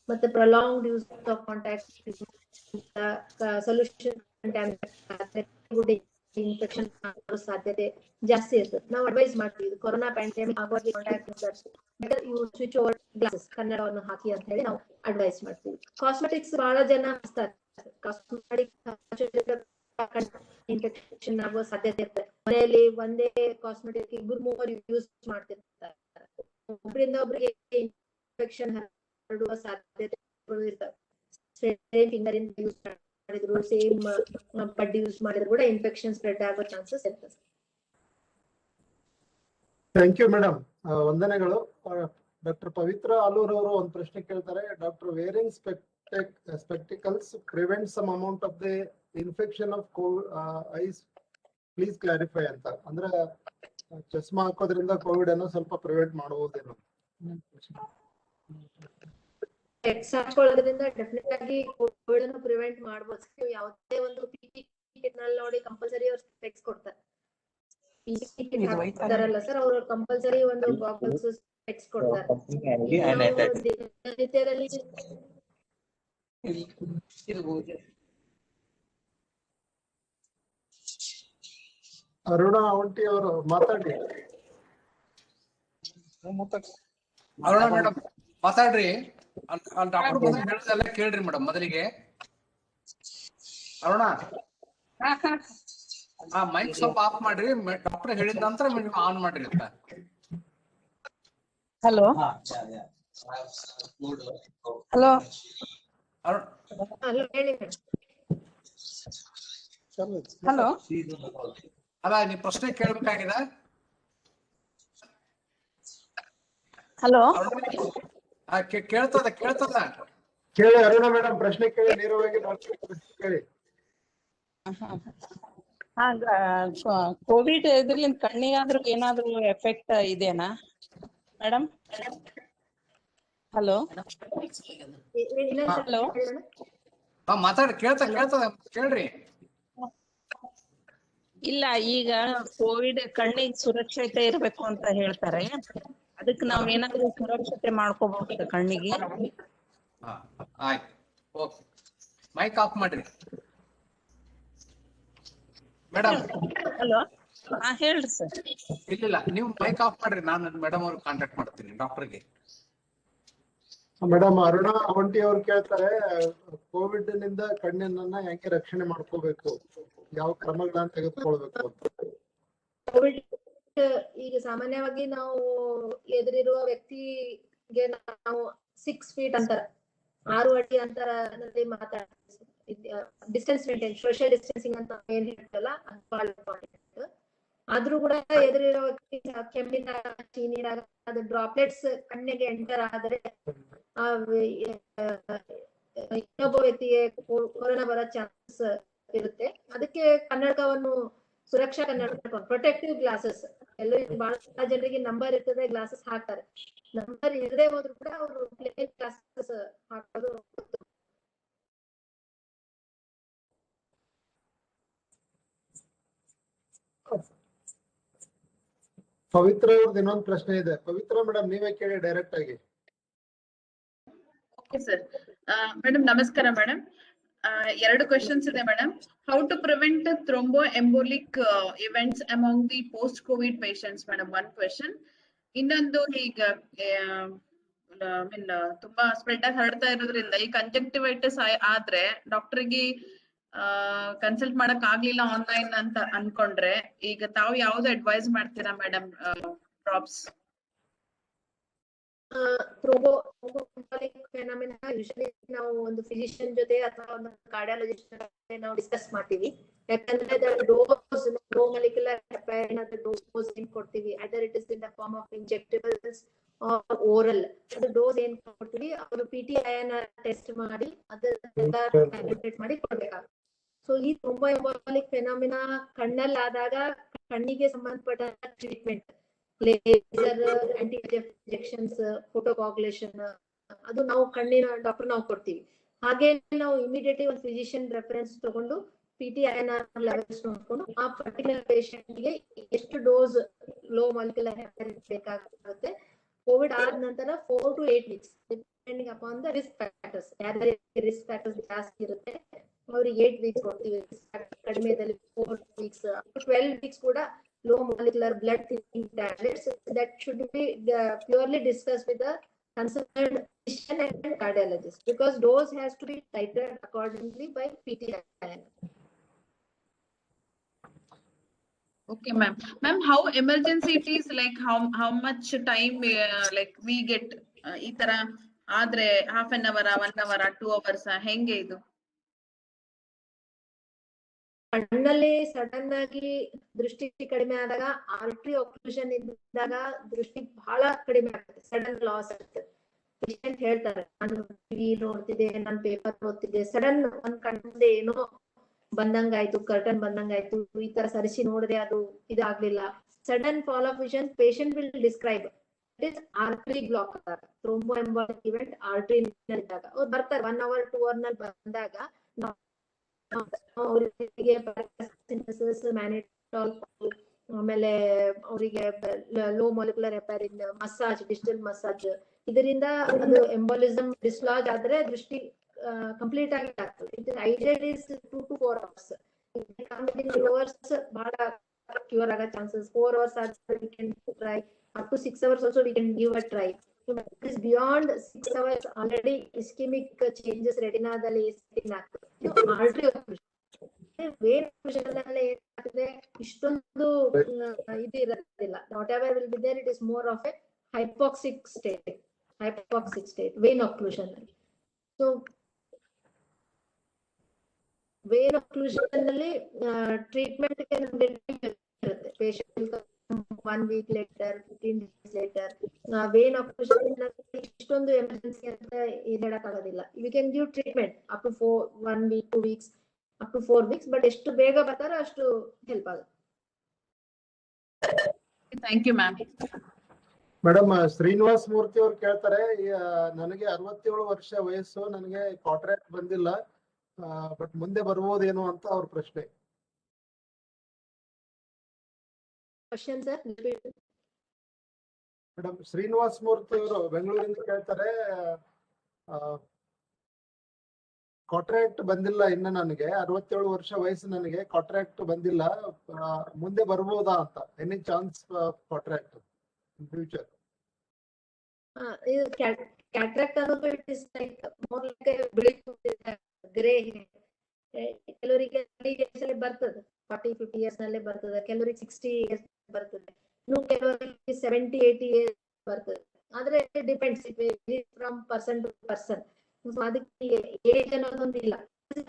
ಮತ್ತೆ prolonged use of contact solution infection ಆಗೋ ಸಾಧ್ಯತೆ ಜಾಸ್ತಿ ಇರ್ತದೆ. ನಾವು ಅಡ್ವೈಸ್ ಮಾಡ್ತೀವಿ ಕೊರೋನಾ ಪ್ಯಾಂಡಮಿಕ್ ಆಗೋರಿಗೆ contact better you switch over glasses, ಕನ್ನಡವನ್ನು ಹಾಕಿ ಅಂತ ಹೇಳಿ ನಾವು ಅಡ್ವೈಸ್ ಮಾಡ್ತೀವಿ. ಕಾಸ್ಮೆಟಿಕ್ಸ್ ಬಹಳ ಜನ ಹಚ್ತಾರೆ, ಕಾಸ್ಮೆಟಿಕ್ ಇನ್ಫೆಕ್ಷನ್ ಆಗೋ ಸಾಧ್ಯತೆ ಇರ್ತದೆ. ಮನೆಯಲ್ಲಿ ಒಂದೇ ಕಾಸ್ಮೆಟಿಕ್ 2-3 ಯೂಸ್ ಮಾಡ್ತಿರ್ತಾರೆ, ಒಬ್ಬರಿಂದ ಒಬ್ಬರಿಗೆ ಇನ್ಫೆಕ್ಷನ್ ಹರಡುವ ಸಾಧ್ಯತೆಗಳು ಇರ್ತವೆ. ಸೇಮ್ ಫಿಂಗರ್ ಇಂದ ಯೂಸ್ ಮಾಡಿದ್ರು, ಸೇಮ್ ಪಡ್ಡಿ ಯೂಸ್ ಮಾಡಿದ್ರು ಕೂಡ ಇನ್ಫೆಕ್ಷನ್ ಸ್ಪ್ರೆಡ್ ಆಗೋ ಚಾನ್ಸಸ್ ಇರ್ತದೆ. ಥ್ಯಾಂಕ್ ಯು ಮೇಡಮ್, ವಂದನೆಗಳು. ಡಾಕ್ಟರ್ ಪವಿತ್ರ ಆಲೂರ್ ಅವರು ಒಂದು ಪ್ರಶ್ನೆ ಕೇಳ್ತಾರೆ. Doctor wearing spectacles prevent some amount of the infection of eyes, please clarify ಅಂತ. ಅಂದ್ರೆ ಚಸ್ಮಾ ಹಾಕೋದ್ರಿಂದ ಕೋವಿಡ್ ಅನ್ನು ಸ್ವಲ್ಪ ಪ್ರಿವೆಂಟ್ ಮಾಡಬಹುದೇನೋ? ಸ್ಪೆಕ್ಸ್ ಹಾಕೊಳ್ಳೋದ್ರಿಂದ ಡೆಫಿನೆಟ್ ಆಗಿ ಕೋವಿಡ್ ಅನ್ನು ಪ್ರಿವೆಂಟ್ ಮಾಡಬಹುದು. ನೀವು ಯಾವುದೇ ಒಂದು PPE ಕಿಟ್ ನಲ್ಲಿ ನೋಡಿ ಕಂಪಲ್ಸರಿ ಅವ್ರು ಸ್ಪೆಕ್ಸ್ ಕೊಡ್ತಾರೆ. PPE ಕಿಟ್ ಹಾಕ್ತಾರಲ್ಲ ಸರ್, ಅವರು ಕಂಪಲ್ಸರಿ ಒಂದು ಗಾಗಲ್ಸ್ ಸ್ಪೆಕ್ಸ್ ಕೊಡ್ತಾರೆ. ದಿನನಿತ್ಯದಲ್ಲಿ ಅರುಣಾ ವಂಟಿ ಅವರು ಮಾತಾಡಿ. ಅರುಣಾ ಮೇಡಮ್ ಮಾತಾಡ್ರಿ. ಡಾಕ್ಟರ್ ಹೇಳಿದೆಲ್ಲ ಕೇಳ್ರಿ ಮೇಡಮ್ ಮೊದಲಿಗೆ. ಅರುಣಾ ಮೈಕ್ ಸ್ವಲ್ಪ ಆಫ್ ಮಾಡ್ರಿ, ಡಾಕ್ಟರ್ ಹೇಳಿದ ನಂತರ ಆನ್ ಮಾಡ್ರಿ ಅಂತ. ಹಲೋ ಹಲೋ ಹೇಳಿ ಹಲೋ ಅಲ್ಲ, ನೀವು ಪ್ರಶ್ನೆ ಕೇಳ್ಬೇಕಾಗಿದೆ. ಹಲೋ ಕೇಳ್ತದ ಕೇಳಿ ಅರುಣಾ ಮೇಡಮ್, ಪ್ರಶ್ನೆ ಕೇಳಿ, ನೇರವಾಗಿ ಕೇಳಿ. ಕೋವಿಡ್ ಇದ್ರಲಿಂದ ಕಣ್ಣಿಗಾದ್ರೂ ಏನಾದ್ರೂ ಎಫೆಕ್ಟ್ ಇದೆನಾ ಮೇಡಮ್? ಹಲೋ ಹಲೋ ಮಾತಾಡಿ, ಕೇಳ್ತದ ಕೇಳ್ರಿ. ಇಲ್ಲ ಈಗ ಕೋವಿಡ್ ಕಣ್ಣಿಗೆ ಸುರಕ್ಷತೆ ಇರ್ಬೇಕು ಅಂತ ಹೇಳ್ತಾರೆ. ಅದಕ್ಕೆ ನಾವ್ ಏನಾದ್ರು ಸುರಕ್ಷತೆ ಮಾಡ್ಕೋಬಹುದು ಕಣ್ಣಿಗೆ. ಹಾ ಆಯ್ತು, ಓಕೆ. ಮೈಕ್ ಆಫ್ ಮಾಡ್ರಿ ಮೇಡಮ್. ಹಲೋ, ಹಾ ಹೇಳ್ರಿ ಸರ್. ಇಲ್ಲ ನೀವು ಮೈಕ್ ಆಫ್ ಮಾಡ್ರಿ, ನಾನು ಮೇಡಮ್ ಅವ್ರಿಗೆ ಕಾಂಟ್ಯಾಕ್ಟ್ ಮಾಡ್ತೀನಿ, ಡಾಕ್ಟರ್ಗೆ. ಮೇಡಮ್ ಅರುಣಾ ಅವಂಟಿ ಅವ್ರು ಕೇಳ್ತಾರೆ, ಕೋವಿಡ್ ನಿಂದ ಕಣ್ಣನ್ನ ಹೆಂಗೆ ರಕ್ಷಣೆ ಮಾಡ್ಕೋಬೇಕು, ಯಾವ ಕ್ರಮಗಳನ್ನ ತೆಗೆದುಕೊಳ್ಬೇಕು ಅಂತ. ಕೋವಿಡ್ ಈಗ ಸಾಮಾನ್ಯವಾಗಿ ನಾವು ಎದುರಿರುವ ವ್ಯಕ್ತಿಗೆ ನಾವು 6 ಫೀಟ್ ಅಂತರ, 6 ಅಡಿ ಅಂತರದಲ್ಲಿ ಡಿಸ್ಟೆನ್ಸ್ ಮೇಂಟೈನ್, ಸೋಷಿಯಲ್ ಡಿಸ್ಟೆನ್ಸಿಂಗ್ ಅಂತ ಏನ್ ಹೇಳ್ತಲ್ಲ ಅದು ಬಹಳ ಇಂಪಾರ್ಟೆಂಟ್. ಆದ್ರೂ ಕೂಡ ಎದುರಿರೋ ವ್ಯಕ್ತಿ ಕೆಮ್ಮಿನ ಚೀನಿದಾಗ ಅದು ಡ್ರಾಪ್ಲೆಟ್ಸ್ ಕಣ್ಣಿಗೆ ಎಂಟರ್ ಆದ್ರೆ ಇನ್ನೊಬ್ಬ ವ್ಯಕ್ತಿಗೆ ಕೊರೋನಾ ಬರೋ ಚಾನ್ಸ್ ಇರುತ್ತೆ. ಅದಕ್ಕೆ ಕನ್ನಡಕವನ್ನು, ಸುರಕ್ಷಾ ಕನ್ನಡಕ, ಪ್ರೊಟೆಕ್ಟಿವ್ ಗ್ಲಾಸಸ್, ಎಲ್ಲರೂ ಬಹಳ ಜನರಿಗೆ ನಂಬರ್ ಇರ್ತದೆ, ಗ್ಲಾಸಸ್ ಹಾಕ್ತಾರೆ. ನಂಬರ್ ಇರದೇ ಹೋದ್ರು ಕೂಡ ಅವರು ಪ್ಲೇನ್ ಗ್ಲಾಸಸ್ ಹಾಕೋದು. ಪವಿತ್ರ ಅವ್ರದ್ದು ಇನ್ನೊಂದು ಪ್ರಶ್ನೆ ಇದೆ. ಪವಿತ್ರ ಮೇಡಮ್ ನೀವೇ ಕೇಳಿ ಡೈರೆಕ್ಟ್ ಆಗಿ. Okay sir. ಮೇಡಮ್ ನಮಸ್ಕಾರ ಮೇಡಮ್. 2 ಕ್ವೆಶನ್ಸ್ ಇದೆ madam. How to prevent thromboembolic events among the post Covid patients madam, 1 question. ಇನ್ನೊಂದು, ಈಗ ಮೀನ್ ತುಂಬಾ ಸ್ಪ್ರೆಡ್ ಆಗಿ ಹರಡ್ತಾ ಇರೋದ್ರಿಂದ ಈ ಕಂಜಂಕ್ಟಿವೈಟಿಸ್ ಆದ್ರೆ ಡಾಕ್ಟರ್ಗೆ ಕನ್ಸಲ್ಟ್ ಮಾಡಕ್ ಆಗ್ಲಿಲ್ಲ ಆನ್ಲೈನ್ ಅಂತ ಅನ್ಕೊಂಡ್ರೆ, ಈಗ ತಾವು ಯಾವ್ದು ಅಡ್ವೈಸ್ ಮಾಡ್ತೀರಾ ಮೇಡಮ್? ಡ್ರಾಪ್ಸ್ ಫೆನಾಮಿನಾ ಯೂಶಲಿ ನಾವು ಒಂದು ಫಿಸಿಷಿಯನ್ ಜೊತೆ ಅಥವಾ ಒಂದು ಕಾರ್ಡಿಯಾಲಜಿಸ್ಟ್ ಜೊತೆ ನಾವು ಡಿಸ್ಕಸ್ ಮಾಡ್ತೀವಿ. ಯಾಕಂದ್ರೆ ಡೋಸ್ ಲೋ ಮಾಲಿಕ್ಯುಲರ್ ಹೆಪಾರಿನ್ ಅಂತ ಡೋಸ್ ಏನ್ ಕೊಡ್ತೀವಿ, other it is in the form of injectables or oral, ಅದು ಡೋಸ್ ಏನ್ ಕೊಡ್ತೀವಿ ಅವರು PTIನ ಟೆಸ್ಟ್ ಮಾಡಿ ಅದೆಲ್ಲ ಕ್ಯಾಲ್ಕುಲೇಟ್ ಮಾಡಿ ಕೊಡ್ಬೇಕಾಗುತ್ತೆ. ಸೊ ಈ ಥ್ರೋಂಬೋಎಂಬೋಲಿಕ್ ಫೆನಾಮಿನಾ ಕಣ್ಣಲ್ಲಿ ಆದಾಗ ಕಣ್ಣಿಗೆ ಸಂಬಂಧಪಟ್ಟ ಟ್ರೀಟ್ಮೆಂಟ್, ಲೇಸರ್, ಆಂಟಿ ಇಂಜೆಕ್ಷನ್ಸ್, ಫೋಟೋಕಾಗ್ಯುಲೇಷನ್, ಅದು ನಾವು ಕಣ್ಣಿನ ಡಾಕ್ಟರ್ ನಾವು ಕೊಡ್ತೀವಿ. ಹಾಗೆ ನಾವು ಇಮಿಡಿಯೇಟ್ಲಿ ಒಂದು ಫಿಸಿಷಿಯನ್ ರೆಫರೆನ್ಸ್ ತಗೊಂಡು PTIನ ಲೆವೆಲ್ಸ್ ನೋಡ್ಕೊಂಡು ಆ ಪರ್ಟಿಕ್ಯುಲರ್ ಪೇಷಂಟ್ ಗೆ ಎಷ್ಟು ಡೋಸ್ ಲೋ ಮಾಲಿಕ್ಯುಲರ್ ಹೆಪಾರಿನ್ ಬೇಕಾಗುತ್ತೆ. ಕೋವಿಡ್ ಆದ ನಂತರ 4 to 8 weeks depending upon the risk factors. ಯಾರ್ಯಾರಿಗೆ ರಿಸ್ಕ್ ಫ್ಯಾಕ್ಟರ್ಸ್ ಜಾಸ್ತಿ ಇರುತ್ತೆ ಅವ್ರಿಗೆ 8 weeks ಕೊಡ್ತೀವಿ, ಕಡಿಮೆ ಇದ್ದಲ್ಲಿ 4 weeks, 12 weeks ಕೂಡ low molecular blood thinning tablets that should be purely discussed with the concerned physician and cardiologist, because dose has to be titrated accordingly by PTI. Okay, ma'am. Ma'am, how emergency it is, like how much time like we get ಈ ತರ ಆದ್ರೆ half an hour, 1 hour, 2 hours ಹೆಂಗೆ ಇದು? ಕಣ್ಣಲ್ಲಿ sudden ಆಗಿ ದೃಷ್ಟಿ ಕಡಿಮೆ ಆದಾಗ, ಆರ್ಟರಿ ಆಕ್ಲೂಷನ್ ಇದ್ದಾಗ ದೃಷ್ಟಿ ಬಹಳ ಕಡಿಮೆ ಆಗುತ್ತೆ, ಸಡನ್ ಲಾಸ್ ಆಗುತ್ತೆ. ಪೇಷಂಟ್ ಹೇಳ್ತಾರೆ, ನಾನು ಟಿವಿ ನೋಡ್ತಿದ್ದೆ, ನಾನು ಪೇಪರ್ ಓದ್ತಿದ್ದೆ, ಸಡನ್ ಒಂದ್ ಕಣ್ಣಿಂದ ಏನೋ ಬಂದಂಗಾಯ್ತು, ಕರ್ಟನ್ ಬಂದಂಗಾಯ್ತು, ಈ ತರ ಸರಿಸಿ ನೋಡಿದೆ ಅದು ಇದಾಗ್ಲಿಲ್ಲ, sudden fall of vision. Patient will describe it is artery block ಆದಾಗ, ಥ್ರೋಂಬೋಎಂಬೋಲಿಕ್ ಇವೆಂಟ್ ಆರ್ಟರಿ ಇದ್ದಾಗ ಅವ್ರು ಬರ್ತಾರೆ. 1 hour 2 hour ನಲ್ಲಿ ಬಂದಾಗ ಅವರಿಗೆ ಮ್ಯಾನಿಟಾಲ್, ಆಮೇಲೆ ಅವರಿಗೆ low molecular heparin massage, digital massage, ಇದರಿಂದ ಅದು ಎಂಬೋಲಿಸಮ್ ಡಿಸ್ಲಾಜ್ ಆದ್ರೆ ದೃಷ್ಟಿ ಕಂಪ್ಲೀಟ್ ಆಗಿ ಆಗ್ತದೆ. Ideal is 2 to 4 hours. hours ಬಹಳ ಕ್ಯೂರ್ ಆಗೋ ಚಾನ್ಸಸ್. 4 hours ಆದ್ರೆ we can try, up to 6 hours also we can give a try. Is beyond 6 hours already ischemic changes ರೆಟಿನಾದಲ್ಲಿ setting ಆಗ್ತದೆ. ಆರ್ಟರಿ ವೇನ್ ಆಕ್ಲೂಷನ್ ಅಲ್ಲಿ ಏನಾಗ್ತದೆ, ಇಷ್ಟೊಂದು ಇದು ಇರೋದಿಲ್ಲ. Whatever will be there, it is more of a hypoxic state vein occlusion. So vein occlusion ಅಲ್ಲಿ treatment ಇರುತ್ತೆ. Patient will come 1 week later, 15 days later. vein occlusion ಇಷ್ಟೊಂದು emergency ಅಂತ ಹೇಳಕ್ಕಾಗೋದಿಲ್ಲ. We can give treatment up to 1 week, 2 weeks, up to 4 weeks, but ಎಷ್ಟು ಬೇಗ ಬರ್ತಾರೋ ಅಷ್ಟು help ಆಗುತ್ತೆ. Thank you, ma'am. Madam Srinivas Murthy ಅವ್ರು ಕೇಳ್ತಾರೆ, ನನಗೆ 67 ವರ್ಷ ವಯಸ್ಸು, ನನಗೆ ಕಾಂಟ್ರಾಕ್ಟ್ ಬಂದಿಲ್ಲ, ಬಟ್ ಮುಂದೆ ಬರ್ಬೋದೇನೋ ಅಂತ ಅವ್ರ ಪ್ರಶ್ನೆ. Question sir? ಮೇಡಮ್ ಶ್ರೀನಿವಾಸ್ ಮೂರ್ತಿ ಅವರು ಬೆಂಗಳೂರಿಂದ ಕೇಳ್ತಾರೆ, ಕಾಂಟ್ರಾಕ್ಟ್ ಬಂದಿಲ್ಲ ಇನ್ನು ನನಗೆ, 67 ವರ್ಷ ವಯಸ್ಸು, ನನಗೆ ಕಾಂಟ್ರಾಕ್ಟ್ ಬಂದಿಲ್ಲ, ಮುಂದೆ ಬರ್ಬೋದಾ ಅಂತ, any chance contract in future? ಇದು ಕ್ಯಾಟ್ರಾಕ್ಟ್ ಅನ್ನೋದು it is like more like ಬಿಳಿ ಗ್ರೇ ಕೆಲವರಿಗೆ ಬರ್ತದೆ 40-50 ಇಯರ್ಸ್ ನಲ್ಲೇ ಬರ್ತದೆ, ಕೆಲವರಿಗೆ 60 ಇಯರ್ಸ್ ಬರ್ತದೆ, ಇನ್ನು ಕೆಲವರಿಗೆ 70-80 ಇಯರ್ಸ್ ಬರ್ತದೆ. ಆದ್ರೆ depends from person to person. ಅದಕ್ಕೆ ಏಜ್ ಅನ್ನೋದೊಂದು ಇಲ್ಲ,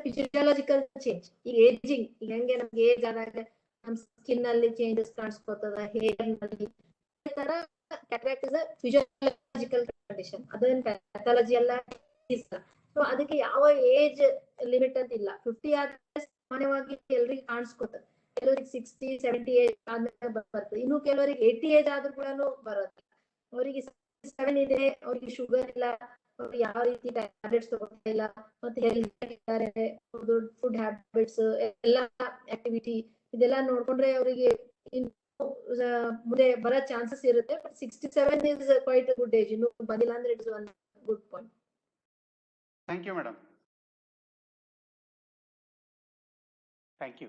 ಫಿಸಿಯಾಲಜಿಕಲ್ ಚೇಂಜ್. ಈಗ ಏಜಿಂಗ್ ಈಗ ಹೆಂಗೆ ನಮ್ಗೆ ಏಜ್ ಆದಾಗ ನಮ್ ಸ್ಕಿನ್ ಅಲ್ಲಿ ಚೇಂಜಸ್ ಕಾಣಿಸ್ಕೊತದ, ಹೇರ್ ನಲ್ಲಿ, ತರ cataract is a physiological condition. ಅದೇನ್ ಪ್ಯಾಥಾಲಜಿ ಎಲ್ಲ ಸೊ ಅದಕ್ಕೆ ಯಾವ ಏಜ್ ಲಿಮಿಟ್ ಅಂತ ಇಲ್ಲ. 50 ಆದ್ರೆ ಸಾಮಾನ್ಯವಾಗಿ ಎಲ್ರಿಗೂ ಕಾಣಿಸ್ಕೊತದೆ, ಕೆಲವರಿಗೆ 60-70 ಏಜ್ ಆದ್ಮೇಲೆ ಬರ್ತದೆ, ಇನ್ನು ಕೆಲವರಿಗೆ 80 ಏಜ್ ಆದ್ರೂ ಕೂಡ ಬರುತ್ತೆ. ಅವರಿಗೆ 67 ಇದೆ, ಅವ್ರಿಗೆ ಶುಗರ್ ಇಲ್ಲ, ಯಾವ ರೀತಿ ಟ್ಯಾಬ್ಲೆಟ್ಸ್ ತಗೋತಾ ಇಲ್ಲ, ಮತ್ತೆ ಹೆಲ್ತ್ ಇದ್ದಾರೆ, ಫುಡ್ ಹ್ಯಾಬಿಟ್ಸ್ ಎಲ್ಲ ಆಕ್ಟಿವಿಟಿ ಇದೆಲ್ಲ ನೋಡ್ಕೊಂಡ್ರೆ ಅವರಿಗೆ ಮುಂದೆ ಬರೋ ಚಾನ್ಸಸ್ ಇರುತ್ತೆ. But 67 is quite good age. ಇನ್ನು ಬಂದಿಲ್ಲ ಅಂದ್ರೆ it's one good point. Thank you madam. Thank you.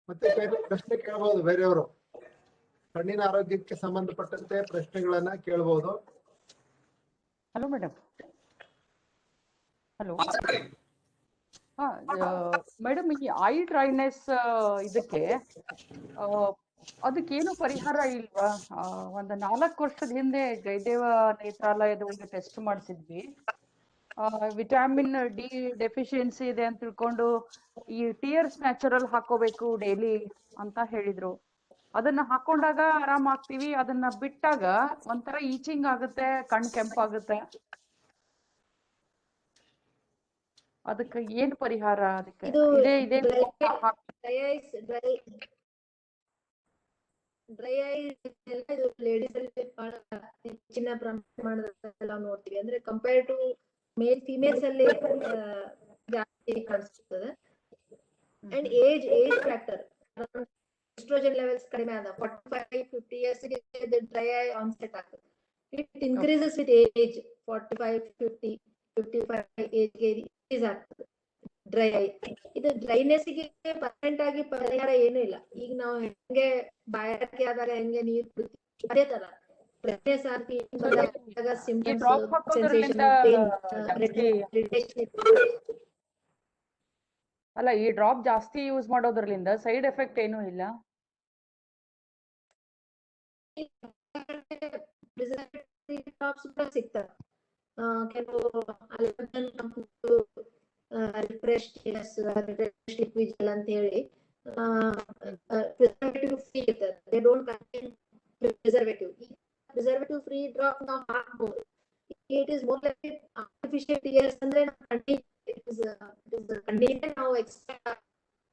ಮತ್ತೆ ಪ್ರಶ್ನೆ ಕೇಳಬಹುದು, ಬೇರೆಯವರು ಕಣ್ಣಿನ ಆರೋಗ್ಯಕ್ಕೆ ಸಂಬಂಧಪಟ್ಟಂತೆ ಪ್ರಶ್ನೆಗಳನ್ನ ಕೇಳಬಹುದು. Hello madam. ಹಲೋ ಮಾತಾಡ್ರಿ. ಮೇಡಮ್, ಈ ಐ ಡ್ರೈನೆಸ್ ಇದಕ್ಕೆ ಅದಕ್ಕೇನು ಪರಿಹಾರ ಇಲ್ವಾ? ಒಂದು 4 ವರ್ಷದ ಹಿಂದೆ ಜಯದೇವ ನೇತ್ರಾಲಯದೊಳಗೆ ಟೆಸ್ಟ್ ಮಾಡಿಸಿದ್ವಿ. ವಿಟಮಿನ್ ಡಿ ಡೆಫಿಷಿಯನ್ಸಿ ಇದೆ ಅಂತ ತಿಳ್ಕೊಂಡು ಈ ಟಿಯರ್ಸ್ ನ್ಯಾಚುರಲ್ ಹಾಕೋಬೇಕು ಡೈಲಿ ಅಂತ ಹೇಳಿದ್ರು. ಅದನ್ನ ಹಾಕೊಂಡಾಗ ಆರಾಮ್ ಆಗ್ತೀವಿ, ಅದನ್ನ ಬಿಟ್ಟಾಗ ಒಂಥರ ಈಚಿಂಗ್ ಆಗುತ್ತೆ, ಕಣ್ ಕೆಂಪಾಗುತ್ತೆ. ಅದಕ್ಕೆ ಏನ್ ಪರಿಹಾರ? ಅದಕ್ಕೆ ಇದೆ ಡ್ರೈ ಐ ಲೇಡೀಸ್ ಅಲ್ಲಿ ಬಹಳ ಹೆಚ್ಚಿನ ಪ್ರಮಾಣದಲ್ಲಿ ನಾವು ನೋಡ್ತೀವಿ. ಅಂದ್ರೆ ಕಂಪೇರ್ ಟು ಫಿಮೇಲ್ಸ್ ಅಲ್ಲಿ ಜಾಸ್ತಿ ಕಾಣಿಸ್ತದೆ. And age factor, oestrogen levels ಕಡಿಮೆ ಆದ 45-50 ಇಯರ್ಸ್ ಗೆ ಡ್ರೈ ಐ ಆನ್ಸೆಟ್ ಆಗ್ತದೆ. It increases with age. 45-50-55 age ಗೆ ಇನ್ಕ್ರೀಸ್ ಆಗ್ತದೆ ಡ್ರೈ ಐ. ಇದು ಡ್ರೈನೆಸ್ ಗೆ ಪರ್ಮನೆಂಟ್ ಆಗಿ ಪರಿಹಾರ ಏನು ಇಲ್ಲ. ಈಗ ನಾವು ಹೆಂಗೆ ಬಾಯಾರಿಕೆ ಆದಾಗ ಹೆಂಗೆ ನೀರು ಕುಡಿತೀವಿ ಅದೇ ತರ ಡ್ರೈನೆಸ್ ಆಗಿ ಸಿಂಪ್ಟಮ್ಸ್, ಸೆನ್ಸೇಷನ್, ಅಲ್ಲ, ಈ ಡ್ರಾಪ್ ಜಾಸ್ತಿ ಯೂಸ್ ಮಾಡೋದ್ರಲ್ಲಿಂದ ಸೈಡ್ ಎಫೆಕ್ಟ್ ಏನೂ ಇಲ್ಲ? ಡ್ರಾಪ್ಸ್ ಸಿಗ್ತವೆ ಕೆಲವು ಲಿಕ್ವಿಡ್ ಅಂತ ಹೇಳಿ ಪ್ರಿಸರ್ವೇಟಿವ್ ಫ್ರೀ ಇರ್ತದೆ. They don't contain preservative. Preservative free drop ನಾವು ಹಾಕಬಹುದು. It is more like artificial tears ಅಂದ್ರೆ ಕಣ್ಣಿಗೆ ನಾವು ಎಕ್ಸ್ಟ್ರಾ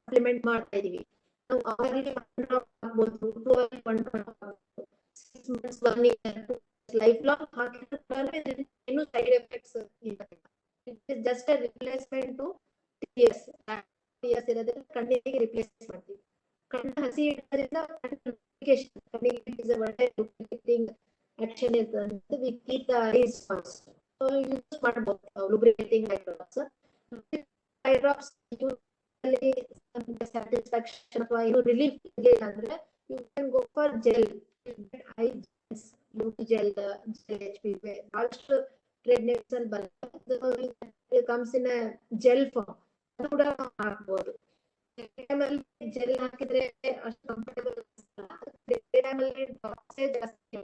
ಸಪ್ಲಿಮೆಂಟ್ ಮಾಡ್ತಾ ಇದೀವಿ. ನಾವು ಅವರಿಗೆ 1 ಡ್ರಾಪ್ ಹಾಕಬಹುದು, 2 ಅವರಿಗೆ 1 ಡ್ರಾಪ್ ಹಾಕಬಹುದು, 6 months 1 year ಲೈಫ್ ಲಾಂಗ್ ಹಾಕಿದ್ರೆ ಏನು ಸೈಡ್ ಎಫೆಕ್ಟ್ಸ್ ಇಲ್ಲ. It is just a replacement to tears. Tears ಇರೋದ್ರಿಂದ ಕಣ್ಣಿಗೆ ರಿಪ್ಲೇಸ್ ಮಾಡ್ತೀವಿ. ಕಣ್ಣು ಹಸಿ ಇರೋದ್ರಿಂದ ಕಣ್ಣಿಗೆ ಒಳ್ಳೆ ಲುಬ್ರಿಕೇಟಿಂಗ್ ಆಕ್ಷನ್ ಇರ್ತದೆ. We keep the eyes first. So use ಮಾಡಬಹುದು lubricating eye drops. Eye drops ಅಲ್ಲಿ ಸ್ಯಾಟಿಸ್ಫ್ಯಾಕ್ಷನ್ ಅಥವಾ ಏನು ರಿಲೀಫ್ ಇದೆ ಅಂದ್ರೆ you can go for gel. Eye gel HPV ಬಹಳಷ್ಟು ಟ್ರೇಡ್ ನೇಮ್ಸ್ ಅಲ್ಲಿ ಬರುತ್ತೆ. ಕಮ್ಸ್ ಇನ್ ಜೆಲ್ ಫಾರ್ಮ್, ಅದು ಕೂಡ ಹಾಕ್ಬೋದು. ಜೆಲ್ ಹಾಕಿದ್ರೆ ಅಷ್ಟು ಕಂಫರ್ಟಬಲ್ ಟೈಮಲ್ಲಿ ಡ್ರಾಪ್ಸೇ ಜಾಸ್ತಿ.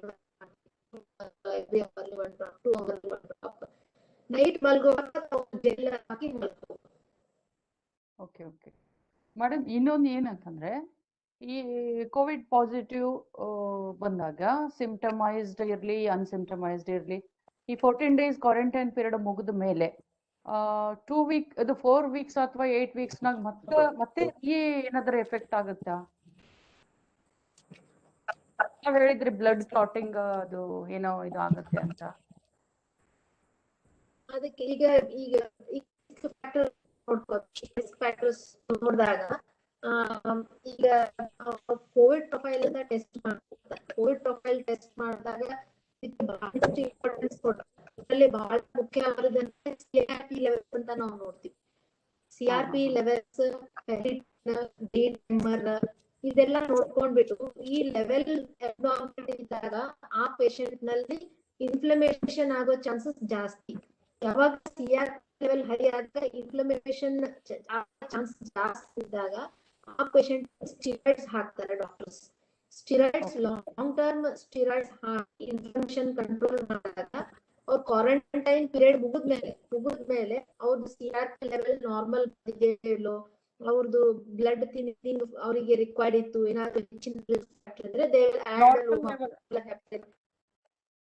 ನೈಟ್ ಮಲ್ಗುವಾಗ ಜೆಲ್ ಹಾಕಿ ಮಲ್ಕೋಬಹುದು. ಓಕೆ ಓಕೆ ಮೇಡಮ್, ಇನ್ನೊಂದು ಏನಂತಂದ್ರೆ ಈ ಕೋವಿಡ್ ಪಾಸಿಟಿವ್ ಬಂದಾಗ ಸಿಂಪ್ಟಮೈಸ್ಡ್ ಇರಲಿ ಅನ್ಸಿಂಪ್ಟಮೈಸ್ಡ್ ಇರಲಿ, ಈ 14 days ಕ್ವಾರಂಟೈನ್ ಪೀರಿಯಡ್ ಮುಗಿದ ಮೇಲೆ 2 week ಇದು 4 weeks ಅಥವಾ 8 weeks ನಾಗ ಮತ್ತೆ ಏನಾದ್ರೂ ಎಫೆಕ್ಟ್ ಆಗುತ್ತಾ? ನಾವ್ ಹೇಳಿದ್ರಿ ಬ್ಲಡ್ ಕ್ಲಾಟಿಂಗ್ ಅದು ಏನೋ ಇದು ಆಗುತ್ತೆ ಅಂತ. ಅದಕ್ಕೆ ಈಗ ಫ್ಯಾಕ್ಟರ್ ರಿಸ್ಕ್ ಫ್ಯಾಕ್ಟರ್ಸ್ ನೋಡಿದಾಗ ಈಗ ಕೋವಿಡ್ ಪ್ರೊಫೈಲ್ ಅಂತ ಟೆಸ್ಟ್ ಮಾಡ್ತಾರೆ. ಕೋವಿಡ್ ಪ್ರೊಫೈಲ್ ಟೆಸ್ಟ್ ಮಾಡಿದಾಗ ಇದಕ್ಕೆ ಬಹಳಷ್ಟು ಇಂಪಾರ್ಟೆನ್ಸ್ ಕೊಡ್ತಾರೆ. ಇದರಲ್ಲಿ ಬಹಳ ಮುಖ್ಯವಾದಂದ್ರೆ CRP ಲೆವೆಲ್ಸ್ ಅಂತ ನಾವು ನೋಡ್ತೀವಿ. CRP ಲೆವೆಲ್ಸ್, ಇದೆಲ್ಲ ನೋಡ್ಕೊಂಡ್ಬಿಟ್ಟು ಈ ಲೆವೆಲ್ ಅಬ್ನಾರ್ಮಲ್ ಇದ್ದಾಗ ಆ ಪೇಷಂಟ್ ನಲ್ಲಿ ಇನ್ಫ್ಲಮೇಷನ್ ಆಗೋ ಚಾನ್ಸಸ್ ಜಾಸ್ತಿ. ಯಾವಾಗ CRP ಲೆವೆಲ್ ಹೈ ಆದಾಗ ಇನ್ಫ್ಲಮೇಷನ್ ಚಾನ್ಸ್ ಜಾಸ್ತಿ ಇದ್ದಾಗ ಆ ಪೇಷಂಟ್ ಸ್ಟಿರಾಯ್ಡ್ಸ್ ಹಾಕ್ತಾರೆ doctors. Steroids long term steroids ಹಾಕಿ ಇನ್ಫ್ಲಮೇಷನ್ ಕಂಟ್ರೋಲ್ ಮಾಡಿದಾಗ ಅವ್ರ ಕ್ವಾರಂಟೈನ್ ಪೀರಿಯಡ್ ಮುಗಿದ್ಮೇಲೆ ಅವ್ರದ್ದು CRP ಲೆವೆಲ್ ನಾರ್ಮಲ್ ಇದೆಯೋ, ಅವ್ರದ್ದು ಬ್ಲಡ್ ಥಿನ್ನಿಂಗ್ ಅವರಿಗೆ ರಿಕ್ವೈರ್ಡ್ ಇತ್ತು, ಏನಾದ್ರು ಹೆಚ್ಚಿನ ಅಂದ್ರೆ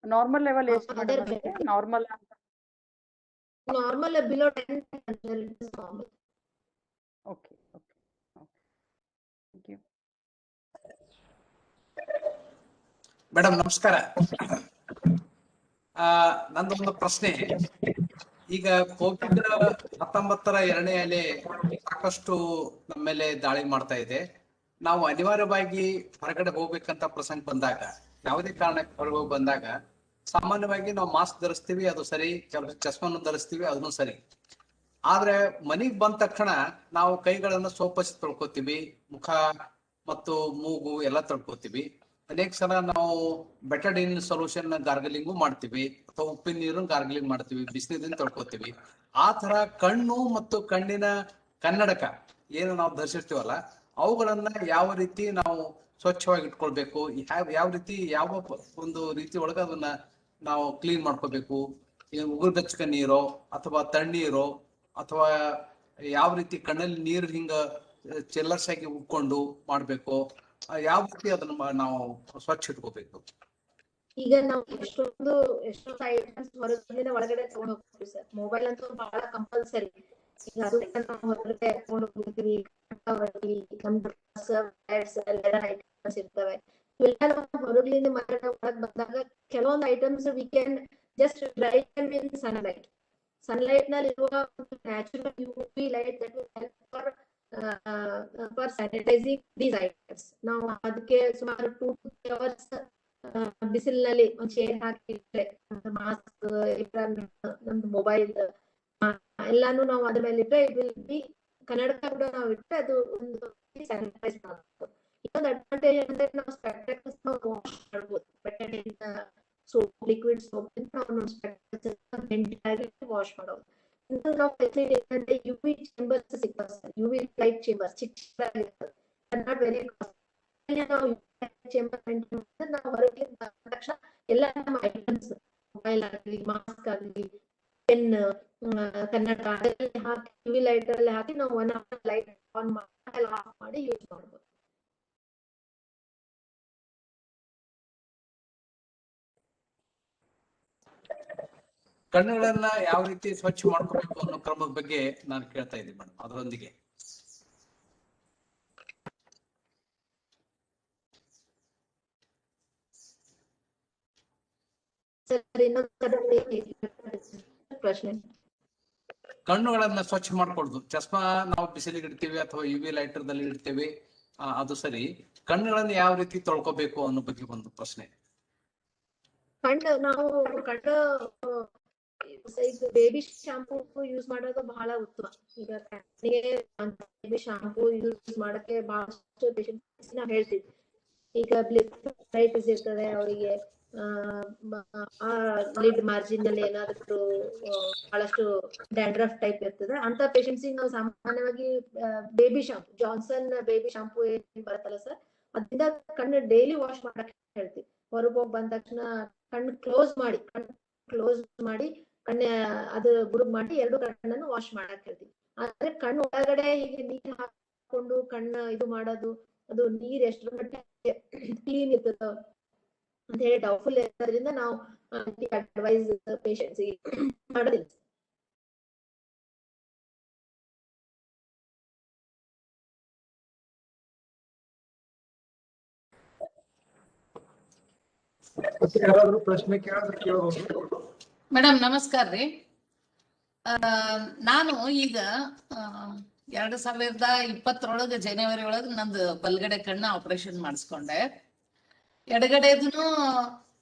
ನಾರ್ಮಲ್ ಲೆವೆಲ್ ಎಷ್ಟು normal normal below 10 normal. Okay okay thank you madam ನಮಸ್ಕಾರ. ನಂದೊಂದು ಪ್ರಶ್ನೆ. ಈಗ COVID-19 ಎರಡನೇ ಅಲೆ ಸಾಕಷ್ಟು ನಮ್ಮ ಮೇಲೆ ದಾಳಿ ಮಾಡ್ತಾ ಇದೆ. ನಾವು ಅನಿವಾರ್ಯವಾಗಿ ಹೊರಗಡೆ ಹೋಗ್ಬೇಕಂತ ಪ್ರಸಂಗ ಬಂದಾಗ, ಯಾವುದೇ ಕಾರಣಕ್ಕೆ ಹೊರಗೆ ಹೋಗಿ ಬಂದಾಗ ಸಾಮಾನ್ಯವಾಗಿ ನಾವು ಮಾಸ್ಕ್ ಧರಿಸ್ತೀವಿ, ಅದು ಸರಿ. ಕೆಲವು ಚಸ್ಮನ್ನು ಧರಿಸ್ತೀವಿ, ಅದನ್ನು ಸರಿ. ಆದ್ರೆ ಮನೆಗ್ ಬಂದ ತಕ್ಷಣ ನಾವು ಕೈಗಳನ್ನ ಸೋಪ್ ಹಚ್ಚಿ ತೊಳ್ಕೊತೀವಿ, ಮುಖ ಮತ್ತು ಮೂಗು ಎಲ್ಲ ತೊಳ್ಕೊತೀವಿ. ಅನೇಕ ಸಲ ನಾವು ಬೆಟಡಿನ್ ಸೊಲ್ಯೂಷನ್ ಗಾರ್ಗಲಿಂಗು ಮಾಡ್ತೀವಿ, ಅಥವಾ ಉಪ್ಪಿನ ನೀರು ಗಾರ್ಗಲಿಂಗ್ ಮಾಡ್ತೀವಿ, ಬಿಸಿನೀರಿನ ತೊಳ್ಕೊತೀವಿ. ಆ ತರ ಕಣ್ಣು ಮತ್ತು ಕಣ್ಣಿನ ಕನ್ನಡಕ ಏನು ನಾವು ಧರಿಸಿರ್ತೀವಲ್ಲ, ಅವುಗಳನ್ನ ಯಾವ ರೀತಿ ನಾವು ಸ್ವಚ್ಛವಾಗಿ ಇಟ್ಕೊಳ್ಬೇಕು, ಯಾವ ರೀತಿ ಯಾವ ಒಂದು ರೀತಿ ಒಳಗ ಅದನ್ನ ನಾವು ಕ್ಲೀನ್ ಮಾಡ್ಕೋಬೇಕು. ಉಗುರು ಬೆಚ್ಚಗ ನೀರೋ ಅಥವಾ ತಣ್ಣೀರೋ, ಅಥವಾ ಯಾವ ರೀತಿ ಕಣ್ಣಲ್ಲಿ ನೀರು ಹಿಂಗ ಚೆಲ್ಲರ್ಸ್ ಆಗಿ ಉಕ್ಕೊಂಡು ಮಾಡ್ಬೇಕು, ಯಾವ ರೀತಿ ಅದನ್ನ ನಾವು ಸ್ವಚ್ಛ ಇಟ್ಕೋಬೇಕು? ಈಗ ನಾವು ಎಷ್ಟೊಂದು ಐಟಮ್ಸ್ ಹೊರಗಡೆ ಒಳಗಡೆ ತಗೊಂಡು ಹೋಗ್ತೀವಿ ಸರ್. ಮೊಬೈಲ್ ಅಂತೂ ಬಹಳ ಕಂಪಲ್ಸರಿ. ಈಗ ಅದು ನಾವು ಹೊರಗಡೆ ತಗೊಂಡು ಹೋಗ್ತೀವಿ. ಐಟಮ್ಸ್ ಇರ್ತವೆ, ಇವೆಲ್ಲ ನಾವು ಹೊರಗಲಿಂದ ಮನೆಗೆ ಒಳಗ್ ಬಂದಾಗ ಕೆಲವೊಂದು items we can just dry them in sunlight. Sunlight ನಲ್ಲಿ ಇರುವ natural UV light that will help for sanitising these items. ನಾವು ಅದಕ್ಕೆ ಸುಮಾರು 2 to 3 hours ಬಿಸಿಲಿನಲ್ಲಿ ಒಂದು ಶೇಡ್ ಹಾಕಿಟ್ರೆ, ಮಾಸ್ಕ್, ನಮ್ದು ಮೊಬೈಲ್ ಎಲ್ಲಾನು ನಾವು ಅದ್ರ ಮೇಲೆ ಇಟ್ರೆ ಇಟ್ ವಿಲ್ ಬಿ, ಕನ್ನಡಕ ಕೂಡ ನಾವು ಇಟ್ರೆ ಅದು ಒಂದು ಸ್ಯಾನಿಟೈಸ್ ಮಾಡ್ಬೋದು. ಇನ್ನೊಂದು ಅಡ್ವಾಂಟೇಜ್ ಅಂದ್ರೆ ನಾವು ಸ್ಪೆಕ್ಟಕಲ್ಸ್ ವಾಶ್ ಮಾಡ್ಬೋದು. ಸೋಪ್, ಲಿಕ್ವಿಡ್ ಸೋಪ್ ವಾಶ್ ಮಾಡೋದು. ನಾವು ಫೆಸಿಲಿಟಿ ಏನಂದ್ರೆ UV ಚೇಂಬರ್ಸ್ ಸಿಗ್ತವೆ ಸರ್. UV ಲೈಟ್ ಚೇಂಬರ್ಸ್ ಚಿಕ್ಕ ನಾಟ್ ವೆರಿ ನಾವು ಚೇಂಬರ್ ನಾವು ಹೊರಗೆ ತಕ್ಷಣ ಎಲ್ಲ ನಮ್ಮ ಐಟಮ್ಸ್, ಮೊಬೈಲ್ ಆಗಲಿ, ಮಾಸ್ಕ್ ಆಗಲಿ, ಪೆನ್, ಕನ್ನಡ ಹಾಕಿ UV ಲೈಟ್ ಅಲ್ಲಿ ಹಾಕಿ ನಾವು 1 hour ಲೈಟ್ ಆನ್ ಮಾಡಿ ಆಫ್ ಮಾಡಿ ಯೂಸ್ ಮಾಡ್ಬೋದು. ಕಣ್ಣುಗಳನ್ನ ಯಾವ ರೀತಿ ಸ್ವಚ್ಛ ಮಾಡ್ಕೋಬೇಕು ಅನ್ನೋ ಕ್ರಮದ ಬಗ್ಗೆ ನಾನು ಕೇಳ್ತಾ ಇದ್ದೀನಿ ಮೇಡಮ್. ಅದರೊಂದಿಗೆ ಪ್ರಶ್ನೆ. ಕಣ್ಣುಗಳನ್ನ ಸ್ವಚ್ಛ ಮಾಡ್ಕೊಳ್ದು, ಚಸ್ಮಾ ನಾವು ಬಿಸಿಲಿಗೆ ಇಡ್ತೀವಿ ಅಥವಾ UV ಲೈಟರ್ದಲ್ಲಿ ಇಡ್ತೀವಿ, ಅದು ಸರಿ. ಕಣ್ಣುಗಳನ್ನ ಯಾವ ರೀತಿ ತೊಳ್ಕೊಬೇಕು ಅನ್ನೋ ಬಗ್ಗೆ ಒಂದು ಪ್ರಶ್ನೆ. ನಾವು ಬೇಬಿ ಶಾಂಪೂ ಯೂಸ್ ಮಾಡೋದು ಬಹಳ ಉತ್ತಮ. ಈಗ ಬೇಬಿ ಶಾಂಪೂ ಯೂಸ್ ಮಾಡಕ್ಕೆ ಬಹಳಷ್ಟು ಪೇಷಂಟ್ಸ್ ನಾವು ಹೇಳ್ತೀವಿ. ಈಗ ಬ್ಲಿಸ್ ಇರ್ತದೆ ಅವರಿಗೆ, ಲಿಡ್ ಮಾರ್ಜಿನ್ ನಲ್ಲಿ ಏನಾದ್ರು ಬಹಳಷ್ಟು ಡ್ಯಾಂಡ್ರಫ್ ಟೈಪ್ ಇರ್ತದೆ. ಅಂತ ಪೇಷಂಟ್ಸ್ ನಾವು ಸಾಮಾನ್ಯವಾಗಿ baby shampoo, Johnson baby shampoo ಏನ್ ಬರುತ್ತಲ್ಲ ಸರ್, ಅದರಿಂದ ಕಣ್ಣು ಡೈಲಿ ವಾಶ್ ಮಾಡಕ್ ಹೇಳ್ತೀವಿ. ಹೊರಗೆ ಹೋಗಿ ಬಂದ ತಕ್ಷಣ ಕಣ್ಣು ಕ್ಲೋಸ್ ಮಾಡಿ ಕಣ್ಣ ಅದು ಬುಡುಗ್ ಮಾಡಿ 2 ಕಣ್ಣನ್ನು ವಾಶ್ ಮಾಡಕ್ ಹೇಳ್ತೀವಿ. ಆದ್ರೆ ಕಣ್ಣು ಒಳಗಡೆ ಹೀಗೆ ನೀರ್ ಹಾಕೊಂಡು ಕಣ್ಣು ಇದು ಮಾಡೋದು, ಅದು ನೀರ್ ಎಷ್ಟರ ಮಟ್ಟಿಗೆ ಕ್ಲೀನ್ ಇರ್ತದ ಅಂತ ಹೇಳಿ ಡೌಟ್ಫುಲ್ ಇರೋದ್ರಿಂದ ನಾವು ಅಡ್ವೈಸ್ ಪೇಷಂಟ್ಸ್ ಮಾಡೋದಿಲ್ಲ. ಯಾರಾದ್ರೂ ಪ್ರಶ್ನೆ ಕೇಳಿದ್ರೆ ಕೇಳಬಹುದು. ಮೇಡಮ್ ನಮಸ್ಕಾರ ರೀ. ನಾನು ಈಗ 2020 ಜನವರಿ ಒಳಗೆ ನಂದು ಬಲ್ಗಡೆ ಕಣ್ಣು ಆಪರೇಷನ್ ಮಾಡಿಸ್ಕೊಂಡೆ. ಎಡಗಡೆದೂ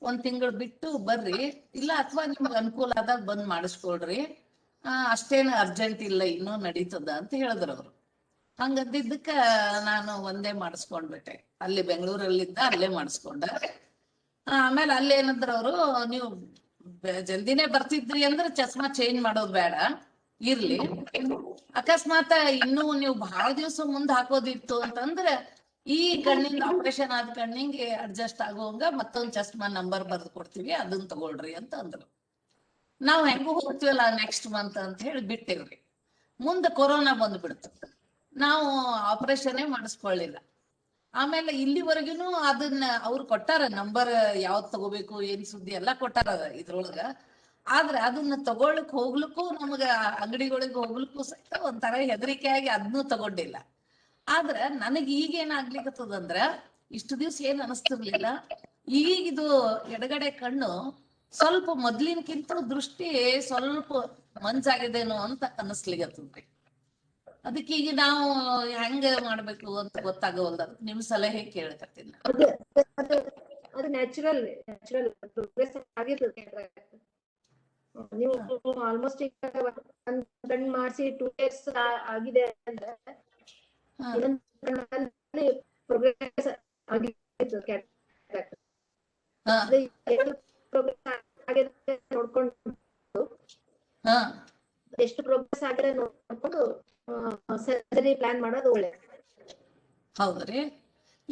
1 ತಿಂಗಳು ಬಿಟ್ಟು ಬರ್ರಿ, ಇಲ್ಲ ಅಥವಾ ನಿಮ್ಗೆ ಅನುಕೂಲ ಆದಾಗ ಬಂದ್ ಮಾಡಿಸ್ಕೊಳ್ರಿ, ಅಷ್ಟೇನು ಅರ್ಜೆಂಟ್ ಇಲ್ಲ, ಇನ್ನೂ ನಡೀತದ ಅಂತ ಹೇಳಿದ್ರು ಅವರು. ಹಂಗಂದಿದ್ದಕ್ಕ ನಾನು ಒಂದೇ ಮಾಡಿಸ್ಕೊಂಡ್ಬಿಟ್ಟೆ. ಅಲ್ಲಿ ಬೆಂಗಳೂರಲ್ಲಿದ್ದ ಅಲ್ಲೇ ಮಾಡಿಸ್ಕೊಂಡೆ. ಆಮೇಲೆ ಅಲ್ಲಿ ಏನಂದ್ರ ಅವರು, ನೀವು ಜಲ್ದಿನೇ ಬರ್ತಿದ್ರಿ ಅಂದ್ರೆ ಚಸ್ಮಾ ಚೇಂಜ್ ಮಾಡೋದು ಬೇಡ, ಇರ್ಲಿ, ಅಕಸ್ಮಾತ್ ಇನ್ನೂ ನೀವು ಬಹಳ ದಿವಸ ಮುಂದೆ ಹಾಕೋದಿತ್ತು ಅಂತಂದ್ರೆ ಈ ಕಣ್ಣಿಂದ ಆಪರೇಷನ್ ಆದ ಕಣ್ಣಿಗೆ ಅಡ್ಜಸ್ಟ್ ಆಗುವಂಗ ಮತ್ತೊಂದು ಚಸ್ಮಾ ನಂಬರ್ ಬರ್ದು ಕೊಡ್ತೀವಿ, ಅದನ್ನ ತಗೊಳ್ರಿ ಅಂತ ಅಂದ್ರು. ನಾವು ಹೆಂಗೂ ಹೋಗ್ತೀವಲ್ಲ ನೆಕ್ಸ್ಟ್ ಮಂತ್ ಅಂತ ಹೇಳಿ ಬಿಟ್ಟೇವ್ರಿ. ಮುಂದೆ ಕೊರೋನಾ ಬಂದ್ಬಿಡ್ತು, ನಾವು ಆಪರೇಷನ್ನೇ ಮಾಡಿಸ್ಕೊಳ್ಳಿಲ್ಲ. ಆಮೇಲೆ ಇಲ್ಲಿವರೆಗೂ ಅದನ್ನ ಅವ್ರು ಕೊಟ್ಟಾರ ನಂಬರ್, ಯಾವ್ದು ತಗೋಬೇಕು ಏನ್ ಸುದ್ದಿ ಎಲ್ಲ ಕೊಟ್ಟಾರ ಇದ್ರೊಳಗ. ಆದ್ರೆ ಅದನ್ನ ತಗೊಳ್ಲಿಕ್ ಹೋಗ್ಲಿಕ್ಕೂ ನಮ್ಗ ಅಂಗಡಿಗಳಿಗೆ ಹೋಗ್ಲಿಕ್ಕೂ ಸಹಿತ ಒಂಥರ ಹೆದರಿಕೆ ಆಗಿ ಅದನ್ನೂ ತಗೊಂಡಿಲ್ಲ. ಆದ್ರ ನನಗ್ ಈಗೇನಾಗ್ಲಿಕ್ಕತ್ತದಂದ್ರ, ಇಷ್ಟು ದಿವ್ಸ ಏನ್ ಅನಿಸ್ತಿರ್ಲಿಲ್ಲ, ಈಗಿದು ಎಡಗಡೆ ಕಣ್ಣು ಸ್ವಲ್ಪ ಮೊದ್ಲಿನಕ್ಕಿಂತ ದೃಷ್ಟಿ ಸ್ವಲ್ಪ ಮಂಜಾಗಿದೇನೋ ಅಂತ ಅನಿಸ್ಲಿಕ್ಕತ್ತದ್ರಿ. ಅದಕ್ಕೆ ಈಗ ನಾವು ಹೆಂಗ ಮಾಡ್ಬೇಕು ಅಂತ ಗೊತ್ತಾಗವಲ್ದ, ನಿಮ್ ಸಲಹೆ ಕೇಳಕತ್ತೀನಿ. ಅದು ನ್ಯಾಚುರಲ್ ಪ್ರೋಗ್ರೆಸ್ ಆಗಿರ್ತದೆ. ನೀವು ಆಲ್ಮೋಸ್ಟ್ ಈಗ ಕಣ್ಣು ಮಾಡಿಸಿ 2 years ಆಗಿದೆ ಅಂದ್ರೆ ಪ್ರೋಗ್ರೆಸ್ ಆಗಿರ್ತದೆ. ನೋಡ್ಕೊಂಡು ಎಷ್ಟು ಪ್ರೋಗ್ರೆಸ್ ಆಗಿದೆ ನೋಡ್ಕೊಂಡು ಸರ್ಜರಿ ಪ್ಲಾನ್ ಮಾಡೋದು ಒಳ್ಳೇದು. ಹೌದ್ರಿ.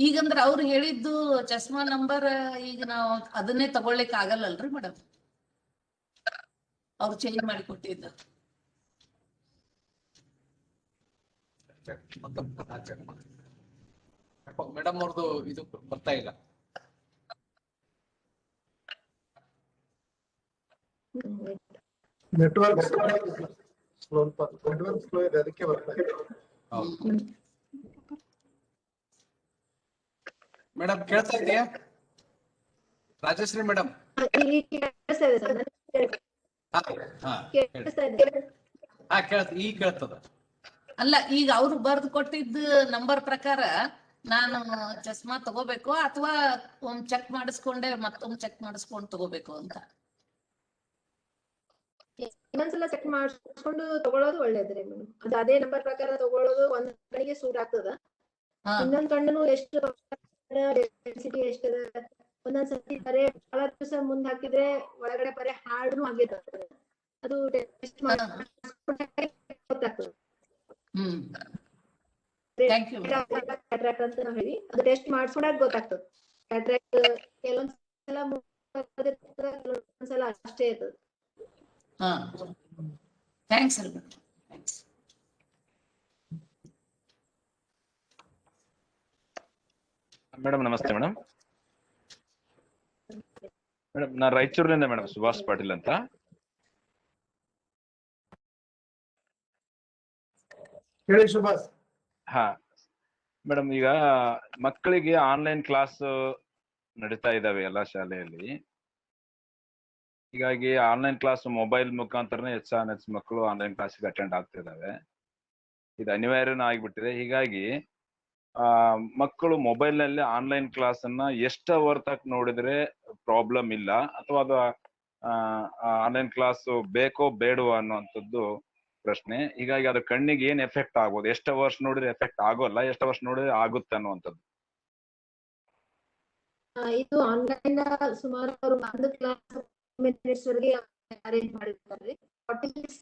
ಈಗಂದ್ರ ಅವ್ರು ಹೇಳಿದ್ದು ಚಸ್ಮಾ ನಂಬರ್ ಈಗ ನಾವು ಅದನ್ನೇ ತಗೊಳ್ಳಿಕ್ ಆಗಲ್ಲಲ್ರಿ ಮೇಡಮ್, ಅವ್ರು ಚೇಂಜ್ ಮಾಡಿ ಕೊಟ್ಟಿದ್ದು. ಮೇಡಮ್ ಅವ್ರದ್ದು ಇದು ಬರ್ತಾ ಇಲ್ಲ. ನೆಟ್ವರ್ಕ್ ಸ್ಲೋ ಇದೆ, ಅದಕ್ಕೆ ಬರ್ತಾ ಇದೆ. ಮೇಡಮ್ ಕೇಳ್ತಾ ಇದೆಯಾ ರಾಜಶ್ರೀ ಮೇಡಮ್? ಈಗ ಕೇಳ್ತದ. ಅಲ್ಲ, ಈಗ ಅವ್ರು ಬರ್ದು ಕೊಟ್ಟಿದ್ದ ನಂಬರ್ ಪ್ರಕಾರ ನಾನು ಚಸ್ಮಾ ತಗೋಬೇಕು ಅಥವಾ ಒಮ್ಮೆ ಚೆಕ್ ಮಾಡಿಸ್ಕೊಂಡೆ ಮತ್ತೊಮ್ಮೆ ಚೆಕ್ ಮಾಡಿಸ್ಕೊಂಡು ತಗೋಬೇಕು ಅಂತ? ಇನ್ನೊಂದ್ಸಲ ಚೆಕ್ ಮಾಡಿಸ್ಕೊಂಡು ತಗೊಳ್ಳೋದು ಒಳ್ಳೇದ್ರಿ ಮೇಡಮ್. ಅದು ಅದೇ ನಂಬರ್ ಪ್ರಕಾರ ತಗೊಳ್ಳೋದು ಒಂದ್ ಕಡೆಗೆ ಸೂಟ್ ಆಗ್ತದ. ಇನ್ನೊಂದ್ ಕಣ್ಣು ಎಷ್ಟು ಡೆನ್ಸಿಟಿ ಎಷ್ಟದ, ಒಂದೊಂದ್ಸತಿ ಬರೇ ಬಹಳ ದಿವಸ ಮುಂದ್ ಹಾಕಿದ್ರೆ ಒಳಗಡೆ ಬರೇ ಹಾರ್ಡ್ನು ಆಗಿರ್ತದೆ. ಅದು ಟೆಸ್ಟ್ ಗೊತ್ತಾಗ್ತದೆ. ಕ್ಯಾಟ್ರಾಕ್ಟ್ ಅಂತ ನಾವ್ ಹೇಳಿ, ಅದು ಟೆಸ್ಟ್ ಮಾಡ್ಸ್ಕೊಂಡಾಗ ಗೊತ್ತಾಗ್ತದೆ. ಕ್ಯಾಟ್ರಾಕ್ಟ್ ಕೆಲವೊಂದ್ಸಲ ಕೆಲವೊಂದ್ಸಲ ಅಷ್ಟೇ ಇರ್ತದೆ. ಥ್ಯಾಂಕ್ಸ್. ಮೇಡಮ್ ನಮಸ್ತೆ ಮೇಡಮ್. ಮೇಡಮ್ ನಾ ರಾಯಚೂರಿನಿಂದ ಮೇಡಮ್, ಸುಭಾಷ್ ಪಾಟೀಲ್ ಅಂತ. ಹೇಳಿ ಸುಭಾಷ್. ಹಾ ಮೇಡಮ್, ಈಗ ಮಕ್ಕಳಿಗೆ ಆನ್ಲೈನ್ ಕ್ಲಾಸ್ ನಡೀತಾ ಇದಾವೆ ಎಲ್ಲ ಶಾಲೆಯಲ್ಲಿ. ಹೀಗಾಗಿ ಆನ್ಲೈನ್ ಕ್ಲಾಸ್ ಮೊಬೈಲ್ ಮುಖಾಂತರನೇ ಹೆಚ್ಚು ಮಕ್ಕಳು ಆನ್ಲೈನ್ ಕ್ಲಾಸ್ಗೆ ಅಟೆಂಡ್ ಆಗ್ತಿದ್ದಾವೆ. ಇದು ಅನಿವಾರ್ಯನೂ ಆಗಿಬಿಟ್ಟಿದೆ. ಹೀಗಾಗಿ ಮಕ್ಕಳು ಮೊಬೈಲ್ ನಲ್ಲಿ ಆನ್ಲೈನ್ ಕ್ಲಾಸ್ ಅನ್ನ ಎಷ್ಟು ಅವರ್ ತಕ್ ನೋಡಿದ್ರೆ ಪ್ರಾಬ್ಲಮ್ ಇಲ್ಲ, ಅಥವಾ ಅದು ಆನ್ಲೈನ್ ಕ್ಲಾಸ್ ಬೇಕೋ ಬೇಡವೋ ಅನ್ನುವಂಥದ್ದು ಪ್ರಶ್ನೆ. ಹೀಗಾಗಿ ಅದು ಕಣ್ಣಿಗೆ ಏನ್ ಎಫೆಕ್ಟ್ ಆಗ್ಬೋದು, ಎಷ್ಟು ಅವರ್ಸ್ ನೋಡಿದ್ರೆ ಎಫೆಕ್ಟ್ ಆಗೋಲ್ಲ, ಎಷ್ಟು ಅವರ್ಸ್ ನೋಡಿದ್ರೆ ಆಗುತ್ತೆ ಅನ್ನುವಂಥದ್ದು. ಇದು ಆನ್ಲೈನ್ ಸುಮಾರು ಅವರು 1 ಕ್ಲಾಸ್ ಮಿನಿಟ್ಸ್ ವರೆಗೆ ಅರೇಂಜ್ ಮಾಡಿರ್ತಾರೆ. 40 ಮಿನಿಟ್ಸ್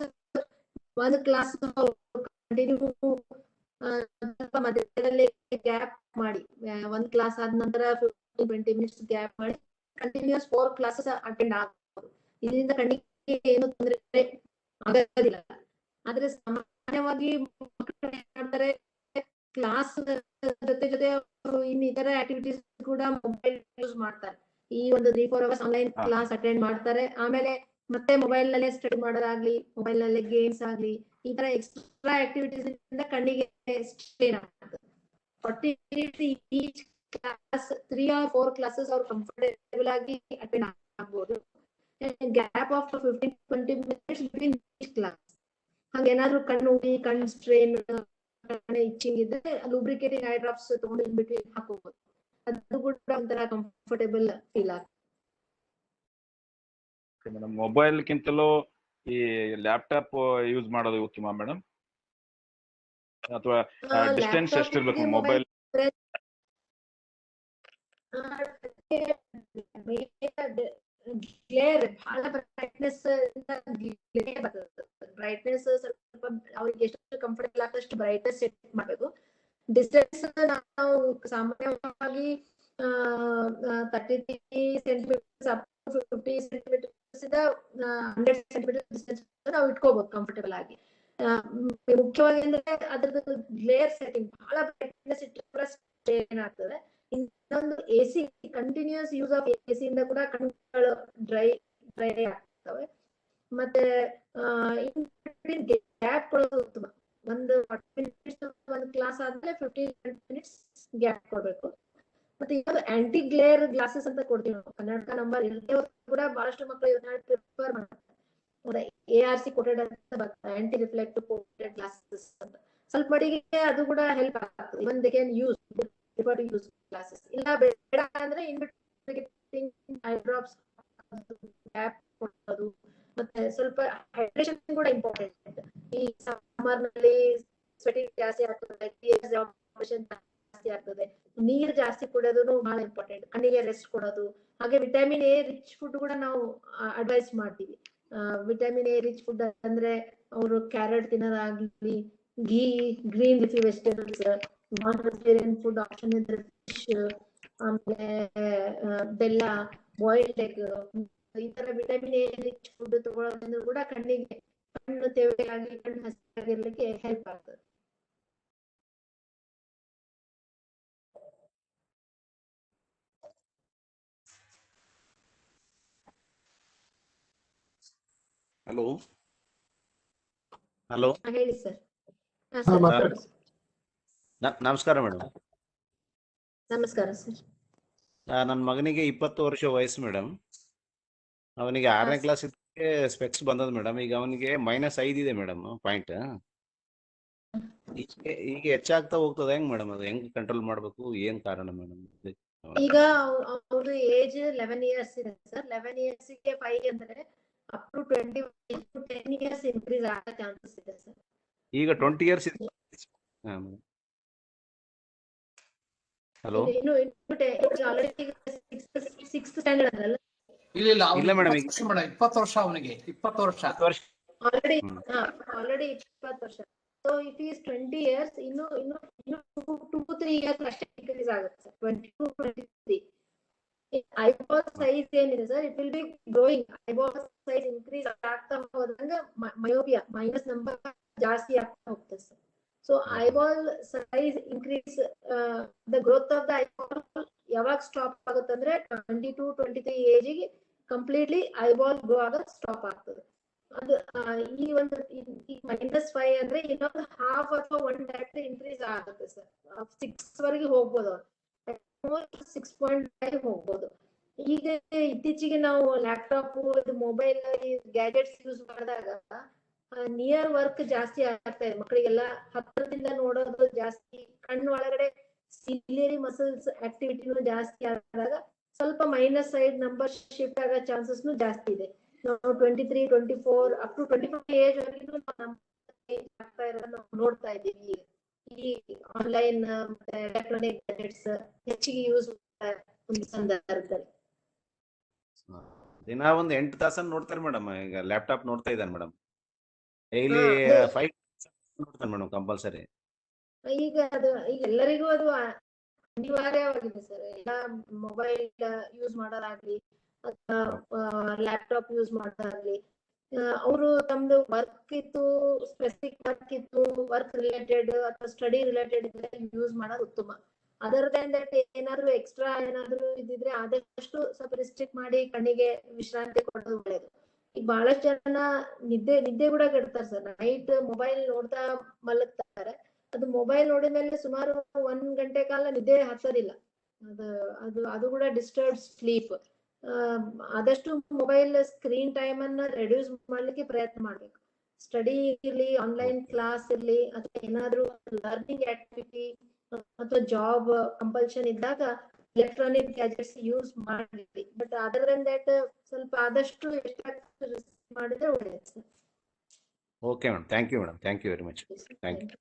ಒಂದು ಕ್ಲಾಸ್ ಕಂಟಿನ್ಯೂ, ಸ್ವಲ್ಪ ಮಧ್ಯದಲ್ಲಿ ಗ್ಯಾಪ್ ಮಾಡಿ, 1 ಕ್ಲಾಸ್ ಆದ ನಂತರ 15-20 ಮಿನಿಟ್ಸ್ ಗ್ಯಾಪ್ ಮಾಡಿ ಕಂಟಿನ್ಯೂಸ್ 4 ಕ್ಲಾಸಸ್ ಅಟೆಂಡ್ ಆಗಬಹುದು. ಇದರಿಂದ ಕಣ್ಣಿಗೆ ಏನು ತೊಂದರೆ ಆಗೋದಿಲ್ಲ. ಆದ್ರೆ ಸಾಮಾನ್ಯವಾಗಿ ಮಕ್ಕಳು ಏನ್ ಮಾಡ್ತಾರೆ, ಕ್ಲಾಸ್ ಜೊತೆ ಅವರು ಇನ್ನಿತರ ಆಕ್ಟಿವಿಟೀಸ್ ಕೂಡ ಮೊಬೈಲ್ ಯೂಸ್ ಮಾಡ್ತಾರೆ. ಈ ಒಂದು 3-4 ಅವರ್ಸ್ ಆನ್ಲೈನ್ ಕ್ಲಾಸ್ ಅಟೆಂಡ್ ಮಾಡ್ತಾರೆ, ಆಮೇಲೆ ಮತ್ತೆ ಮೊಬೈಲ್ ನಲ್ಲೇ ಸ್ಟಡಿ ಮಾಡೋದಾಗ್ಲಿ, ಮೊಬೈಲ್ ನಲ್ಲೇ ಗೇಮ್ಸ್ ಆಗ್ಲಿ, ಈ ತರ ಎಕ್ಸ್ಟ್ರಾ ಆಕ್ಟಿವಿಟೀಸ್ ಇಂದ ಕಣ್ಣಿಗೆ ಸ್ಟ್ರೈನ್ ಆಗ್ತದೆ. 40 minutes each class, 3 or 4 classes ಅವ್ರು ಕಂಫರ್ಟೇಬಲ್ ಆಗಿ ಅಟೆಂಡ್ ಆಗ್ಬೋದು. Gap of 15-20 minutes between each class. ಹಂಗೇನಾದ್ರು ಕಣ್ಣು ಉರಿ, ಕಣ್ ಸ್ಟ್ರೇನ್, ಇಚ್ಚಿಂಗ್ ಇದ್ರೆ ಲೂಬ್ರಿಕೇಟಿಂಗ್ ಐ ಡ್ರಾಪ್ಸ್ ತಗೊಂಡು ಇನ್ ಬಿಟ್ವೀನ್ ಹಾಕೋಬಹುದು. ಅದು ಕೂಡ ಒಂಥರ ಕಂಫರ್ಟೇಬಲ್ ಫೀಲ್ ಆಗ್ತದೆ. ಮೇಡಮ್ ಮೊಬೈಲ್ಗಿಂತಲೂ ಈ ಲ್ಯಾಪ್ಟಾಪ್ ಯೂಸ್ ಮಾಡೋದು ಉತ್ತಮ ಮೇಡಮ್, ಅಥವಾ ಡಿಸ್ಟೆನ್ಸ್ ಎಷ್ಟಿರ್ಬೇಕು ಮೊಬೈಲ್? ಗ್ಲೇರ್ ಬಹಳ ಬ್ರೈಟ್ನೆಸ್ ಬ್ರೈಟ್ನೆಸ್ ಸ್ವಲ್ಪ ಅವ್ರಿಗೆ ಎಷ್ಟು ಕಂಫರ್ಟಬಲ್ ಆಗಷ್ಟು ಬ್ರೈಟ್ನೆಸ್ ಸೆಟ್ ಮಾಡಬೇಕು. ಡಿಸ್ಟೆನ್ಸ್ ನಾವು ಸಾಮಾನ್ಯವಾಗಿ 33 ಸೆಂಟಿಮೀಟರ್ಸ್ ಅಪ್ ಟು 50 ಸೆಂಟಿಮೀಟರ್ಸ್ ಇಂದ 100 ಸೆಂಟಿಮೀಟರ್ ಡಿಸ್ಟೆನ್ಸ್ ನಾವು ಇಟ್ಕೋಬಹುದು ಕಂಫರ್ಟಬಲ್ ಆಗಿ. ಮುಖ್ಯವಾಗಿ ಅಂದ್ರೆ ಅದ್ರದ್ದು ಗ್ಲೇರ್ ಸೆಟ್ಟಿಂಗ್ ಬಹಳ ಬ್ರೈಟ್ನೆಸ್ ಇಟ್ಟರೆ ಸ್ಟ್ರೇನ್ ಆಗ್ತದೆ. ಇನ್ನೊಂದು AC continuous use of AC ಇಂದ ಕೂಡ ಕಣ್ಣುಗಳು ಡ್ರೈ ಆಗ್ತವೆ. ಮತ್ತೆ ಗ್ಯಾಪ್ ಕೊಡೋದು ಉತ್ತಮ. ಒಂದು 40 ಮಿನಿಟ್ಸ್ ಒಂದು ಕ್ಲಾಸ್ ಆದ್ಮೇಲೆ 15 ಮಿನಿಟ್ಸ್ ಗ್ಯಾಪ್ ಕೊಡ್ಬೇಕು. ಮತ್ತೆ ಇನ್ನೊಂದು ಆಂಟಿ ಗ್ಲೇರ್ ಗ್ಲಾಸಸ್ ಅಂತ ಕೊಡ್ತೀವಿ ನಾವು. ಕನ್ನಡಕ ನಂಬರ್ ಇಲ್ಲದೆ ಕೂಡ ಬಹಳಷ್ಟು ಮಕ್ಕಳು ಇದನ್ನ ಪ್ರಿಫರ್ ಮಾಡ್ತಾರೆ. ARC ಕೋಟೆಡ್ ಅಂತ ಬರ್ತದೆ, ಆಂಟಿ ರಿಫ್ಲೆಕ್ಟಿವ್ ಕೋಟೆಡ್ ಗ್ಲಾಸಸ್ ಅಂತ. ಸ್ವಲ್ಪ ಮಟ್ಟಿಗೆ ಅದು ಕೂಡ ಹೆಲ್ಪ್ ಆಗ್ತದೆ. Even they can use glasses. ಇಲ್ಲ ಬೇಡ ಅಂದ್ರೆ in between eye drops gap ಕೊಡೋದು. ಮತ್ತೆ ಸ್ವಲ್ಪ ಹೈಡ್ರೇಷನ್ ಕೂಡ ಇಂಪಾರ್ಟೆಂಟ್. ಈ ಸಮ್ಮರ್ ನಲ್ಲಿ ಸ್ವೆಟಿಂಗ್ ಜಾಸ್ತಿ ಆಗ್ತದೆ, ಜಾಸ್ತಿ ಆಗ್ತದೆ. ನೀರ್ ಜಾಸ್ತಿ ಕುಡಿಯೋದು ಬಹಳ ಇಂಪಾರ್ಟೆಂಟ್. ಕಣ್ಣಿಗೆ ರೆಸ್ಟ್ ಕೊಡೋದು. ಹಾಗೆ ವಿಟಮಿನ್ A ರಿಚ್ ಫುಡ್ ಕೂಡ ನಾವು ಅಡ್ವೈಸ್ ಮಾಡ್ತೀವಿ. ವಿಟಮಿನ್ A ರಿಚ್ ಫುಡ್ ಅಂದ್ರೆ ಅವರು ಕ್ಯಾರೆಟ್ ತಿನ್ನೋದಾಗ್ಲಿ, green leafy vegetables, non vegetarian food option ಇದ್ರೆ ಫಿಶ್, ಆಮೇಲೆ ಬೆಲ್ಲ, ಬಾಯ್ಲ್ಡ್ ಎಗ್, ಈ ತರ ವಿಟಮಿನ್ A ರಿಚ್ ಫುಡ್ ತಗೊಳ್ಳೋದ್ರಿಂದ ಕೂಡ ಕಣ್ಣು ತೆವಯಾಗಿ ಕಣ್ಣು ಹಸಿರಾಗಿರ್ಲಿಕ್ಕೆ ಹೆಲ್ಪ್ ಆಗ್ತದೆ. ಹಲೋ ಹಲೋ ಹೇಳಿ ಸರ್. ನಮಸ್ಕಾರ ಮೇಡಮ್. ನಮಸ್ಕಾರ ಸರ್. ನನ್ನ ಮಗನಿಗೆ 20 ವರ್ಷ ವಯಸ್ಸು ಮೇಡಮ್. ಅವನಿಗೆ 6ನೇ ಕ್ಲಾಸ್ ಇದ್ದಕ್ಕೆ ಸ್ಪೆಕ್ಸ್ ಬಂದದ ಮೇಡಮ್. ಈಗ ಅವನಿಗೆ -5 ಇದೆ ಮೇಡಮ್ ಪಾಯಿಂಟ್. ಈಗ ಹೆಚ್ಚಾಗ್ತಾ ಹೋಗ್ತದೆ. ಹೆಂಗ್ ಮೇಡಮ್ ಅದು ಹೆಂಗ್ ಕಂಟ್ರೋಲ್ ಮಾಡ್ಬೇಕು? ಏನ್ ಕಾರಣ ಮೇಡಮ್? ಈಗ ಅವ್ರ ಏಜ್ 11 ಇಯರ್ಸ್ ಇದೆ ಸರ್. 11 ಇಯರ್ಸ್ ಗೆ 5 ಅಂದ್ರೆ ಅಪ್ ಟು 10 ಇಯರ್ಸ್ ಇನ್ಕ್ರೀಸ್ ಆಗೋ ಚಾನ್ಸಸ್ ಇದೆ ಸರ್. ಈಗ 20 ಇಯರ್ಸ್ ಇದೆ. ಹಲೋ ಆಲ್ರೆಡಿ 6th ಸ್ಟ್ಯಾಂಡರ್ಡ್ ಅಲ್ಲ? ಇಲ್ಲ ಮೇಡಮ್, 20 ವರ್ಷ ಅವನಿಗೆ. 20 ವರ್ಷ ಆಲ್ರೆಡಿ 20 ವರ್ಷ. So it is 20 years. ಇನ್ನು 2-3 ಇಯರ್ಸ್ ಅಷ್ಟೇ ಇನ್ಕ್ರೀಸ್ ಆಗುತ್ತೆ ಸರ್. 22-23 ಐಬಾಲ್ ಸೈಜ್ ಏನಿದೆ sir, it will be growing. Eyeball size increase ಆಗ್ತಾ ಹೋದಂಗ ಮಯೋಪಿಯಾ ಮೈನಸ್ ನಂಬರ್ ಜಾಸ್ತಿ ಆಗ್ತಾ ಹೋಗ್ತದೆ sir. So eyeball size increase, the growth of the eyeball ಯಾವಾಗ ಸ್ಟಾಪ್ ಆಗುತ್ತೆ ಅಂದ್ರೆ 22-23 ಏಜಿಗೆ ಕಂಪ್ಲೀಟ್ಲಿ ಐಬಾಲ್ ಗ್ರೋ ಆಗೋದು ಸ್ಟಾಪ್ ಆಗ್ತದೆ. ಅದು ಈ ಒಂದು -5 ಅಂದ್ರೆ ಇನ್ನೊಂದು ಹಾಫ್ ಅಥವಾ 1 ಡೈರೆಕ್ಟ್ ಇನ್ಕ್ರೀಸ್ ಆಗುತ್ತೆ ಸರ್. 6 ವರೆಗೆ ಹೋಗ್ಬೋದು. 6.5 ಹೋಗ್ಬೋದು. ಈಗ ಇತ್ತೀಚೆಗೆ ನಾವು ಲ್ಯಾಪ್ಟಾಪ್, ಮೊಬೈಲ್, ಗ್ಯಾಜೆಟ್ಸ್ ಯೂಸ್ ಮಾಡಿದಾಗ ನಿಯರ್ ವರ್ಕ್ ಜಾಸ್ತಿ ಆಗ್ತಾ ಇದೆ. ಮಕ್ಕಳಿಗೆಲ್ಲ ಹತ್ತಿರದಿಂದ ನೋಡೋದು ಜಾಸ್ತಿ, ಕಣ್ಣು ಒಳಗಡೆ ಸಿಲಿಯರಿ ಮಸಲ್ಸ್ ಆಕ್ಟಿವಿಟಿನೂ ಜಾಸ್ತಿ ಆದಾಗ ಸ್ವಲ್ಪ -5 ನಂಬರ್ ಶಿಫ್ಟ್ ಆಗೋ ಚಾನ್ಸಸ್ ಜಾಸ್ತಿ ಇದೆ. ನಾವು 23-24 ಅಪ್ ಟು 25 ಏಜ್ ವರೆಗೂ ಆಗ್ತಾ ಇರೋದನ್ನ ನಾವು ನೋಡ್ತಾ ಇದ್ದೀವಿ. ಈ ಆನ್ಲೈನ್ ಮತ್ತೆ ಎಲೆಕ್ಟ್ರಾನಿಕ್ ಗ್ಯಾಜೆಟ್ಸ್ ಹೆಚ್ಚಿಗೆ ಯೂಸ್ ಒಂದು ಸಂದರ್ಭದಲ್ಲಿ. ದಿನ ಒಂದು 8 ತಾಸನ್ನು ನೋಡ್ತಾರೆ ಮೇಡಮ್. ಈಗ ಲ್ಯಾಪ್ಟಾಪ್ ನೋಡ್ತಾ ಇದ್ದಾನೆ ಮೇಡಮ್. ಡೈಲಿ 5 ನೋಡ್ತಾನೆ ಮೇಡಮ್ ಕಂಪಲ್ಸರಿ. ಈಗ ಎಲ್ಲರಿಗೂ ಅದು ಅನಿವಾರ್ಯವಾಗಿದೆ ಸರ್. ಎಲ್ಲ ಮೊಬೈಲ್ ಯೂಸ್ ಮಾಡೋದಾಗ್ಲಿ ಅಥವಾ ಲ್ಯಾಪ್ಟಾಪ್ ಯೂಸ್ ಮಾಡೋದಾಗ್ಲಿ, ಅವರು ತಮ್ದು ವರ್ಕ್ ಇತ್ತು, ಸ್ಪೆಸಿಫಿಕ್ ವರ್ಕ್ ಇತ್ತು, ವರ್ಕ್ ರಿಲೇಟೆಡ್ ಅಥವಾ ಸ್ಟಡಿ ರಿಲೇಟೆಡ್ ಇದ್ರೆ ಯೂಸ್ ಮಾಡೋದು ಉತ್ತಮ. ಅದರ್ ದೆನ್ ದಟ್ ಏನಾದ್ರು ಎಕ್ಸ್ಟ್ರಾ ಏನಾದ್ರು ಇದಿದ್ರೆ ಆದಷ್ಟು ಸ್ವಲ್ಪ ರಿಸ್ಟ್ರಿಕ್ಟ್ ಮಾಡಿ ಕಣ್ಣಿಗೆ ವಿಶ್ರಾಂತಿ ಕೊಡೋದು ಒಳ್ಳೇದು. ಈಗ ಬಹಳಷ್ಟು ಜನ ನಿದ್ದೆ ಕೂಡ ಕೆಡ್ತಾರೆ ಸರ್. ನೈಟ್ ಮೊಬೈಲ್ ನೋಡ್ತಾ ಮಲಗ್ತಾರೆ. ಅದು ಮೊಬೈಲ್ ನೋಡಿದ್ಮೇಲೆ ಸುಮಾರು 1 ಗಂಟೆ ಕಾಲ ನಿದ್ದೆ ಹತ್ತೋದಿಲ್ಲ. ಅದು ಕೂಡ ಡಿಸ್ಟರ್ಬ್ ಸ್ಲೀಪ್. ಆದಷ್ಟು ಮೊಬೈಲ್ ಸ್ಕ್ರೀನ್ ಟೈಮ್ ಅನ್ನ ರೆಡ್ಯೂಸ್ ಮಾಡ್ಲಿಕ್ಕೆ ಪ್ರಯತ್ನ ಮಾಡ್ಬೇಕು. ಸ್ಟಡಿ ಇರ್ಲಿ, ಆನ್ಲೈನ್ ಕ್ಲಾಸ್ ಇರ್ಲಿ, ಅಥವಾ ಏನಾದ್ರೂ ಲರ್ನಿಂಗ್ ಆಕ್ಟಿವಿಟಿ ಅಥವಾ ಜಾಬ್ ಕಂಪಲ್ಷನ್ ಇದ್ದಾಗ ಎಲೆಕ್ಟ್ರಾನಿಕ್ ಗ್ಯಾಜೆಟ್ಸ್ ಯೂಸ್ ಮಾಡಲಿ. ಬಟ್ ಅದರ್ ದನ್ ದಟ್ ಸ್ವಲ್ಪ ಆದಷ್ಟು ಎಷ್ಟಾಗ್ತದೆ ಮಾಡಿದ್ರೆ ಒಳ್ಳೆಯದು. Okay madam, thank you madam, thank you very much, thank you.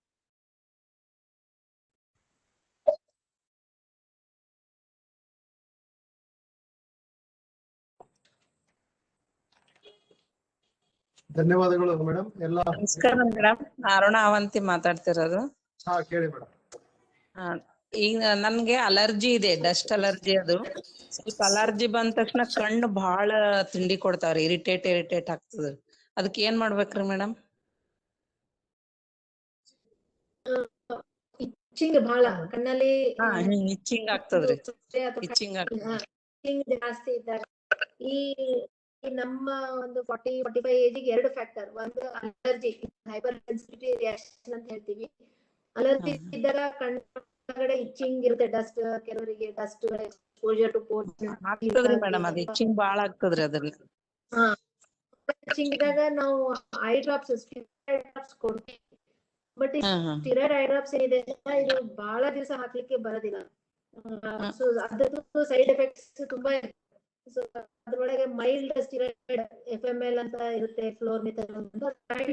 ಧನ್ಯವಾದಗಳು ಮೇಡಮ್. ಎಲ್ಲ ನಮಸ್ಕಾರ ಮೇಡಮ್, ಅರುಣ ಅವಂತಿ ಮಾತಾಡ್ತಿರೋದು. ಹಾ ಕೇಳಿ ಮೇಡಮ್. ಈಗ ನನ್ಗೆ ಅಲರ್ಜಿ ಇದೆ, ಡಸ್ಟ್ ಅಲರ್ಜಿ. ಅದು ಸ್ವಲ್ಪ ಅಲರ್ಜಿ ಬಂದ ತಕ್ಷಣ ಕಣ್ಣು ಬಹಳ ತಿಂಡಿ ಕೊಡ್ತಾವ್ರಿ, ಇರಿಟೇಟ್ ಆಗ್ತದ. ಅದಕ್ಕೆ ಏನ್ ಮಾಡ್ಬೇಕ್ರಿ ಮೇಡಮ್? ಇಚ್ಚಿಂಗ್ ಬಹಳ ಕಣ್ಣಲ್ಲಿ ಇಚ್ಚಿಂಗ್ ಆಗ್ತದ್ರಿ, ಇಚ್ಚಿಂಗ್ ಜಾಸ್ತಿ ಇದ್ದಾಗ ಈ ನಮ್ಮ ಒಂದು 40-45 ಏಜಿಗೆ 2 ಫ್ಯಾಕ್ಟರ್. ಒಂದು ಅಲರ್ಜಿ, ಹೈಪರ್ ಸೆನ್ಸಿಟಿವಿಟಿ ರಿಯಾಕ್ಷನ್ ಅಂತ ಹೇಳ್ತೀವಿ. ಅಲರ್ಜಿ ಇದ್ದಾಗ ಕಣ್ಣೊಳಗಡೆ ಇಚ್ಚಿಂಗ್ ಇರುತ್ತೆ, ಡಸ್ಟ್, ಕೆಲವರಿಗೆ ಡಸ್ಟ್ ಎಕ್ಸ್ಪೋಜರ್ ಟು ಆಗ್ತದ್ರಿ ಮೇಡಮ್. ಅದು ಇಚ್ಚಿಂಗ್ ಬಾಳ ಆಗ್ತದ್ರಿ ಅದ್ರಲ್ಲಿ. ಇಚ್ಚಿಂಗ್ ಇದ್ದಾಗ ನಾವು ಐ ಡ್ರಾಪ್ಸ್, ಸ್ಟೀರಾಯ್ಡ್ ಡ್ರಾಪ್ಸ್ ಕೊಡ್ತೀವಿ. ಬಟ್ ಸ್ಟೀರಾಯ್ಡ್ ಐ ಡ್ರಾಪ್ಸ್ ಏನಿದೆ ಇದು ಬಹಳ ದಿವಸ ಹಾಕ್ಲಿಕ್ಕೆ ಬರೋದಿಲ್ಲ. ಸೊ ಅದ್ರದ್ದು ಸೈಡ್ ಎಫೆಕ್ಟ್ಸ್ ತುಂಬಾ ಇದೆ. ಸೊ ಅದ್ರೊಳಗೆ ಮೈಲ್ಡ್ ಸ್ಟಿರಾಯ್ಡ್ FML ಅಂತ ಇರುತ್ತೆ, ಫ್ಲೋರ್ಮಿಥಲ್ ಅಂತ.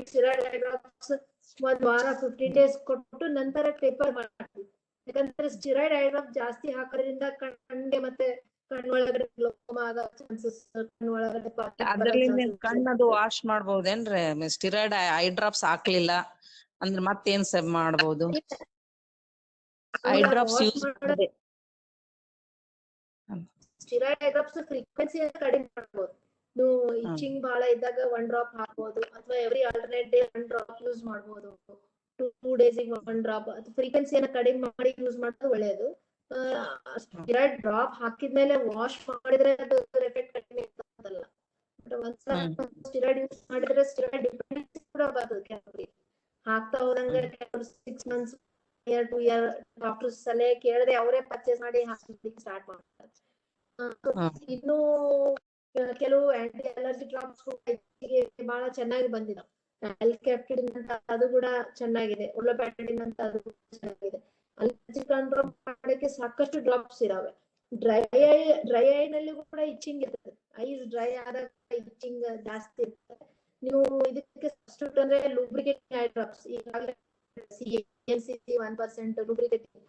ಸ್ಟಿರಾಯ್ಡ್ ಐ ಡ್ರಾಪ್ಸ್ 1 ವಾರ 15 ಡೇಸ್ ಕೊಟ್ಟು ನಂತರ ಟೇಪರ್ ಮಾಡ್ತೀವಿ. ಯಾಕಂದ್ರೆ ಸ್ಟಿರಾಯ್ಡ್ ಐ ಡ್ರಾಪ್ ಜಾಸ್ತಿ ಹಾಕೋದ್ರಿಂದ ಕಣ್ಣಿಗೆ ಮತ್ತೆ ಕಣ್ಣೊಳಗಡೆ ಗ್ಲೋಕೋಮಾ ಆಗೋ ಚಾನ್ಸಸ್, ಕಣ್ಣೊಳಗಡೆ ಅದ್ರಲ್ಲಿ ಕಣ್ಣದು ವಾಶ್ ಮಾಡ್ಬೋದೇನ್ರಿ? ಸ್ಟಿರಾಯ್ಡ್ ಐ ಡ್ರಾಪ್ಸ್ ಹಾಕ್ಲಿಲ್ಲ ಅಂದ್ರೆ ಮತ್ತೇನ್ ಮಾಡ್ಬೋದು? ಐ ಡ್ರಾಪ್ಸ್ ಯೂಸ್ ಮಾಡಿದೆ. ಸ್ಟಿರಾಯ್ಡ್ ಐ ಡ್ರಾಪ್ಸ್ ಫ್ರೀಕ್ವೆನ್ಸಿ ಕಡಿಮೆ ಮಾಡಬಹುದು. ನೀವು ಇಚ್ಚಿಂಗ್ ಬಹಳ ಇದ್ದಾಗ 1 ಡ್ರಾಪ್ ಹಾಕಬಹುದು, ಅಥವಾ every alternate day 1 drop use ಮಾಡಬಹುದು. 2 ಡೇಸಿಗೆ 1 ಡ್ರಾಪ್. ಅದು ಫ್ರೀಕ್ವೆನ್ಸಿಯನ್ನು ಕಡಿಮೆ ಮಾಡಿ ಯೂಸ್ ಮಾಡೋದು ಒಳ್ಳೆಯದು. ಸ್ಟಿರಾಯ್ಡ್ ಡ್ರಾಪ್ ಹಾಕಿದ್ಮೇಲೆ ವಾಶ್ ಮಾಡಿದ್ರೆ ಅದು ಎಫೆಕ್ಟ್ ಕಡಿಮೆ ಇರ್ತದಲ್ಲ. ಬಟ್ ಒಂದ್ಸಲ ಸ್ಟಿರಾಯ್ಡ್ ಯೂಸ್ ಮಾಡಿದ್ರೆ ಸ್ಟಿರಾಯ್ಡ್ ಡಿಪೆಂಡೆನ್ಸಿ ಕೂಡ ಬರ್ತದೆ ಕೆಲವರಿಗೆ. ಹಾಕ್ತಾ ಹೋದಂಗೆ 6 months, 2 year ಡಾಕ್ಟರ್ಸ್ ಸಲಹೆ ಕೇಳದೆ ಅವರೇ ಪರ್ಚೇಸ್ ಮಾಡಿ ಹಾಕ್ಲಿಕ್ಕೆ ಸ್ಟಾರ್ಟ್ ಮಾಡ್ತಾರೆ. ಇನ್ನು ಕೆಲವು ಆಂಟಿ ಅಲರ್ಜಿ ಡ್ರಾಪ್ಸ್ ಬಹಳ ಚೆನ್ನಾಗಿ ಬಂದಿದೆ. ಅಲ್ಕೆಪ್ಟಿಡಿನ್ ಅಂತ ಅದು ಕೂಡ ಚೆನ್ನಾಗಿದೆ, ಒಲೋಪ್ಯಾಟಿಡಿನ್ ಅಂತ ಅದು ಚೆನ್ನಾಗಿದೆ. ಅಲರ್ಜಿ ಕಂಟ್ರೋಲ್ ಮಾಡಕ್ಕೆ ಸಾಕಷ್ಟು ಡ್ರಾಪ್ಸ್ ಇದಾವೆ. ಡ್ರೈ ಐ ನಲ್ಲಿ ಕೂಡ ಇಚ್ಚಿಂಗ್ ಇರ್ತದೆ. ಐಸ್ ಡ್ರೈ ಆದಾಗ ಇಚ್ಚಿಂಗ್ ಜಾಸ್ತಿ ಇರ್ತದೆ. ನೀವು ಇದಕ್ಕೆ ಸಬ್ಸ್ಟಿಟ್ಯೂಟ್ ಅಂದ್ರೆ ಲೂಬ್ರಿಕೇಟಿಂಗ್ ಐ ಡ್ರಾಪ್ಸ್, ಈಗಾಗಲೇ 1% ಲೂಬ್ರಿಕೇಟಿಂಗ್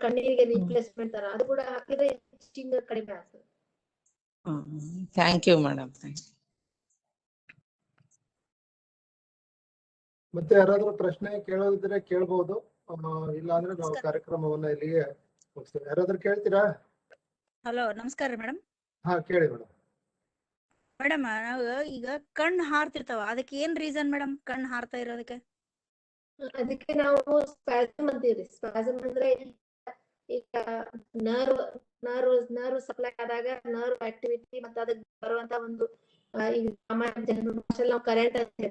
ಕಣ್ಣೀರಿಗೆ ರಿಪ್ಲೇಸ್ಮೆಂಟ್ ತರ, ಅದು ಕೂಡ ಹಾಕಿದ್ರೆ ಇಚ್ಚಿಂಗ್ ಕಡಿಮೆ ಆಗ್ತದೆ. Thank you madam. ಮತ್ತೆ ಯಾರಾದ್ರೂ ಪ್ರಶ್ನೆ ಕೇಳೋದಿದ್ರೆ ಕೇಳ್ಬಹುದು, ಇಲ್ಲ ಅಂದ್ರೆ ನಾವು ಕಾರ್ಯಕ್ರಮವನ್ನ ಇಲ್ಲಿಗೆ ಮುಗಿಸ್ತೇವೆ. ಯಾರಾದ್ರೂ ಕೇಳ್ತೀರಾ? ಹಲೋ, ನಮಸ್ಕಾರ ಮೇಡಮ್. ಹಾ ಕೇಳಿ ಮೇಡಮ್. ಮೇಡಮ್, ನಾವು ಈಗ ಕಣ್ಣು ಹಾರ್ತಿರ್ತಾವ, ಅದಕ್ಕೆ ಏನ್ ರೀಸನ್ ಮೇಡಮ್ ಕಣ್ಣು ಹಾರ್ತಾ ಇರೋದಕ್ಕೆ? ಅದಕ್ಕೆ ನಾವು ಸ್ಪ್ಯಾಸಮ್ ಅಂತೀವಿ. ಸ್ಪ್ಯಾಸಮ್ ಅಂದ್ರೆ ಈಗ ನರ್ವ್ ಸಪ್ಲೈ ಆದಾಗ ನರ್ವ್ ಆಕ್ಟಿವಿಟಿ ಮತ್ತೆ ಅದಕ್ಕೆ ಬರುವಂತ ಒಂದು ಈಗ ಸಾಮಾನ್ಯ ಜನರು ನಾವು ಕರೆಂಟ್ ಅಂತ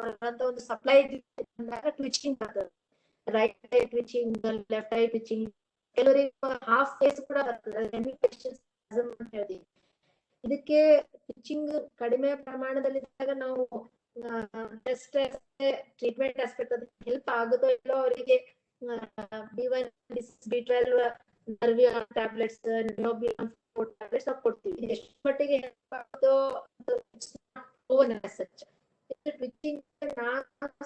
ಬರುವಂತ ಒಂದು ಸಪ್ಲೈ ಅಂದಾಗ ಟ್ವಿಚಿಂಗ್ ಆಗ್ತದೆ. ರೈಟ್ ಐ ಟ್ವಿಚಿಂಗ್, ಲೆಫ್ಟ್ ಐ ಟ್ವಿಚಿಂಗ್, ಕೆಲವರಿಗೆ ಹಾಫ್ ಫೇಸ್ ಕೂಡ ಬರ್ತದೆ. ಅಂತ ಹೇಳ್ತೀವಿ. ಇದಕ್ಕೆ ಟ್ವಿಚಿಂಗ್ ಕಡಿಮೆ ಪ್ರಮಾಣದಲ್ಲಿದ್ದಾಗ ನಾವು ಟೆಸ್ಟ್ ಟ್ರೀಟ್ಮೆಂಟ್ ಆಸ್ಪೆಕ್ಟ್ ಅದಕ್ಕೆ ಹೆಲ್ಪ್ ಆಗುತ್ತೋ ಇಲ್ಲೋ ಅವರಿಗೆ B1, B12 ನರ್ವಿಯಾನ್ ಟ್ಯಾಬ್ಲೆಟ್ಸ್, ಟ್ಯಾಬ್ಲೆಟ್ಸ್ ಕೊಡ್ತೀವಿ. ಎಷ್ಟು ಮಟ್ಟಿಗೆ ಹೆಲ್ಪ್ ಆಗುತ್ತೋ ಟ್ವಿಚಿಂಗ್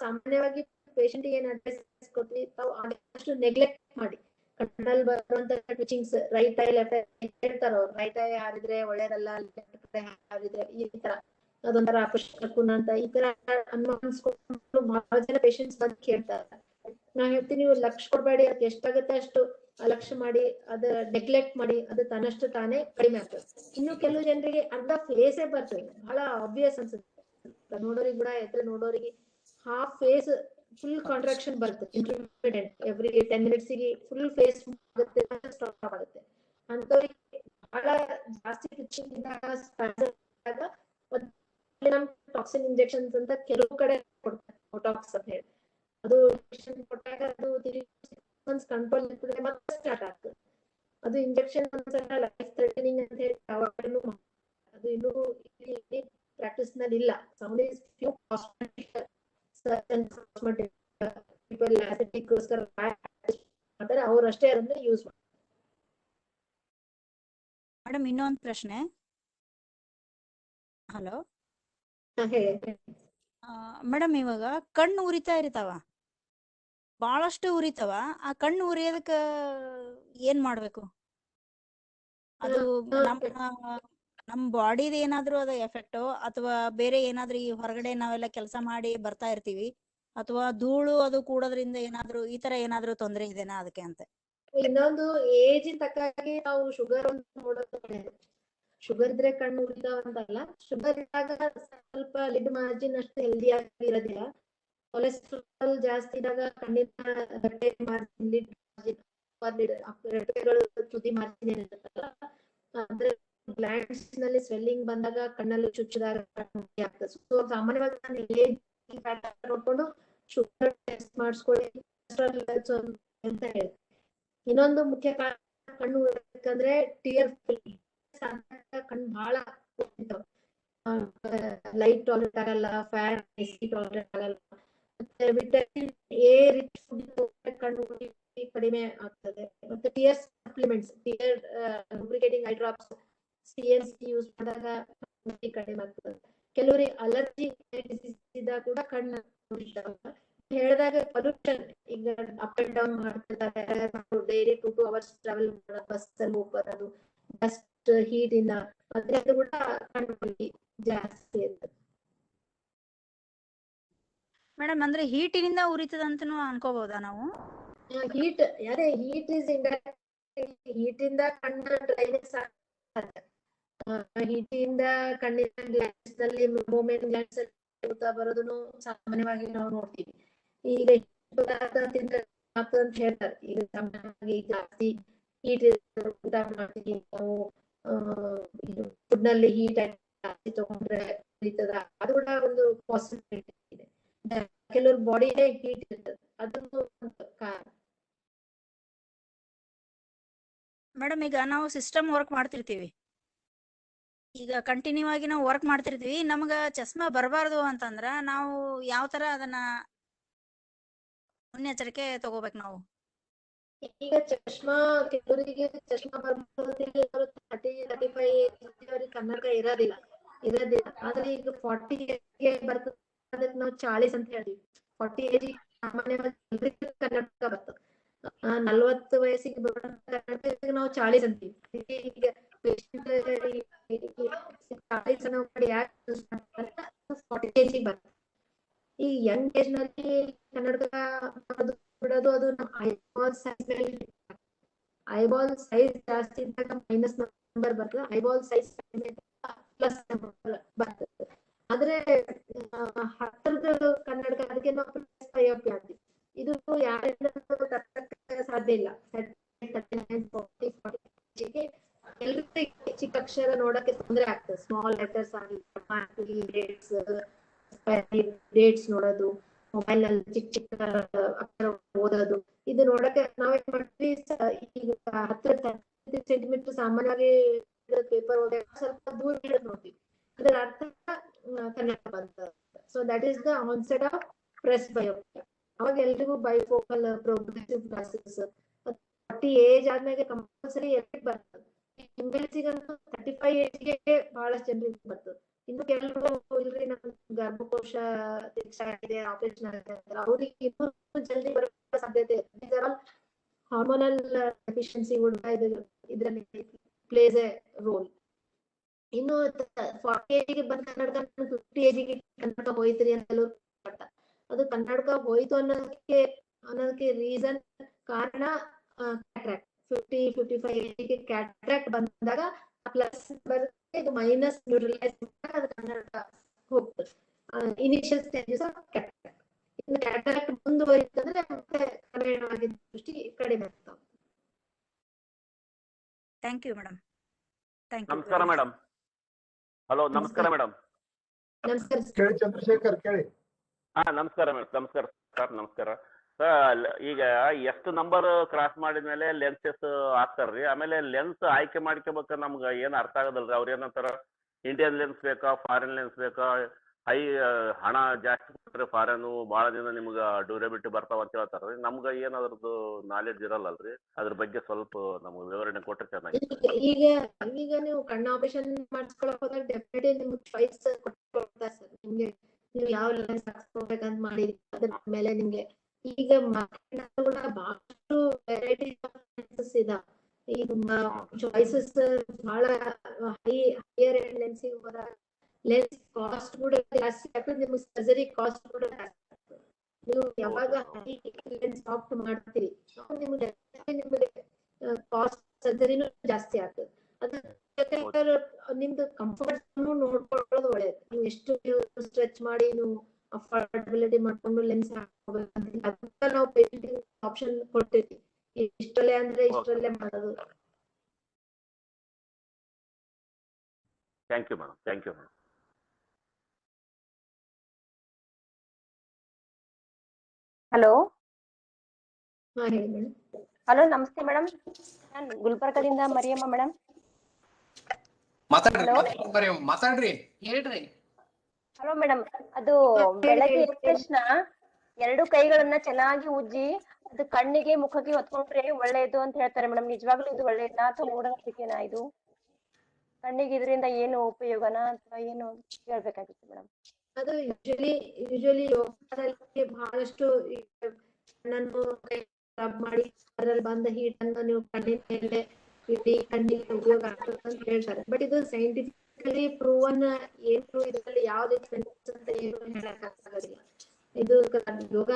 ಸಾಮಾನ್ಯವಾಗಿ ಪೇಷಂಟ್ ಏನ್ ಅಡ್ವೈಸ್ ಕೊಡ್ತೀವಿ, ತಾವು ಆದಷ್ಟು ನೆಗ್ಲೆಕ್ಟ್ ಮಾಡಿ. ಕಣ್ಣಲ್ಲಿ ಬರುವಂತ ಟ್ವಿಚಿಂಗ್ಸ್ ರೈಟ್ ಐ ಲೆಫ್ಟ್ ಐ ಹೇಳ್ತಾರ ಅವ್ರು. ರೈಟ್ ಐ ಹಾರಿದ್ರೆ ಒಳ್ಳೇದಲ್ಲ, ಲೆಫ್ಟ್ ಐ ಹಾರಿದ್ರೆ ಈ ತರ ಅದೊಂಥರ ಅಪಶಕುನ ಅಂತ ಈ ತರ ಅನುಮಾನಿಸ್ಕೊಂಡು ಬಹಳ ಜನ ಪೇಷಂಟ್ಸ್ ಬಂದು ಕೇಳ್ತಾರೆ. ನಾ ಹೇಳ್ತೀನಿ, ನೀವು ಲಕ್ಷ ಕೊಡ್ಬೇಡಿ, ಅದಕ್ಕೆ ಎಷ್ಟಾಗುತ್ತೆ ಅಷ್ಟು ಅಲಕ್ಷ್ಯ ಮಾಡಿ, ಅದ ನೆಗ್ಲೆಕ್ಟ್ ಮಾಡಿ, ಅದು ತನ್ನಷ್ಟು ತಾನೇ ಕಡಿಮೆ ಆಗ್ತದೆ. ಇನ್ನು ಕೆಲವು ಜನರಿಗೆ ಅರ್ಧ ಫೇಸೇ ಬರ್ತದೆ, ಬಹಳ ಆಬ್ವಿಯಸ್ ಅನ್ಸುತ್ತೆ ನೋಡೋರಿಗೆ ಕೂಡ. ಎದುರು ನೋಡೋರಿಗೆ ಹಾಫ್ ಫೇಸ್ ಫುಲ್ ಕಾಂಟ್ರಾಕ್ಷನ್ ಬರುತ್ತೆ, intermediate every 10 minutes full face ಆಗುತ್ತೆ, ಸ್ಟಾಪ್ ಆಗುತ್ತೆ. ಅಂತವ್ರಿಗೆ ಬಹಳ ಜಾಸ್ತಿ ಟ್ವಿಚಿಂಗ್ ಇದ್ದಾಗ ಟಾಕ್ಸಿನ್ ಇಂಜೆಕ್ಷನ್ಸ್ ಅಂತ ಕೆಲವು ಕಡೆ ಕೊಡ್ತಾರೆ, ಬೋಟಾಕ್ಸ್ ಅಂತ ಹೇಳಿ. ಅದು ಇಂಜೆಕ್ಷನ್ ಕೊಟ್ಟಾಗ ಅದು 3 months ಕಂಟ್ರೋಲ್ ಇರ್ತದೆ, ಮತ್ತೆ ಸ್ಟಾರ್ಟ್ ಆಗ್ತದೆ. ಅದು ಇಂಜೆಕ್ಷನ್ ಒಂದ್ಸಲ ಲೈಫ್ ಥ್ರೆಟನಿಂಗ್ ಅಂತ ಹೇಳಿ ಅದು ಇನ್ನೂ ಪ್ರಾಕ್ಟೀಸ್ ನಲ್ಲಿ ಇಲ್ಲ. ಫ್ಯೂ ಪೀಪಲ್ ಆಸಿಡಿಕ್ಗೋಸ್ಕರ ಮಾಡ್ತಾರೆ, ಅವ್ರು ಅಷ್ಟೇ ಅದನ್ನ ಯೂಸ್ ಮಾಡ್ತಾರೆ. ಮೇಡಮ್ ಇನ್ನೊಂದು ಪ್ರಶ್ನೆ. ಹಲೋ ಹೇಳಿ. ಮೇಡಮ್ ಇವಾಗ ಕಣ್ಣು ಉರಿತಾ ಇರ್ತಾವ, ಬಹಳಷ್ಟು ಉರಿತಾವ. ಆ ಕಣ್ಣು ಉರಿಯೋದಕ್ಕ ಏನ್ ಮಾಡ್ಬೇಕು? ಅದು ನಮ್ ಬಾಡಿದ ಏನಾದ್ರು ಅದ ಎಫೆಕ್ಟೋ ಅಥವಾ ಬೇರೆ ಏನಾದ್ರು ಈ ಹೊರಗಡೆ ನಾವೆಲ್ಲ ಕೆಲಸ ಮಾಡಿ ಬರ್ತಾ ಇರ್ತೀವಿ ಅಥವಾ ಧೂಳು ಅದು ಕೂಡೋದ್ರಿಂದ ಏನಾದ್ರು ಈ ತರ ಏನಾದ್ರು ತೊಂದರೆ ಇದೆನಾ ಅದಕ್ಕೆ ಅಂತ? ಇನ್ನೊಂದು ಏಜ್ ತಕ್ಕಾಗಿ ನಾವು ಶುಗರ್ ನೋಡೋದು ಒಳ್ಳೇದು. ಶುಗರ್ ಇದ್ರೆ ಕಣ್ಣು ಉರಿತಾವ ಅಂತಲ್ಲ, ಶುಗರ್ ಇದ್ದಾಗ ಸ್ವಲ್ಪ ಲಿಡ್ ಮಾರ್ಜಿನ್ ಅಷ್ಟು ಹೆಲ್ದಿ ಆಗಿ ಇರೋದಿಲ್ಲ. ಕೊಲೆಸ್ಟ್ರಾಲ್ ಜಾಸ್ತಿ ಇದ್ದಾಗ ಕಣ್ಣಿನ ಗಡ್ಡೆ ಮಾರ್ಜಿನ್, ಲಿಡ್ ಮಾರ್ಜಿನ್, ರೆಪ್ಪೆಗಳು ತುದಿ ಮಾರ್ಜಿನ್ ಇರುತ್ತಲ್ಲ, ಅಂದ್ರೆ ಗ್ಲ್ಯಾಂಡ್ಸ್ ನಲ್ಲಿ ಸ್ವೆಲ್ಲಿಂಗ್ ಬಂದಾಗ ಕಣ್ಣಲ್ಲಿ ಚುಚ್ಚಿದಾಗ ಆಗ್ತದೆ. ಸೊ ಸಾಮಾನ್ಯವಾಗಿ ನಾನು ನೋಡ್ಕೊಂಡು ಶುಗರ್ ಟೆಸ್ಟ್ ಮಾಡಿಸ್ಕೊಳ್ಳಿ ಅಂತ ಹೇಳ್ತೀನಿ. ಇನ್ನೊಂದು ಮುಖ್ಯ ಕಾರಣ ಕಣ್ಣು ಉರಿಬೇಕಂದ್ರೆ ಟಿಯರ್ ಕಣ್ಣು ಬಹಳ ಲೈಟ್ ಟಾಲರೇಟ್ ಆಗಲ್ಲ, ಫ್ಯಾನ್ ಟಾಲರೇಟ್ ಆಗಲ್ಲ, ಮತ್ತೆ ವಿಟಮಿನ್ ಎ ರಿಚ್ ಫುಡ್ ಕಣ್ಣು ಕಡಿಮೆ ಆಗ್ತದೆ. ಮತ್ತೆ tear supplements, tear lubricating eye drops, CNC use ಮಾಡಿದಾಗ ಕಡಿಮೆ ಆಗ್ತದೆ. ಕೆಲವರಿಗೆ ಅಲರ್ಜಿ ಡಿಸೀಸ್ ಇದ್ದಾಗ ಕೂಡ ಕಣ್ಣು ಹೇಳಿದಾಗ ಪೊಲ್ಯೂಷನ್, ಈಗ ಅಪ್ ಅಂಡ್ ಡೌನ್ ಮಾಡ್ತಿರ್ತಾರೆ ಡೈಲಿ 2 hours ಟ್ರಾವೆಲ್ ಬಸ್ ಅಲ್ಲಿ ಹೋಗ್ಬರೋದು, ಡಸ್ಟ್ ಹೀಟ್ ಇಂದ, ಅದ್ರಿಂದ ಕೂಡ ಕಣ್ಣು ಜಾಸ್ತಿ ಇರ್ತದೆ. ಮೇಡಮ್ ಅಂದ್ರೆ ಹೀಟಿನಿಂದ ಉರಿತದಂತನೂ ಅನ್ಕೋಬಹುದಾ ನಾವು? ಹೀಟ್ ಅದೇ ಹೀಟ್ ಇಸ್ ಹೀಟ್ ಇಂದ ಕಣ್ಣಿನ ಡ್ರೈನೆಸ್ ಆಗ್ತದೆ. ಹೀಟಿಂದ ಕಣ್ಣಿನ ಗ್ಲಾನ್ಸ್ ನಲ್ಲಿ ಮೂಮೆಂಟ್ ಗ್ಲಾನ್ಸ್ ಅಲ್ಲಿ ಬರೋದನ್ನು ಸಾಮಾನ್ಯವಾಗಿ ನಾವು ನೋಡ್ತೀವಿ. ಈಗ ಪದಾರ್ಥ ತಿಂದ್ರೆ ಆಗ್ತದೆ ಅಂತ ಹೇಳ್ತಾರೆ. ಈಗ ಸಾಮಾನ್ಯವಾಗಿ ಜಾಸ್ತಿ ಹೀಟ್ ಊಟ ಮಾಡ್ತೀವಿ ನಾವು, ಫುಡ್ ನಲ್ಲಿ ಹೀಟ್ ಜಾಸ್ತಿ ತಗೊಂಡ್ರೆ ಉರಿತದ, ಅದು ಕೂಡ ಒಂದು ಪಾಸಿಬಿಲಿಟಿ ಇದೆ. ಕೆಲವ್ರ ಬಾಡಿನೇ ಹೀಟ್ ಇರ್ತದೆ, ಅದೊಂದು ಕಾರಣ. ಮೇಡಮ್ ಈಗ ನಾವು ಸಿಸ್ಟಮ್ ವರ್ಕ್ ಮಾಡ್ತಿರ್ತೀವಿ, ಈಗ ಕಂಟಿನ್ಯೂ ಆಗಿ ನಾವು ವರ್ಕ್ ಮಾಡ್ತಿರ್ತೀವಿ, ನಮ್ಗ ಚಸ್ಮಾ ಬರಬಾರ್ದು ಅಂತಂದ್ರ ನಾವು ಯಾವ ತರ ಅದನ್ನ ಮುನ್ನೆಚ್ಚರಿಕೆ ತಗೋಬೇಕು ನಾವು? ಈಗ ಚಶ್ಮಾ ಕೆಲವರಿಗೆ ಚಶ್ಮಾ ಬರ್ಬೋದು, 30-35 ಕನ್ನಡಕ ಇರೋದಿಲ್ಲ. ಆದ್ರೆ ಈಗ 40 ಬರ್ತದೆ, ಅದಕ್ಕೆ ನಾವು 40 ಅಂತ ಹೇಳ್ತೀವಿ. 40 ಏಜ್ ಸಾಮಾನ್ಯವಾಗಿ ಕನ್ನಡಕ ಬರ್ತದೆ. 40 ವಯಸ್ಸಿಗೆ ಬರೋ ಕನ್ನಡಕ ನಾವು 40 ಅಂತೀವಿ. ಈಗ ಪೇಷಂಟ್ 40 ಯಾಕೆ 40 ಏಜ್ ಬರ್ತದೆ. ಈ ಯಂಗ್ ಏಜ್ ನಲ್ಲಿ ಕನ್ನಡಕ ಬಿಡೋದು, ಅದು ಐಬಾಲ್ ಸೈಜ್ ಜಾಸ್ತಿ ಇದ್ದಾಗ ಮೈನಸ್ ನಂಬರ್ ಬರ್ತದೆ, ಐಬಾಲ್ ಸೈಜ್ ಪ್ಲಸ್ ನಂಬರ್ ಬರ್ತದೆ. ಆದ್ರೆ 10 ಕನ್ನಡಕ ಅದಕ್ಕೆ ನಾವು ಪ್ಲಸ್ ಪ್ರಯೋಗ ಅಂತೀವಿ. ಇದು ಯಾರಿಂದ ತಪ್ಪಕ್ಕೆ ಸಾಧ್ಯ ಇಲ್ಲ. ಎಲ್ರಿಗೂ ಚಿಕ್ಕ ಅಕ್ಷರ ನೋಡಕ್ಕೆ ತೊಂದರೆ ಆಗ್ತದೆ. ಸ್ಮಾಲ್ ಲೆಟರ್ಸ್ ಆಗಲಿ, ಡೇಟ್ಸ್ ನೋಡೋದು, ಮೊಬೈಲ್ ನಲ್ಲಿ ಚಿಕ್ಕ ಚಿಕ್ಕ ಅಕ್ಷರ ಓದೋದು, ಇದು ನೋಡಕ್ಕೆ ನಾವೇನ್ ಮಾಡ್ತೀವಿ, ಈಗ 10 ಸೆಂಟಿಮೀಟರ್ ಸಾಮಾನ್ಯವಾಗಿ ಪೇಪರ್ ಓದಕ್ಕೆ ಸ್ವಲ್ಪ ದೂರ ಇಡೋದು ನೋಡ್ತೀವಿ. ಅದರ ಅರ್ಥ ಕನ್ನಡ ಬಂತ. So that is the onset of presbyopia. ಅವಾಗ ಎಲ್ರಿಗೂ ಬೈಫೋಕಲ್ ಪ್ರೋಗ್ರೆಸಿವ್ ಗ್ಲಾಸಸ್ 40 ಏಜ್ ಆದ್ಮೇಲೆ ಕಂಪಲ್ಸರಿ ಎಫೆಕ್ಟ್ ಬರ್ತದೆ. ಫಿಮೇಲ್ಸಿಗಂತೂ 35 ಏಜ್ಗೆ ಬಹಳಷ್ಟು ಜನರಿಗೆ ಬರ್ತದೆ. ಇನ್ನು ಕೆಲವರು ಇಲ್ರಿ ನಮ್ ಗರ್ಭಕೋಶ ಆಗಿದೆ, ಆಪರೇಷನ್ ಆಗಿದೆ, ಅವ್ರಿಗೆ ಇನ್ನೂ ಜಲ್ದಿ ಬರೋ ಸಾಧ್ಯತೆ ಇದೆ. ಹಾರ್ಮೋನಲ್ ಡೆಫಿಷಿಯನ್ಸಿ ಇದರಲ್ಲಿ ಪ್ಲೇಸ್ ಎ ರೋಲ್. ಇನ್ನು 40 ಏಜಿಗೆ ಬಂದ ಕನ್ನಡಕ 50 ಏಜಿಗೆ ಕನ್ನಡಕ ಹೋಯ್ತ್ರಿ ಅಂತ ಕೆಲವರು ಅದು ಕನ್ನಡಕ ಹೋಯ್ತು ಅನ್ನೋದಕ್ಕೆ ರೀಸನ್ ಕಾರಣ ಕ್ಯಾಟ್ರಾಕ್ಟ್. 50-55 ಏಜಿಗೆ ಕ್ಯಾಟ್ರಾಕ್ಟ್ ಬಂದಾಗ ಪ್ಲಸ್ ಬರುತ್ತೆ, ಇದು ಮೈನಸ್ ನ್ಯೂಟ್ರಲೈಸ್ ಅದು ಕನ್ನಡಕ ಹೋಗ್ತದೆ. Initial stages of cataract. ಇನ್ನು ಕ್ಯಾಟ್ರಾಕ್ಟ್ ಮುಂದುವರಿತಂದ್ರೆ ಮತ್ತೆ ಕ್ರಮೇಣವಾಗಿ ದೃಷ್ಟಿ ಕಡಿಮೆ ಆಗ್ತಾವ. Thank you madam. ನಮಸ್ಕಾರ ಮೇಡಮ್. ಹಲೋ, ನಮಸ್ಕಾರ ಮೇಡಮ್. ನಮಸ್ಕಾರ. ಕೇಳಿ ಚಂದ್ರಶೇಖರ್, ಕೇಳಿ. ನಮಸ್ಕಾರ ಮೇಡಮ್. ನಮಸ್ಕಾರ ಸರ್. ನಮಸ್ಕಾರ ಸರ್. ಈಗ ಎಷ್ಟು ನಂಬರ್ ಕ್ರಾಸ್ ಮಾಡಿದ್ಮೇಲೆ ಲೆನ್ಸಸ್ ಹಾಕ್ತಾರ್ರಿ? ಆಮೇಲೆ ಲೆನ್ಸ್ ಆಯ್ಕೆ ಮಾಡ್ಕೋಬೇಕಾದ್ರೆ ನಮ್ಗೆ ಏನು ಅರ್ಥ ಆಗೋದಲ್ರಿ? ಅವ್ರು ಏನಂತಾರ, ಇಂಡಿಯನ್ ಲೆನ್ಸ್ ಬೇಕಾ, ಫಾರಿನ್ ಲೆನ್ಸ್ ಬೇಕಾ, ಹೈ ಹಣ ಜಾಸ್ತಿ ಕೊಟ್ರೆ ಫಾರಿನ್ ಭಾಳ ದಿನ ನಿಮ್ಗೆ ಡ್ಯೂರೇಬಿಲಿಟಿ ಬರ್ತಾವ ಅಂತ ಹೇಳ್ತಾರ್ರಿ. ನಮ್ಗೆ ಏನು ಅದ್ರದ್ದು ನಾಲೆಡ್ಜ್ ಇರಲ್ಲಲ್ರಿ, ಅದ್ರ ಬಗ್ಗೆ ಸ್ವಲ್ಪ ನಮ್ಗೆ ವಿವರಣೆ ಕೊಟ್ರೆ ಚೆನ್ನಾಗಿತ್ತು. ಈಗ ನೀವು ಕಣ್ಣು ಆಪರೇಷನ್ ಮಾಡಿಸ್ಕೊಳಕ್ ಹೋದಾಗ ಡೆಫಿನೆಟ್ಲಿ ನಿಮ್ಗೆ ಚಾಯ್ಸ್ ಕೊಡ್ತಾರೆ ಸರ್. ನಿಮ್ಗೆ ನೀವು ಯಾವ ಲೆನ್ಸ್ ಹಾಕ್ಸ್ಕೊಬೇಕಂತ ಮಾಡಿರಿ ಅದ್ರ ಮೇಲೆ ನಿಮ್ಗೆ ಈಗ ಕೂಡ ಬಹಳಷ್ಟು ವೆರೈಟಿ ಲೆನ್ಸಸ್ ಇದಾವ. ಈಗ ಚಾಯ್ಸಸ್ ಬಹಳ ಹೈಯರ್ ಎಂಡ್ ಲೆನ್ಸಿಗೆ ಹೋದಾಗ ಲೆನ್ಸ್ ಕಾಸ್ಟ್ ಕೂಡ ಜಾಸ್ತಿ ಆಗ್ತದೆ, ನಿಮ್ಗೆ ಸರ್ಜರಿ ಕಾಸ್ಟ್ ಕೂಡ ಜಾಸ್ತಿ ಆಗ್ತದೆ. ನೀವು ಯಾವಾಗ ಹೈ ಲೆನ್ಸ್ ಆಪ್ಟ್ ಮಾಡ್ತೀರಿ ನಿಮ್ಗೆ ಕಾಸ್ಟ್ ಸರ್ಜರಿನೂ ಜಾಸ್ತಿ ಆಗ್ತದೆ. ಅದ್ರ ನಿಮ್ದು ಕಂಫರ್ಟ್ ನೋಡ್ಕೊಳ್ಳೋದು ಒಳ್ಳೇದು. ನೀವು ಎಷ್ಟು ಸ್ಟ್ರೆಚ್ ಮಾಡಿ ನೀವು ಅಫೋರ್ಡಬಿಲಿಟಿ ಮಾಡ್ಕೊಂಡು ಲೆನ್ಸ್ ಹಾಕೋಬೇಕಂತ ಅದಕ್ಕೆ ನಾವು ಪೇಷಂಟ್ ಆಪ್ಷನ್ ಕೊಡ್ತೀವಿ. ಇಷ್ಟರಲ್ಲೇ ಅಂದ್ರೆ ಇಷ್ಟರಲ್ಲೇ ಮಾಡೋದು. Thank you madam, thank you madam. Hello ಹಾ ಹೇಳಿ ಮೇಡಮ್. ಹಲೋ ನಮಸ್ತೆ ಮೇಡಮ್, ನಾನು ಗುಲ್ಬರ್ಗದಿಂದ ಮರಿಯಮ್ಮ ಮೇಡಮ್. ಮಾತಾಡ್ರಿ ಹೇಳ್ರಿ. ಹಲೋ ಮೇಡಮ್, ಅದು ಬೆಳಗ್ಗೆ ಎದ್ದ ತಕ್ಷಣ 2 ಕೈಗಳನ್ನ ಚೆನ್ನಾಗಿ ಉಜ್ಜಿ ಅದು ಕಣ್ಣಿಗೆ ಮುಖಕ್ಕೆ ಹೊತ್ಕೊಂಡ್ರೆ ಒಳ್ಳೇದು ಅಂತ ಹೇಳ್ತಾರೆ ಮೇಡಮ್. ನಿಜವಾಗ್ಲೂ ಇದು ಒಳ್ಳೇದಾ ಅಥವಾ ಮೂಢನಂಬಿಕೆನಾ? ಇದು ಕಣ್ಣಿಗೆ ಇದರಿಂದ ಏನು ಉಪಯೋಗನಾ ಅಥವಾ ಏನು ಹೇಳ್ಬೇಕಾಗಿತ್ತು ಮೇಡಮ್? ಅದು ಯೂಶಲಿ ಯೋಗದಲ್ಲಿ ಬಹಳಷ್ಟು ಕಣ್ಣನ್ನು ರಬ್ ಮಾಡಿ ಅದರಲ್ಲಿ ಬಂದ ಹೀಟ್ ಅನ್ನು ನೀವು ಕಣ್ಣಿನ ಮೇಲೆ ಇಡೀ ಕಣ್ಣಿಗೆ ಉಪಯೋಗ ಆಗ್ತದೆ ಅಂತ ಹೇಳ್ತಾರೆ. ಬಟ್ ಇದು ಸೈಂಟಿಫಿಕಲಿ ಪ್ರೂವನ್ ಏನು ಇದರಲ್ಲಿ ಯಾವ್ದು ಅಂತ ಏನು ಹೇಳಕ್ಕಾಗೋದಿಲ್ಲ. ಇದು ಯೋಗ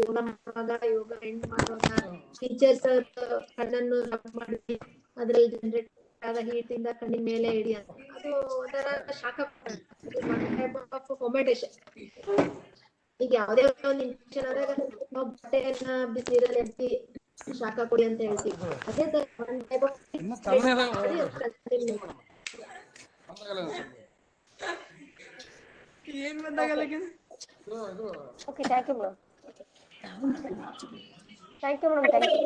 ಯೋಗ ಮಾಡುವಾಗ ಯೋಗ ಎಂಡ್ ಮಾಡುವಾಗ ಟೀಚರ್ಸ್ ಕಣ್ಣನ್ನು ರಬ್ ಮಾಡಿ ಅದ್ರಲ್ಲಿ ಜನರೇಟ್ ಆದ ಹೀಟ್ ಇಂದ ಕಣ್ಣಿನ ಮೇಲೆ ಹಿಡಿಯೋದು ಅದು ಒಂಥರ ಶಾಖ ಫೊಮೆಂಟೇಶನ್. ಈಗ ಯಾವ್ದೇ ಒಂದು ಇನ್ಫೆಕ್ಷನ್ ಆದಾಗ ನಾವು ಬಟ್ಟೆಯನ್ನ ಬಿಸಿರಲ್ಲಿ ಎತ್ತಿ ಶಾಖ ಕೊಡಿ ಅಂತ ಹೇಳ್ತೀವಿ. ಅದೇ okay, thank you madam. Thank you madam, thank you.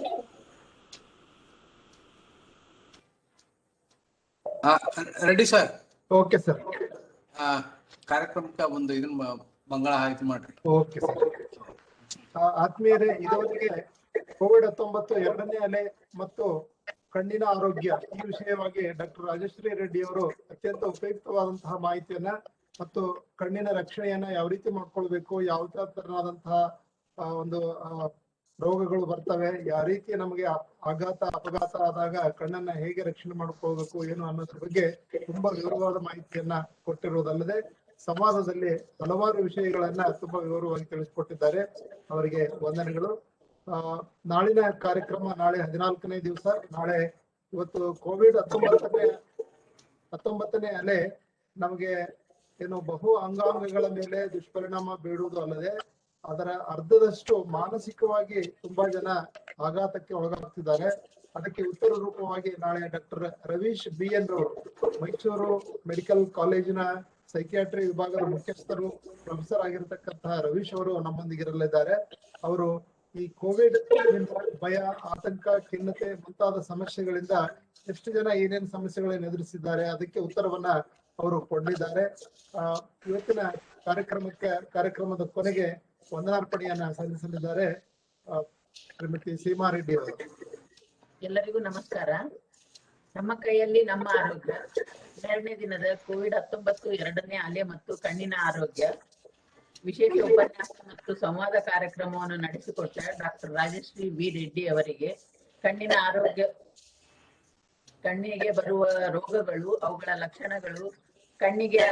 Reddy sir. Okay sir. ಕಾರ್ಯಕ್ರಮಕ್ಕೆ ಒಂದು ಇದನ್ನ ಮಂಗಳ ಆಯ್ತು ಮಾಡ್ರಿ. Okay sir. ಆತ್ಮೀಯರೇ, ಇದುವರೆಗೆ ಕೋವಿಡ್-19 ಎರಡನೇ ಅಲೆ ಮತ್ತು ಕಣ್ಣಿನ ಆರೋಗ್ಯ ಈ ವಿಷಯವಾಗಿ ಡಾಕ್ಟರ್ ರಾಜಶ್ರೀ ರೆಡ್ಡಿ ಅವರು ಅತ್ಯಂತ ಉಪಯುಕ್ತವಾದಂತಹ ಮಾಹಿತಿಯನ್ನ ಮತ್ತು ಕಣ್ಣಿನ ರಕ್ಷಣೆಯನ್ನ ಯಾವ ರೀತಿ ಮಾಡ್ಕೊಳ್ಬೇಕು, ಯಾವ ತರನಾದಂತಹ ಒಂದು ರೋಗಗಳು ಬರ್ತವೆ, ಯಾವ ರೀತಿ ನಮಗೆ ಅಪಘಾತ ಆದಾಗ ಕಣ್ಣನ್ನ ಹೇಗೆ ರಕ್ಷಣೆ ಮಾಡ್ಕೊಳ್ಬೇಕು ಏನು ಅನ್ನೋದ್ರ ಬಗ್ಗೆ ತುಂಬಾ ವಿವರವಾದ ಮಾಹಿತಿಯನ್ನ ಕೊಟ್ಟಿರುವುದಲ್ಲದೆ ಸಂವಾದದಲ್ಲಿ ಹಲವಾರು ವಿಷಯಗಳನ್ನ ತುಂಬಾ ವಿವರವಾಗಿ ತಿಳಿಸಿಕೊಟ್ಟಿದ್ದಾರೆ. ಅವರಿಗೆ ವಂದನೆಗಳು. ನಾಳಿನ ಕಾರ್ಯಕ್ರಮ ನಾಳೆ 14ನೇ ದಿವಸ. ನಾಳೆ ಇವತ್ತು ಕೋವಿಡ್-19ನೇ ಅಲೆ ನಮಗೆ ಏನು ಬಹು ಅಂಗಾಂಗಗಳ ಮೇಲೆ ದುಷ್ಪರಿಣಾಮ ಬೀಳುವುದು ಅಲ್ಲದೆ ಅದರ ಅರ್ಧದಷ್ಟು ಮಾನಸಿಕವಾಗಿ ತುಂಬಾ ಜನ ಆಘಾತಕ್ಕೆ ಒಳಗಾಗ್ತಿದ್ದಾರೆ. ಅದಕ್ಕೆ ಉತ್ತರ ರೂಪವಾಗಿ ನಾಳೆ ಡಾಕ್ಟರ್ ರವೀಶ್ BN ರವರು ಮೈಸೂರು ಮೆಡಿಕಲ್ ಕಾಲೇಜಿನ ಸೈಕಿಯಾಟ್ರಿ ವಿಭಾಗದ ಮುಖ್ಯಸ್ಥರು, ಪ್ರೊಫೆಸರ್ ಆಗಿರತಕ್ಕಂತಹ ರವೀಶ್ ಅವರು ನಮ್ಮೊಂದಿಗಿರಲಿದ್ದಾರೆ. ಅವರು ಈ ಕೋವಿಡ್ ಭಯ, ಆತಂಕ, ಖಿನ್ನತೆ ಮುಂತಾದ ಸಮಸ್ಯೆಗಳಿಂದ ಎಷ್ಟು ಜನ ಏನೇನು ಸಮಸ್ಯೆಗಳನ್ನು ಎದುರಿಸಿದ್ದಾರೆ ಅದಕ್ಕೆ ಉತ್ತರವನ್ನ ಅವರು ಕೊಡಲಿದ್ದಾರೆ. ಇವತ್ತಿನ ಕಾರ್ಯಕ್ರಮದ ಕೊನೆಗೆ ವಂದನಾರ್ಪಣೆಯನ್ನ ಸಲ್ಲಿಸಲಿದ್ದಾರೆ ಶ್ರೀಮತಿ ಸೀಮಾ ರೆಡ್ಡಿ ಅವರು. ಎಲ್ಲರಿಗೂ ನಮಸ್ಕಾರ. ನಮ್ಮ ಕೈಯಲ್ಲಿ ನಮ್ಮ ಆರೋಗ್ಯ 2ನೇ ದಿನದ ಕೋವಿಡ್-19 ಎರಡನೇ ಅಲೆ ಮತ್ತು ಕಣ್ಣಿನ ಆರೋಗ್ಯ ವಿಶೇಷ ಉಪನ್ಯಾಸ ಮತ್ತು ಸಂವಾದ ಕಾರ್ಯಕ್ರಮವನ್ನು ನಡೆಸಿಕೊಟ್ಟ ಡಾಕ್ಟರ್ ರಾಜಶ್ರೀ ವಿ ರೆಡ್ಡಿ ಅವರಿಗೆ ಕಣ್ಣಿನ ಆರೋಗ್ಯ, ಕಣ್ಣಿಗೆ ಬರುವ ರೋಗಗಳು, ಅವುಗಳ ಲಕ್ಷಣಗಳು, ಕಣ್ಣಿಗೆ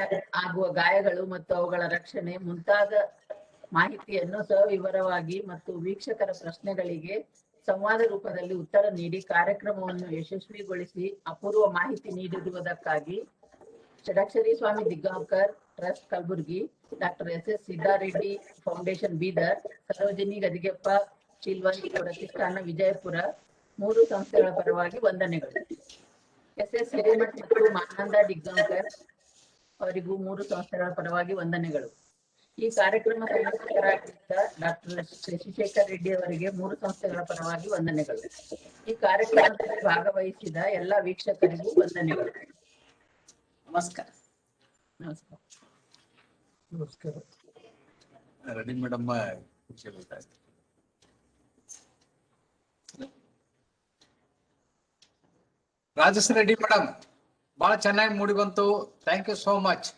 ಆಗುವ ಗಾಯಗಳು ಮತ್ತು ಅವುಗಳ ರಕ್ಷಣೆ ಮುಂತಾದ ಮಾಹಿತಿಯನ್ನು ಸವಿವರವಾಗಿ ಮತ್ತು ವೀಕ್ಷಕರ ಪ್ರಶ್ನೆಗಳಿಗೆ ಸಂವಾದ ರೂಪದಲ್ಲಿ ಉತ್ತರ ನೀಡಿ ಕಾರ್ಯಕ್ರಮವನ್ನು ಯಶಸ್ವಿಗೊಳಿಸಿ ಅಪೂರ್ವ ಮಾಹಿತಿ ನೀಡಿರುವುದಕ್ಕಾಗಿ Shadakshari Swamy Diggaonkar trust Kalaburagi, doctor SS Siddareddy foundation Bidar, Sarojini Gadigeppa Shilvangi ಪ್ರತಿಷ್ಠಾನ ವಿಜಯಪುರ 3 ಸಂಸ್ಥೆಗಳ ಪರವಾಗಿ ವಂದನೆಗಳು. SS ಹಿರೇಮಠ್ ಮತ್ತು ಮಾನಂದ ದಿಗ್ಗಾಂವ್ಕರ್ ಅವರಿಗೂ 3 ಸಂಸ್ಥೆಗಳ ಪರವಾಗಿ ವಂದನೆಗಳು. ಈ ಕಾರ್ಯಕ್ರಮ ಸಂಯೋಜಕರಾಗಿದ್ದ ಡಾಕ್ಟರ್ ಶಶಿಶೇಖರ್ ರೆಡ್ಡಿ ಅವರಿಗೆ 3 ಸಂಸ್ಥೆಗಳ ಪರವಾಗಿ ವಂದನೆಗಳು. ಈ ಕಾರ್ಯಕ್ರಮದಲ್ಲಿ ಭಾಗವಹಿಸಿದ ಎಲ್ಲ ವೀಕ್ಷಕರಿಗೂ ವಂದನೆಗಳು. ನಮಸ್ಕಾರ. ನಮಸ್ಕಾರ. ನಮಸ್ಕಾರ. ರೆಡ್ಡಿ ಮೇಡಮ್ ರಾಜಶ್ರೀ ರೆಡ್ಡಿ ಮೇಡಮ್ ಬಹಳ ಚೆನ್ನಾಗಿ ಮೂಡಿ ಬಂತು. Thank you so much.